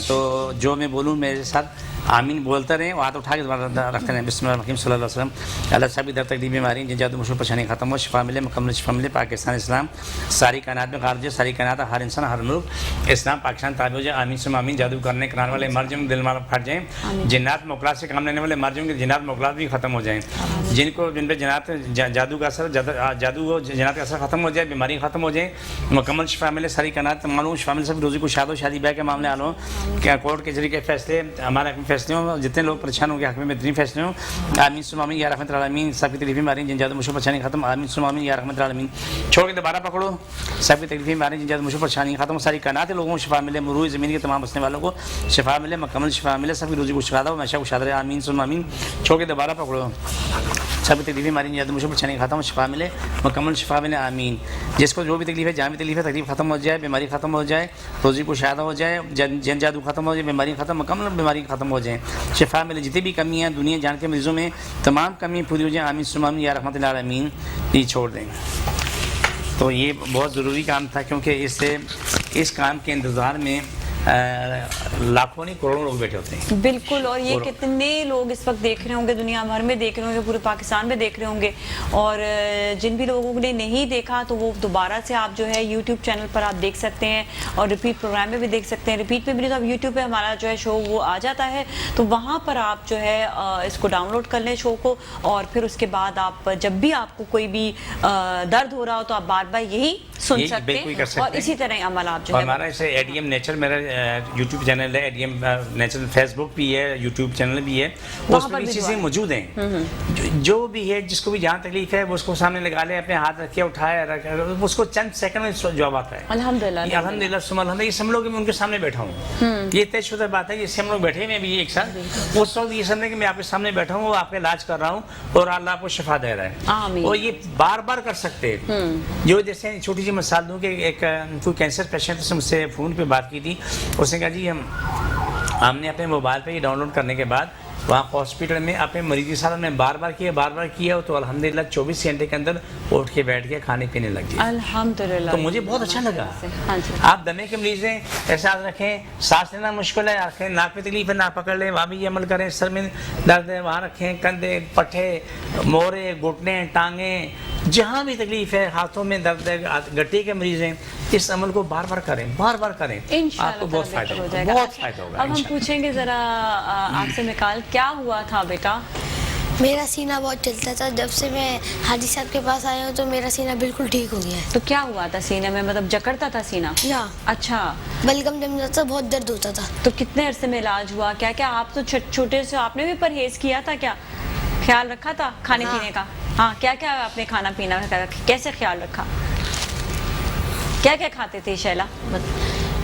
تو جو میں بولوں میرے ساتھ آمین بولتا رہیں, ہاتھ اٹھا کے رکھتے رہیں. بسم اللہ الرحمن صلی اللہ علیہ وسلم. اللہ صاحب در تکلیف بیماری جن جادو مشکل پریشانی ختم ہو, شفا ملے, مکمل شفا ملے. پاکستان اسلام ساری کائنات میں خارج ہے, ساری کائنات, ہر انسان, ہر ملک اسلام پاکستان تابع ہو جائے. آمین سے آمین. جادو کرنے کرانے والے مر جائیں, دل مار پھٹ جائیں. جنات موکلات سے کام لینے والے مر جائیں گے, جنات موکلات بھی ختم ہو جائیں. جن پہ جنات جادو کا اثر, جادو جنات کا اثر ختم ہو جائے, بیماری ختم ہو جائے, مکمل شفا ملے. ساری کائنات معلوم شفا ملے. سب روزی کو شادی بیاہ کے معاملے آلوں, کیا کورٹ کچہری کے فیصلے, ہمارے حق میں فیصلے ہوں, جتنے لوگ پریشان ہوں گے حق میں بہترین فیصلے ہوں. آمین سم آمین یا رحمت العالمین. سب کی تکلیفیں بیماری جن جادو مشکل پریشانی ختم. آمین سم آمین یا رحمت العالمین. چھوڑ کے دوبارہ پکڑو. سب کی تکلیفیں بیماری جن جادو مشکل پریشانی ختم. ساری کائنات لوگوں کو شفا ملے, مروئی زمین کے تمام بسنے والوں کو شفا ملے, مکمل شفا ملے. سب کی روزی کو شفا دو, ہمیشہ کو شاد رہے. آمین سم آمین. چھوڑ کے دوبارہ پکڑو. سب تکلیفیں بیماری جادو مشکل پریشانی ختم, شفا ملے, مکمل شفا ملے. آمین. جس کو جو بھی تکلیف ہے, جہاں بھی تکلیف ہے, تکلیف ختم ہو جائے, بیماری ختم ہو جائے, روزی کو شاد ہو جائے, جن جادو ختم ہو جائے, بیماری ختم, مکمل بیماری ختم ہو جائے, شفا ملے. جتنی بھی کمی ہیں دنیا جان کے مریضوں میں, تمام کمی پوری ہو جائیں. آمین سم آمین یا رحمت العالمین. یہ چھوڑ دیں. تو یہ بہت ضروری کام تھا, کیونکہ اس کام کے انتظار میں लाखों नहीं करोड़ों लोग बैठे होते हैं। बिल्कुल, और ये कितने लोग इस वक्त देख रहे होंगे, दुनिया भर में देख रहे होंगे, पूरे पाकिस्तान में देख रहे होंगे, और जिन भी लोगों ने नहीं देखा तो वो दोबारा से आप जो है यूट्यूब चैनल पर आप देख सकते हैं, और रिपीट प्रोग्राम में भी देख सकते हैं। रिपीट में भी नहीं तो आप यूट्यूब पे हमारा जो है शो वो आ जाता है, तो वहाँ पर आप जो है इसको डाउनलोड कर लें शो को, और फिर उसके बाद आप जब भी आपको कोई भी दर्द हो रहा हो तो आप बार बार यही सुन सकते हैं, और इसी तरह अमल आप जो है। हमारा ऐसे एडीएम नेचर मेरा यूट्यूब चैनल है, एडीएम नेचर फेसबुक भी है, यूट्यूब चैनल भी है, उसमें भी चीज़ें मौजूद हैं। जो भी है, जिसको भी जहाँ तकलीफ है वो उसको सामने लगा ले, अपने हाथ रखे उठाए, उसको चंद सेकंड में जवाब आता है। अल्हम्दुलिल्लाह, अल्हम्दुलिल्लाह। ये सब लोग मैं उनके सामने बैठा हूँ, ये तयशुदा बात है, जिससे हम लोग बैठे हुए भी एक साथ, उस वक्त ये समझे कि मैं आपके सामने बैठा हूँ, आपका इलाज कर रहा हूँ, और अल्लाह आपको शिफा दे रहा है, और ये बार बार कर सकते हैं। जो जैसे छोटी सी मिसाल दूँ कि एक कोई कैंसर पेशेंट से मुझसे फ़ोन पे बात की थी, उसने कहा जी हमने अपने मोबाइल पे ये डाउनलोड करने के बाद वहाँ हॉस्पिटल में अपने मरीज के साथ हमने बार बार किया तो अल्हम्दुलिल्लाह 24 घंटे के अंदर उठ के बैठ के खाने पीने लग गया, अल्हम्दुलिल्लाह। तो मुझे बहुत अच्छा लगा। हाँ जी। आप दमे के मरीज हैं, एहसास रखें, सांस लेना मुश्किल है, आँखें नाक में तकलीफ है, नाक पकड़ लें, वहाँ भी ये अमल करें, सर में दर्द है वहाँ रखें, कंधे, पट्टे, मोरे, घुटने, टांगें, जहाँ भी तकलीफ है, हाथों में दर्द है, गट्टी के मरीज हैं, इस अमल को बार बार करें, आपको बहुत फायदा होगा, बहुत फायदा होगा। अब हम पूछेंगे जरा आपसे मिकाल, क्या हुआ था बेटा? मेरा सीना बहुत चलता था, जब से मैं हाजी साहब के पास आया हूँ तो मेरा सीना बिल्कुल ठीक हो गया है। तो क्या हुआ था सीने में, मतलब जकड़ता था सीना? अच्छा, बलगम जम जाता था, बहुत दर्द होता था। तो कितने अरसे में इलाज हुआ? क्या क्या आप तो छोटे से आपने भी परहेज किया था, क्या ख्याल रखा था खाने पीने का? हाँ, क्या क्या आपने खाना पीना कैसे ख्याल रखा, क्या क्या खाते थे शैला?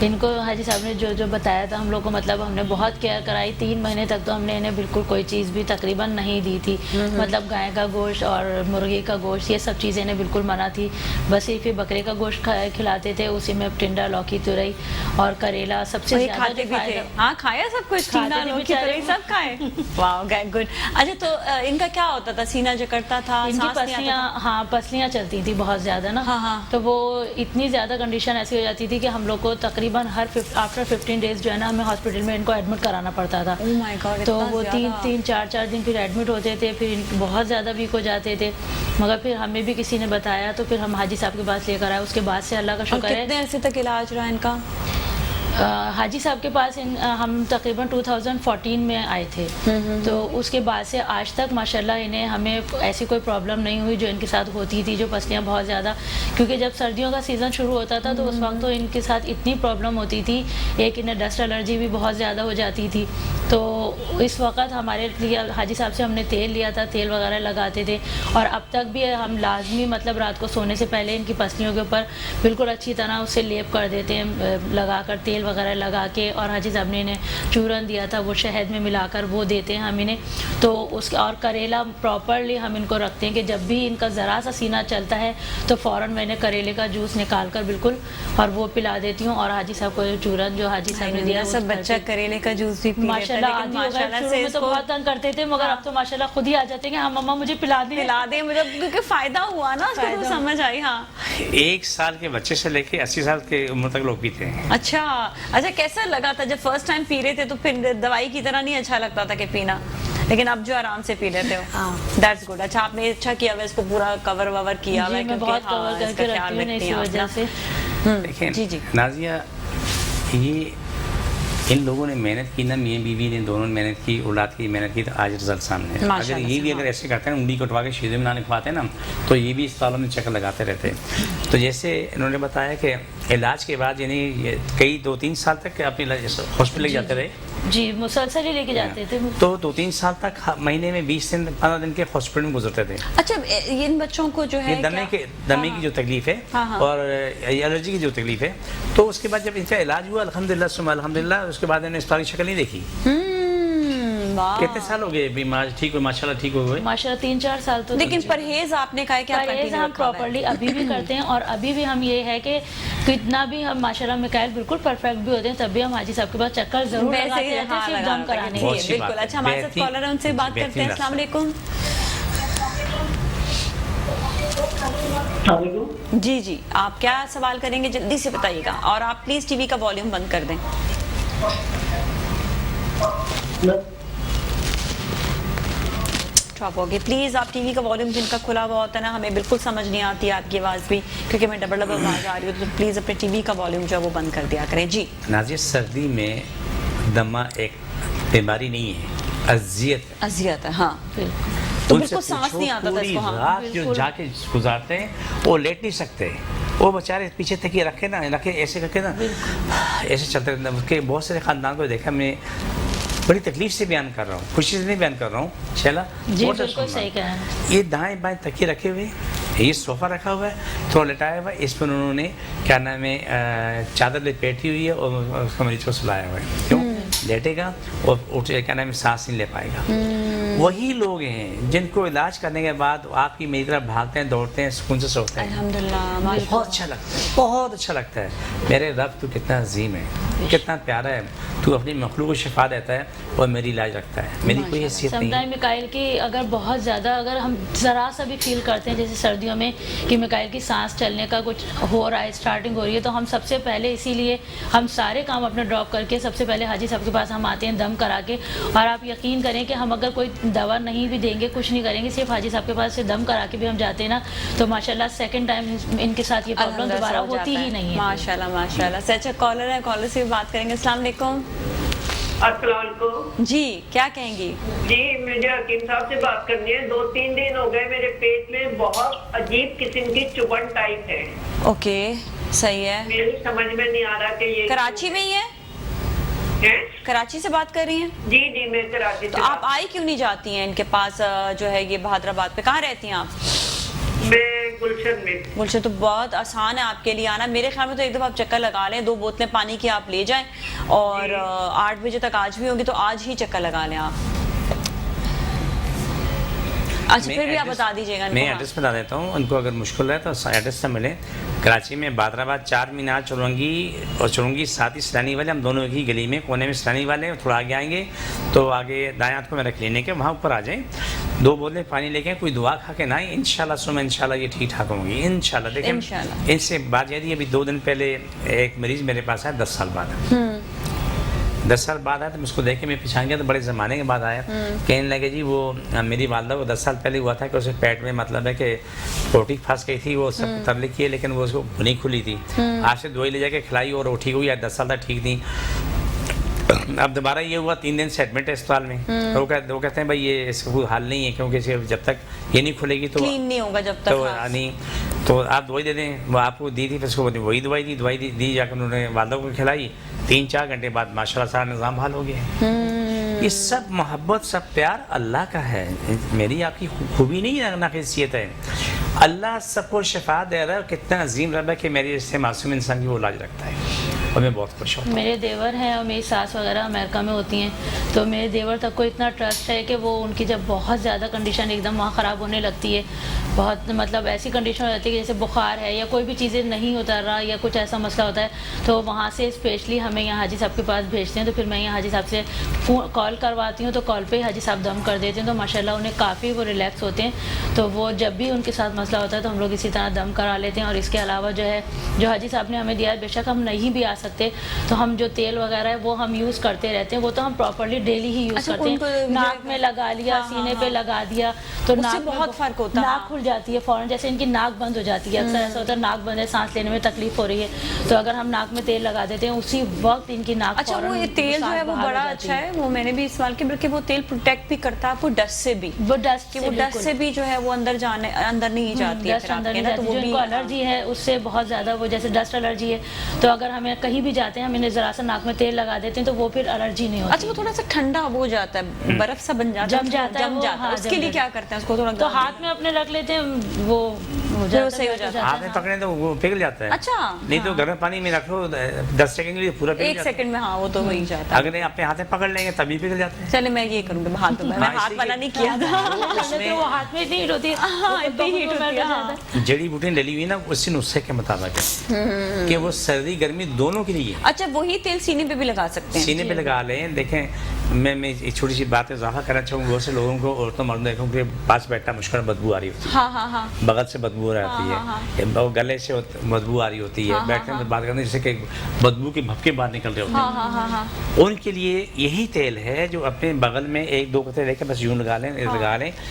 इनको हाजी साहब ने जो जो बताया था हम लोग को, मतलब हमने बहुत केयर कराई। 3 महीने तक तो हमने इन्हें बिल्कुल कोई चीज़ भी तकरीबन नहीं दी थी, मतलब गाय का गोश्त और मुर्गी का गोश्त, ये सब चीज़ें इन्हें बिल्कुल मना थी। बस ये फिर बकरे का गोश्त खिलाते थे, उसी में टिंडा, लौकी, तुरई और करेला सबसे ज़्यादा खाते भी थे। हाँ, खाया सब कुछ, टिंडा, लौकी, तुरई सब खाए। वाह, गुड। अच्छा, तो इनका क्या होता था? सीना जकड़ता था, इनकी पसलियाँ, हाँ पसलियाँ चलती थी बहुत ज़्यादा ना, तो वो इतनी ज़्यादा कंडीशन ऐसी हो जाती थी कि हम लोग को तकरीबन हर आफ्टर 15 डेज जो है ना हमें हॉस्पिटल में इनको एडमिट कराना पड़ता था। Oh my God, तो वो 3-4 दिन फिर एडमिट होते थे, फिर बहुत ज़्यादा वीक हो जाते थे, मगर फिर हमें भी किसी ने बताया तो फिर हम हाजी साहब के पास लेकर आए। उसके बाद से अल्लाह का शुक्र है। कितने अरसे तक इलाज रहा इनका? हाजी साहब के पास हम तकरीबन 2014 में आए थे, तो उसके बाद से आज तक माशाल्लाह इन्हें हमें ऐसी कोई प्रॉब्लम नहीं हुई जो इनके साथ होती थी, जो पसलियाँ बहुत ज़्यादा, क्योंकि जब सर्दियों का सीज़न शुरू होता था तो उस वक्त तो इनके साथ इतनी प्रॉब्लम होती थी, एक इन्हें डस्ट एलर्जी भी बहुत ज़्यादा हो जाती थी। तो इस वक्त हमारे लिए हाजी साहब से हमने तेल लिया था, तेल वगैरह लगाते थे, और अब तक भी हम लाजमी मतलब रात को सोने से पहले इनकी पसलियों के ऊपर बिल्कुल अच्छी तरह उससे लेप कर देते हैं, लगाकर तेल वगैरह लगा के, और हाजी साहब ने इन्हें चूरन दिया था, वो शहद में मिलाकर वो देते हैं हम इन्हें। तो उसका और करेला प्रॉपरली हम इनको रखते हैं कि जब भी इनका ज़रा सा सीना चलता है तो फ़ौरन मैंने करेले का जूस निकाल कर बिल्कुल और वो पिला देती हूँ, और हाजी साहब को चूरन जो हाजी साहब ने दिया, सब बच्चा करेले का जूस भी माशाल्लाह से तो बहुत तंग करते थे, मगर अब तो माशाल्लाह खुद ही आ जाते हैं कि हाँ मम्मा मुझे पिला दे, मतलब क्योंकि फायदा हुआ ना, उसको तो समझ आई। हाँ, 1 साल के बच्चे से लेके 80 साल की उम्र तक लोग पीते हैं। अच्छा, कैसा लगा था जब फर्स्ट टाइम पी रहे थे? तो फिर दवाई की तरह नहीं अच्छा लगता था कि पीना, लेकिन अब जो आराम से पी लेते हो, दैट्स गुड। अच्छा, आपने अच्छा किया हुआ, इसको पूरा कवर ववर किया हुआ है, मैं बहुत कवर करके रखती हूं इसी वजह से। देखिए जी नाजिया, ये इन लोगों ने मेहनत की ना, मियां बीवी ने दोनों ने मेहनत की, औलाद की मेहनत की, तो आज रिजल्ट सामने है। अगर ये भी अगर ऐसे करते हैं, उंगली कटवा के शीरे में ना लिखवाते हैं ना, तो ये भी अस्पतालों में चक्कर लगाते रहते हैं। तो जैसे इन्होंने बताया कि इलाज के बाद यानी कई 2-3 साल तक अपने हॉस्पिटल ले जाते रहे जी, मुसलसल ही लेके जाते थे। तो 2-3 साल तक महीने में 20 दिन 15 दिन के हॉस्पिटल में गुजरते थे। अच्छा, इन बच्चों को जो है दमे की जो तकलीफ है और एलर्जी की जो तकलीफ है, तो उसके बाद जब इनका इलाज हुआ अल्हम्दुलिल्लाह, उसके बाद इन्होंने अस्पताल की शक्ल नहीं देखी। कितने साल हो गए बीमार ठीक हुए? माशाल्लाह ठीक हो गए, माशाल्लाह 3-4 साल तो। लेकिन परहेज आपने कहा कि परहेज हम प्रॉपर्ली अभी भी करते हैं, और अभी भी हम ये है कि कितना भी हम माशाल्लाह मिकाइल बिल्कुल परफेक्ट भी होते हैं, तब भी हम हाजी साहब के पास चक्कर जरूर लगाते रहते हैं, सिर्फ दम कराने के लिए। बिल्कुल। अच्छा, हमारे साथ कॉलर है, उनसे बात करते हैं। अस्सलाम वालेकुम। जी, आप क्या सवाल करेंगे जल्दी से बताइएगा, और आप प्लीज टीवी का वॉल्यूम बंद कर दें। ड्रॉप हो गए। प्लीज़ आप टीवी का वॉल्यूम जिनका खुला हुआ होता है ना, हमें बिल्कुल समझ नहीं आती है आपकी आवाज़ भी, क्योंकि मैं डबल डबल आवाज़ आ रही हूँ, तो प्लीज़ अपने टीवी का वॉल्यूम जो है वो बंद कर दिया करें। जी नाज़िया, सर्दी में दमा एक बीमारी नहीं है, अजियत है। अजियत है, हाँ तो उनसे बिल्कुल सांस पूछो, नहीं आता था पूरी इसको। हाँ रात जो जाके गुजारते हैं वो लेट नहीं सकते, वो बेचारे पीछे तकिए रखे ना, रखे ऐसे करके ना, ऐसे चलते रहते हैं। उसके बहुत सारे खानदान को देखा मैं, बड़ी तकलीफ से बयान कर रहा हूँ, खुशी से नहीं बयान कर रहा हूँ। चला जी बिल्कुल सही कहा है। ये दाएं बाएं तकिए रखे हुए, ये सोफ़ा रखा हुआ है, थोड़ा लेटाया हुआ है, इस पर उन्होंने क्या नाम है चादर लपेटी हुई है और उसका मरीज को सुलाया हुआ है। क्यों? लेटेगा और उठ क्या नाम है सांस नहीं ले पाएगा। वही लोग हैं जिनको इलाज करने के बाद आपकी मेरी तरफ भागते हैं, दौड़ते हैं, सुकून से सोते हैं। अल्हम्दुलिल्लाह, बहुत अच्छा लगता है, बहुत अच्छा लगता है। मेरे रब तू कितना अजीम है, कितना प्यारा है, तू अपनी मखलूक को शिफा देता है और मेरी इलाज रखता है। मेरी कोई हैसियत नहीं है। समटाइम मिकाइल की अगर बहुत ज़्यादा अगर हम ज़रा सा भी फील करते हैं जैसे सर्दियों में कि मिकाइल की सांस चलने का कुछ हो रहा है, स्टार्टिंग हो रही है, तो हम सबसे पहले इसीलिए हम सारे काम अपने ड्रॉप करके सबसे पहले हाजी साहब के पास हम आते हैं दम करा के। और आप यकीन करें कि हम अगर कोई दवा नहीं भी देंगे, कुछ नहीं करेंगे, सिर्फ हाजी साहब के पास से दम करा के भी हम जाते हैं ना, तो माशाल्लाह सेकंड टाइम इनके साथ ये प्रॉब्लम दोबारा होती ही नहीं है। माशाल्लाह माशाल्लाह। से अच्छा कॉलर है, कॉलर से भी बात करेंगे। अस्सलाम वालेकुम। अस्सलाम वालेकुम। जी क्या कहेंगी? जी मुझे हकीम साहब से बात करनी है। 2-3 दिन हो गए मेरे पेट में बहुत अजीब किस्म की चुभन टाइप है। ओके सही है। मेरी समझ में नहीं आ रहा कि ये कराची में ही है? कराची से बात कर रही हैं? जी जी मैं कराची से। तो आप आई क्यों नहीं जाती हैं इनके पास जो है ये हैदराबाद पे? कहाँ रहती हैं आप? मैं गुलशन में। गुलशन तो बहुत आसान है आपके लिए आना। मेरे ख्याल में तो एक दफ़ा आप चक्कर लगा लें, 2 बोतलें पानी की आप ले जाएं और 8 बजे तक आज भी होगी तो आज ही चक्कर लगा लें आप। अच्छा फिर भी आप बता दीजिएगा। मैं एड्रेस बता देता हूँ उनको, अगर मुश्किल है तो एड्रेस से मिले। कराची में बादराबाद 4 मीनार चुरंगी और चुरंगी साथ ही सैलानी वाले, हम दोनों एक ही गली में कोने में सैलानी वाले, थोड़ा आगे आएंगे तो आगे दाएं हाथ को मेरा क्लिनिक है, वहाँ ऊपर आ जाएं, 2 बोतलें पानी लेके कोई दुआ खा के ना आए, इंशाल्लाह सुबह इंशाल्लाह ये ठीक ठाक होंगी इंशाल्लाह। देखिए इनसे बात यदि अभी 2 दिन पहले एक मरीज़ मेरे पास आया 10 साल बाद, 10 साल बाद आया, तो मुझको देख के मैं पहचान गया, तो बड़े ज़माने के बाद आया। कहने लगे जी वो मेरी वालदा को 10 साल पहले हुआ था कि उसे पेट में मतलब है कि पोटी फंस गई थी, वो सब तरले किए लेकिन वो उसको नहीं खुली थी। आज से दवाई ले जाके खिलाई और वो ठीक हुई, 10 साल तक ठीक थी। अब दोबारा ये हुआ, 3 दिन से एडमिट है अस्पताल में। तो वो कहते हैं भाई ये इसका कोई हाल नहीं है, क्योंकि जब तक ये नहीं खुलेगी तो क्लीन नहीं होगा जब तक। तो नहीं तो आप दवाई दे दें, वो आपको दी थी, फिर उसको वही दवाई दी जाकर उन्होंने वालदा को खिलाई। 3-4 घंटे बाद माशाल्लाह सारा निज़ाम हाल हो गया। ये सब मोहब्बत, सब प्यार अल्लाह का है, मेरी आपकी खूबी नहीं है, नाक़िसियत है। अल्लाह सबको शिफा दे रहा है, कितना अजीम रब है कि मेरे जैसे मासूम इंसान की वो इलाज रखता है और मैं बहुत खुश हूँ। मेरे देवर हैं और मेरी सास वगैरह अमेरिका में होती हैं, तो मेरे देवर तक को इतना ट्रस्ट है कि वो उनकी जब बहुत ज़्यादा कंडीशन एकदम वहाँ ख़राब होने लगती है, बहुत मतलब ऐसी कंडीशन हो जाती है कि जैसे बुखार है या कोई भी चीज़ें नहीं उतर रहा या कुछ ऐसा मसला होता है, तो वहाँ से स्पेशली हमें यहाँ हाजी साहब के पास भेजते हैं। तो फिर मैं यहाँ हाजी साहब से कॉल करवाती हूँ, तो कॉल पे हाजी साहब दम कर देते हैं, तो माशाल्लाह उन्हें काफ़ी वो रिलैक्स होते हैं। तो वो जब भी उनके साथ मसला होता है तो हम लोग इसी तरह दम करा लेते हैं। और इसके अलावा जो है जो हाजी साहब ने हमें दिया है, बेशक हम नहीं भी आ सकते तो हम जो तेल वगैरह है वो हम यूज़ करते रहते हैं, वो तो हम प्रॉपर्ली डेली ही यूज़ करते हैं। नाक में लगा लिया, सीने पे लगा दिया, तो नाक बहुत फ़र्क होता है, नाक खुल जाती है फ़ौरन, जैसे इनकी नाक बंद हो जाती है। अक्सर ऐसा होता है नाक बंद है, सांस लेने में तकलीफ हो रही है, तो अगर हम नाक में तेल लगा देते हैं उसी वक्त इनकी नाक। अच्छा वो ये तेल जो है वो बड़ा अच्छा है, वो मैंने भी इस्तेमाल किया, बल्कि वो तेल प्रोटेक्ट भी करता है आपको डस्ट से भी, वो डस्ट से भी जो है वो अंदर नहीं जाती है, तो वो भी एलर्जी है उससे बहुत ज़्यादा, वो जैसे डस्ट एलर्जी है, तो अगर हमें कहीं भी जाते हैं हम इन्हें ज़रा सा नाक में तेल लगा देते हैं तो वो फिर एलर्जी नहीं होती। अच्छा वो थोड़ा सा ठंडा हो जाता है, बर्फ सा बन जाता है, जम जाता है, उसके लिए क्या करते हैं उसको थोड़ा तो हाथ में अपने रख लेते हैं, वो सही हो जाता है। हाथ में पकड़े तो वो पिघल जाता है। अच्छा नहीं तो गर्म पानी में रखो 10 सेकंड के लिए पूरा पिघल 1 सेकंड में, हाँ वो तो हो ही जाता है। अगर अपने हाथ में पकड़ लेंगे तभी पिघल जाता है। चले मैं ये करूँगी हाथ में, मैं हाथ वाला नहीं किया था, वो हाथ में इतनी हीट होती है, इतनी हीट होती है। जड़ी बूटियाँ डली हुई ना उसी नुस्खे के मुताबिक कि वो सर्दी गर्मी दोनों दोनों के लिए। अच्छा, वही तेल सीने पे भी लगा सकते हैं? सीने पे लगा लें। देखें, मैं एक छोटी सी बात इजाफा करना चाहूँगा, बहुत से लोगों को, औरतों मर्दों देखो कि पास बैठा मुश्किल बदबू आ रही होती है। हाँ, बगल से बदबू आ रही है, गले से बदबू आ रही होती है, बैठने में बात करने जैसे कि बदबू के भपके बाहर निकल रहे होते हैं। उनके लिए यही तेल है जो अपने बगल में 1-2 कतरे लेकर बस यूं लगा लें,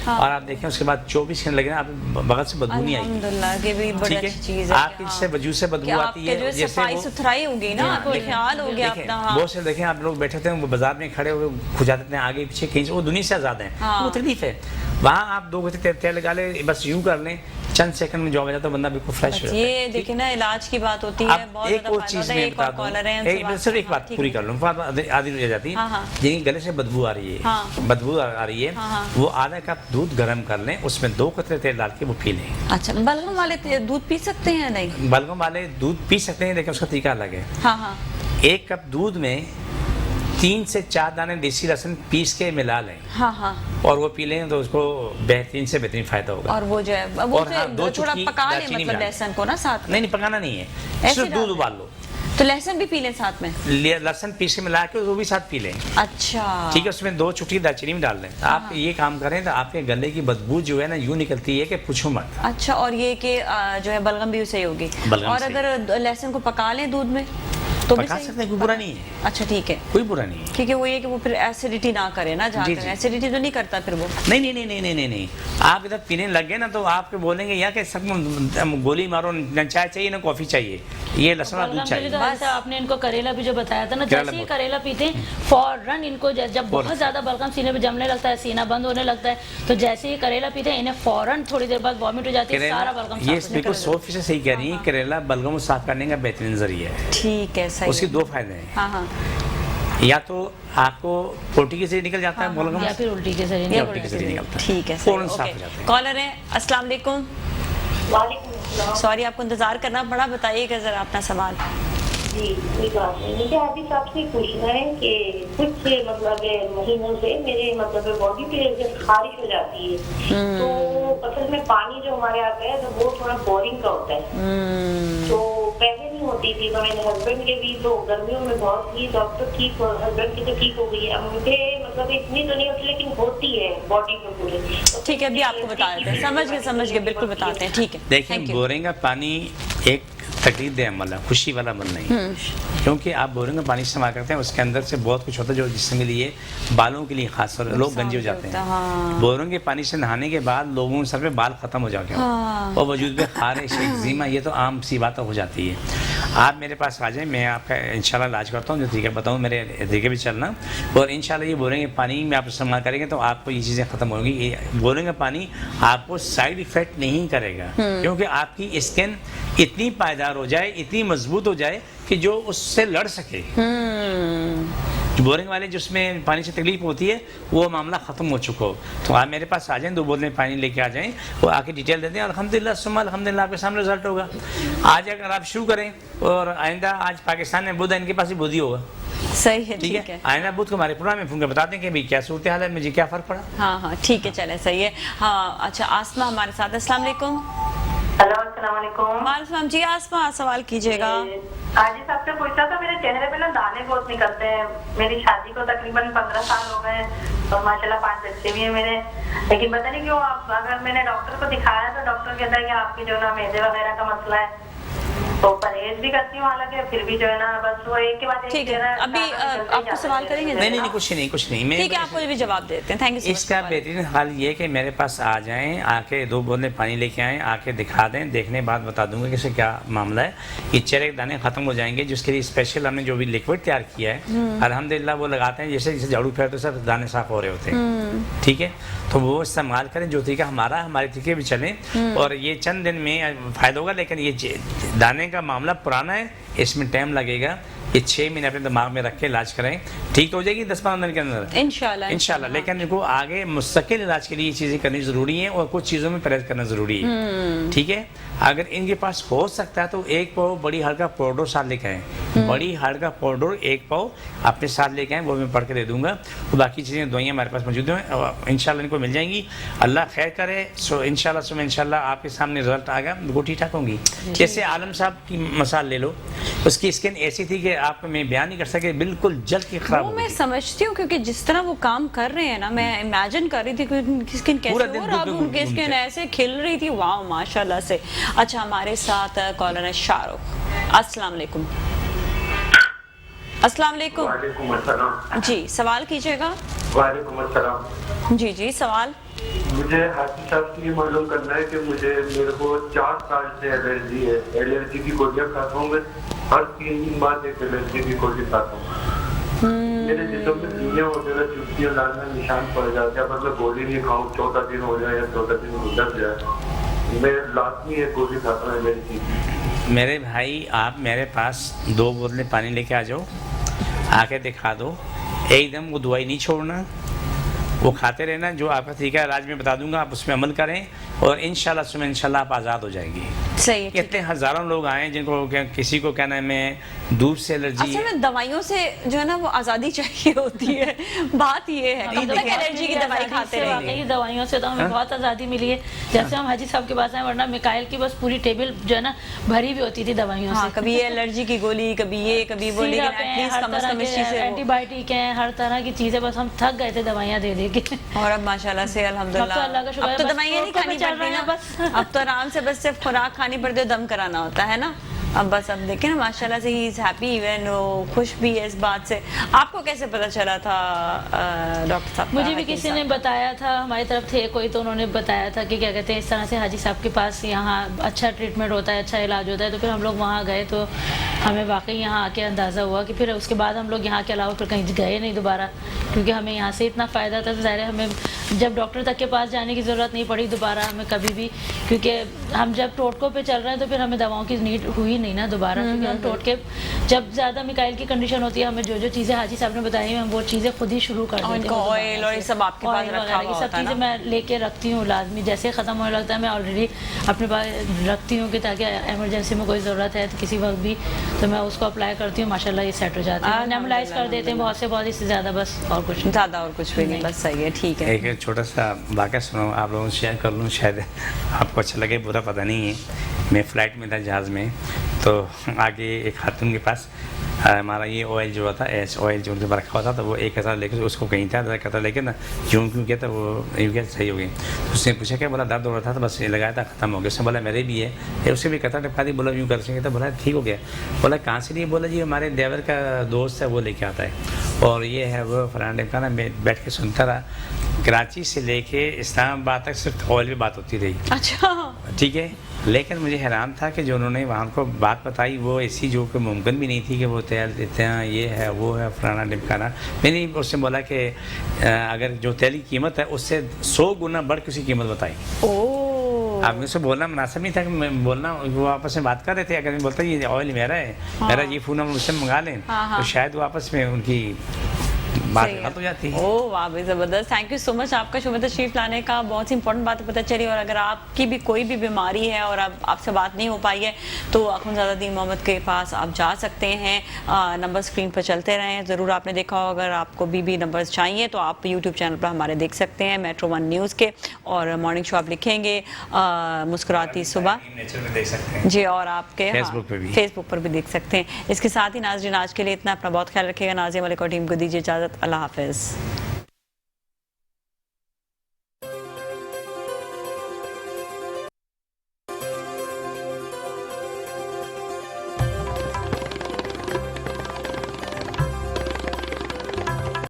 और आप देखें उसके बाद 24 घंटे लगे, आप बगल से बदबू नहीं आएगी। ठीक है, आपकी जिससे वजू से बदबू आती है, सफाई सुथराई होगी ना, कोई ख्याल हो गया अपना। बहुत से देखें आप लोग बैठे थे बाजार में खड़े हो खुजाते हैं आगे पीछे कहीं से, वो दुनिया से आज़ाद हैं, वो तकलीफ है। वहाँ आप 2 घंटे तेल लगा ले, बस यूं कर लें, चंद सेकंड में जॉब आ जाता है, बंदा बिल्कुल फ्रेश हो जाता है। ये देखिए ना, इलाज की बात होती है, बहुत एक और चीज़ मैं बता दूं, सिर्फ एक बात पूरी कर लूँ, आधी रह जाती है। जिनकी गले से बदबू आ रही है, वो आधा कप दूध गर्म कर लें, उसमें 2 कतरे तेल डाल के वो पी लें। अच्छा, बलगम वाले दूध पी सकते हैं? नहीं, बलगम वाले दूध पी सकते हैं, लेकिन उसका तरीका अलग है। 1 कप दूध में 3 से 4 दाने देसी लहसुन पीस के मिला लें, और वो पी लें, तो उसको बेहतरीन से बेहतरीन फायदा होगा। और वो जो है वो थोड़ा पका लें, मतलब लहसुन को ना साथ में? नहीं, पकाना नहीं है, सिर्फ दूध उबाल लो, तो लहसुन भी पी लें साथ में? लहसुन पीस के मिला के वो भी साथ पी लें। अच्छा, ठीक है, उसमें 2 चुटकी दालचीनी में डाल लें। आप ये काम करें तो आपके गले की बदबू जो है ना, यूं निकलती है कि पूछो मत। अच्छा, और ये कि जो है बलगम भी सही होगी। और अगर लहसुन को पका लें दूध में तो पका सकते हैं, कोई बुरा नहीं है। अच्छा, ठीक है, कोई बुरा नहीं है, क्योंकि वो ये कि वो फिर एसिडिटी ना करे ना, जाकर एसिडिटी तो नहीं करता फिर वो? नहीं, आप इधर पीने लग गए ना तो आपके बोलेंगे या कि सब गोली मारो, न चाय चाहिए ना कॉफी चाहिए, ये लहसुन और दूध चाहिए। आपने इनको करेला भी जो बताया था ना, जैसे ही करेला पीते हैं फौरन इनको, जब बहुत ज्यादा बलगम सीने पे जमने लगता है, सीना बंद होने लगता है, तो जैसे ही करेला पीते हैं इन्हें फौरन थोड़ी देर बाद वॉमिट हो जाती है, सारा बलगम। ये बिल्कुल 100% सही कह रही है, करेला बलगम साफ करने का बेहतरीन जरिया है। ठीक है, उसके 2 फायदे हैं। या तो आपको पोटी के जरिए निकल जाता है बलगम, या फिर उल्टी के जरिए निकलता है। ठीक है, फौरन साफ हो जाता है। कॉलर है, अस्सलाम वालेकुम। सॉरी आपको इंतजार करना पड़ा, बताइएगा जरा अपना सवाल। जी, कोई बात नहीं। मुझे अभी आपसे पूछना है कि कुछ मतलब महीनों से मेरे मतलब बॉडी पे खारिश हो जाती है, तो असल में पानी जो हमारे आता है तो वो थोड़ा बोरिंग का होता है, तो पहले नहीं होती थी। तो मेरे हस्बैंड के भी तो गर्मियों में बहुत ही, डॉक्टर ठीक, हस्बैंड की तो ठीक हो गई है, अब मुझे मतलब इतनी तो नहीं होती लेकिन होती है बॉडी में पूरी। ठीक है, अभी आपको बता देते हैं, समझ गए, बिल्कुल बताते हैं। ठीक है, देखिए, बोरिंग का पानी एक तकलीफ दे अमल है, खुशी वाला अमल नहीं, क्योंकि आप बोरिंग का पानी इस्तेमाल करते हैं, उसके अंदर से बहुत कुछ होता है जो जिसके लिए बालों के लिए खास तौर लोग गंजे हो जाते हैं। बोरिंग के पानी से नहाने के बाद लोगों के सर पे बाल खत्म हो जाते हैं, और वजूद में खारिश, एक्जिमा, ये तो आम सी बात हो जाती है। आप मेरे पास आ जाए, मैं आपका इंशाल्लाह इलाज करता हूँ, जो तरीका बताऊँ मेरे तरीके भी चलना, और इंशाल्लाह ये बोरिंग के पानी में आप इस्तेमाल करेंगे तो आपको ये चीज़ें खत्म होंगी। बोरिंग का पानी आपको साइड इफेक्ट नहीं करेगा, क्योंकि आपकी स्किन इतनी पायदार हो जाए, इतनी मजबूत हो जाए कि जो उससे लड़ सके। बोरिंग वाले जिसमें पानी से तकलीफ होती है वो मामला ख़त्म हो चुका हो, तो आप मेरे पास आ जाएं, 2 बोतलें पानी लेके आ जाएं, वो आके डिटेल देते हैं, अल्हम्दुलिल्लाह सुम्मा अल्हम्दुलिल्लाह आपके सामने रिजल्ट होगा। आज अगर आप शुरू करें, और आइंदा आज पाकिस्तान में बुध है, इनके पास ही बुध ही होगा। सही है, ठीक है। आइंदा बुध को हमारे प्रोग्राम में फोन कर बताते हैं कि भाई क्या सूरत हाल है, मुझे क्या फ़र्क पड़ा। हाँ, ठीक है, चले, सही है। हाँ, अच्छा, आसमा हमारे साथ। अस्सलाम वालेकुम। हेलो, अस्सलाम वालेकुम। वालेकुम जी, आसमा सवाल कीजिएगा। आज ही सबसे पूछा था, मेरे चेहरे पे ना दाने बहुत निकलते हैं, मेरी शादी को तकरीबन 15 साल हो गए, और माशाल्लाह 5 बच्चे भी हैं मेरे, लेकिन पता नहीं क्यों, आप अगर मैंने डॉक्टर को दिखाया तो डॉक्टर कहता है कि आपकी जो ना मैदे वगैरह का मसला है, तो परहेज भी करती हूँ हालांकि, फिर भी जो है ना बस वो एक के बाद एक। ठीक है, अभी आपको सवाल करेंगे? नहीं, कुछ नहीं, ठीक है, आपको भी जवाब देते हैं। Thank you. इसका बेहतरीन हाल ये कि मेरे पास आ जाएं, आके 2 बोतलें पानी लेके आएँ, आके दिखा दें, देखने बाद बता दूंगा कि इससे क्या मामला है। ये चेहरे के दाने खत्म हो जाएंगे, जिसके लिए स्पेशल हमने जो भी लिक्विड तैयार किया है, अल्हम्दुलिल्लाह वो लगाते हैं, जैसे झाड़ू फेरते सब दाने साफ हो रहे होते हैं। ठीक है, तो वो इस्तेमाल करें, जो तरीका हमारे तरीके भी चलें, और ये चंद दिन में फ़ायदा होगा। लेकिन ये दाने का मामला पुराना है, इसमें टाइम लगेगा, ये 6 महीने अपने दिमाग में रख के इलाज करें, ठीक तो हो जाएगी 10-15 दिन के अंदर इंशाल्लाह। लेकिन इनको आगे मुस्तकिल इलाज के लिए ये चीज़ें करनी ज़रूरी है, और कुछ चीज़ों में परहेज करना ज़रूरी है। ठीक है, अगर इनके पास हो सकता है तो एक बड़ी हल्का पाउडर साथ लेके आएँ, बड़ी हार्ड का पाउडर 1 पाव अपने साथ लेके आए, वो मैं पढ़ के दे दूंगा। तो बाकी चीज़ें दवाइयाँ हमारे पास मौजूद हैं, इंशाल्लाह इनको मिल जाएंगी। अल्लाह खैर करे। सो इंशाल्लाह आपके सामने रिजल्ट आएगा, वो ठीक ठाक होंगी। जैसे आलम साहब की मिसाल ले लो, उसकी स्किन ऐसी थी कि आपको मैं बयान नहीं कर सके, बिल्कुल जल के खराब हो मैं समझती हूँ, क्योंकि जिस तरह वो काम कर रहे हैं ना, मैं इमेजिन कर रही थी कि उनकी स्किन कैसे हो, और अब उनकी स्किन ऐसे खिल रही थी, वाह माशाल्लाह से। अच्छा, हमारे साथ कॉलर है शाहरुख। अस्सलाम वालेकुम। अस्सलाम वालेकुम। वालेकुम अस्सलाम। जी, सवाल कीजिएगा। वालेकुम अस्सलाम। जी सवाल। मुझे हाजी साहब से ये मालूम करना है कि मेरे को 4 साल से एलर्जी है। एलर्जी की गोलियां खाता हूँ मैं, हर 3 दिन बाद एक एलर्जी की गोली खाता हूँ। मेरे जिस्म में धुइयां वगैरह चुटकियां लाना निशान पड़ जाते हैं, अगर मैं गोली नहीं खाऊं 14 दिन हो जाए या 14 दिन गुजर जाए, मैं लाजमी एक गोली खाता हूँ एलर्जी की। मेरे भाई, आप मेरे पास 2 बोतलें पानी लेके आ जाओ, आके दिखा दो, एकदम वो दवाई नहीं छोड़ना, वो खाते रहना। जो आपका तरीका इलाज में बता दूंगा, आप उसमें अमल करें और इंशाल्लाह आप आज़ाद हो जाएगी। सही है। इतने हज़ारों लोग आए जिनको किसी को कहना है मैं धूप से एलर्जी। असल में दवाइयों से जो है ना वो आज़ादी चाहिए होती है। बात ये है, कब तक एलर्जी की दवाई खाते रहेंगे? दवाइयों से तो हमें बहुत आज़ादी मिली है, जैसे हम हाजी साहब के पास आए, वरना मिकाइल की बस पूरी टेबल जो है ना भरी भी होती थी दवाइयों से। कभी ये एलर्जी की गोली, कभी ये, कभी वो, लेकिन एटलीस्ट कम से कम इस चीज़ से एंटीबायोटिक हैं, हर तरह की चीज़ें, बस हम थक गए थे दवाइयाँ दे के। और अब माशाल्लाह से अल्हम्दुलिल्लाह अब तो दवाइयाँ नहीं खानी पड़ती ना, बस अब तो आराम से बस सिर्फ खुराक खानी पड़ती है, दम कराना होता है ना। अब बस अब देखें ना माशाल्लाह से ही इज़ हैप्पी, इवन वो खुश भी है इस बात से। आपको कैसे पता चला था डॉक्टर साहब? मुझे भी किसी ने बताया था, हमारी तरफ थे कोई, तो उन्होंने बताया था कि क्या कहते हैं इस तरह से हाजी साहब के पास यहाँ अच्छा ट्रीटमेंट होता है, अच्छा इलाज होता है। तो फिर हम लोग वहाँ गए, तो हमें वाकई यहाँ आके अंदाज़ा हुआ कि फिर उसके बाद हम लोग यहाँ के अलावा फिर कहीं गए नहीं दोबारा, क्योंकि हमें यहाँ से इतना फ़ायदा था। तो ज़ाहिर है हमें जब डॉक्टर तक के पास जाने की ज़रूरत नहीं पड़ी दोबारा हमें कभी भी, क्योंकि हम जब टोटकों पे चल रहे हैं तो फिर हमें दवाओं की नीड हुई नहीं ना दोबारा, क्योंकि हम टोटके जब ज़्यादा मिकाइल की कंडीशन होती है, हमें जो चीज़ें हाजी साहब ने बताई हम वो चीज़ें खुद ही शुरू कर देते हैं। ऑयल और ये सब आपके पास रखा हुआ सब चीज़ें मैं लेके रखती हूँ लाजमी, जैसे ख़त्म होने लगता है मैं ऑलरेडी अपने पास रखती हूँ कि ताकि एमरजेंसी में कोई ज़रूरत है तो किसी वक्त भी तो मैं उसको अप्लाई करती हूँ, माशाल्लाह ये सेट हो जाता है, नेबुलाइज कर देते हैं बहुत से बहुत, इससे ज़्यादा बस और कुछ ज़्यादा और कुछ भी नहीं, बस सही है, ठीक है। एक छोटा सा वाक़या सुनो, आप लोगों से शेयर कर लूँ, शायद आपको अच्छा लगे, बुरा पता नहीं है। मैं फ़्लाइट में था जहाज़ में, तो आगे एक खातून के पास हमारा ये ऑयल जो था, एस ऑयल जो उनके पास रखा हुआ था, तो वो एक कतरा लेकर उसको कहीं था कहता लेकिन ना क्यों कहता वो यूँ क्या सही हो गई। तो उसने पूछा क्या, बोला दर्द हो रहा था तो बस लगाया था ख़त्म हो गया। उसने बोला मेरे भी है, फिर उससे भी कतरा टपका दी, बोला यूँ कर सकें, तो बोला ठीक हो गया। बोला कहाँ से नहीं, बोला जी हमारे ड्राइवर का दोस्त है वो लेके आता है, और ये है वो फलाने का ना। मैं बैठ के सुनता रहा, कराची से लेके इस्लामाबाद तक सिर्फ ऑयल पे बात होती रही। अच्छा, ठीक है। लेकिन मुझे हैरान था कि जो उन्होंने वहाँ को बात बताई वो ऐसी जो कि मुमकिन भी नहीं थी कि वो तेल इतना ये है वो है फलाना ढिमकाना। मैंने उससे बोला कि अगर जो तेल की कीमत है उससे 100 गुना बढ़ के उसकी कीमत बताई। अब मुझसे बोलना मुनासिब नहीं था कि मैं बोलना, वो आपस में बात कर रहे थे। अगर मैं बोलता ये ऑयल मेरा है, मेरा ये फ़ोन मुझसे मंगा लें, तो शायद वो आपस में उनकी बात हो जाती है। ओह वाह भाई ज़बरदस्त, थैंक यू सो मच आपका शो में तशरीफ लाने का, बहुत ही इंपॉर्टेंट बात पता चली। और अगर आपकी भी कोई भी बीमारी है और अब आपसे बात नहीं हो पाई है तो अखुंज़ादुद्दीन मोहम्मद के पास आप जा सकते हैं। नंबर स्क्रीन पर चलते रहे हैं, ज़रूर आपने देखा हो। अगर आपको भी नंबर्स चाहिए तो आप यूट्यूब चैनल पर हमारे देख सकते हैं, मेट्रो 1 न्यूज़ के, और मॉर्निंग शो आप लिखेंगे मुस्कुराती सुबह जी, और आपके फेसबुक पर भी देख सकते हैं। इसके साथ ही नाज़रीन आज के लिए इतना, अपना बहुत ख्याल रखिएगा। नाज़िम मलिक और टीम को दीजिए इजाज़त, अल्लाह हाफ़िज़।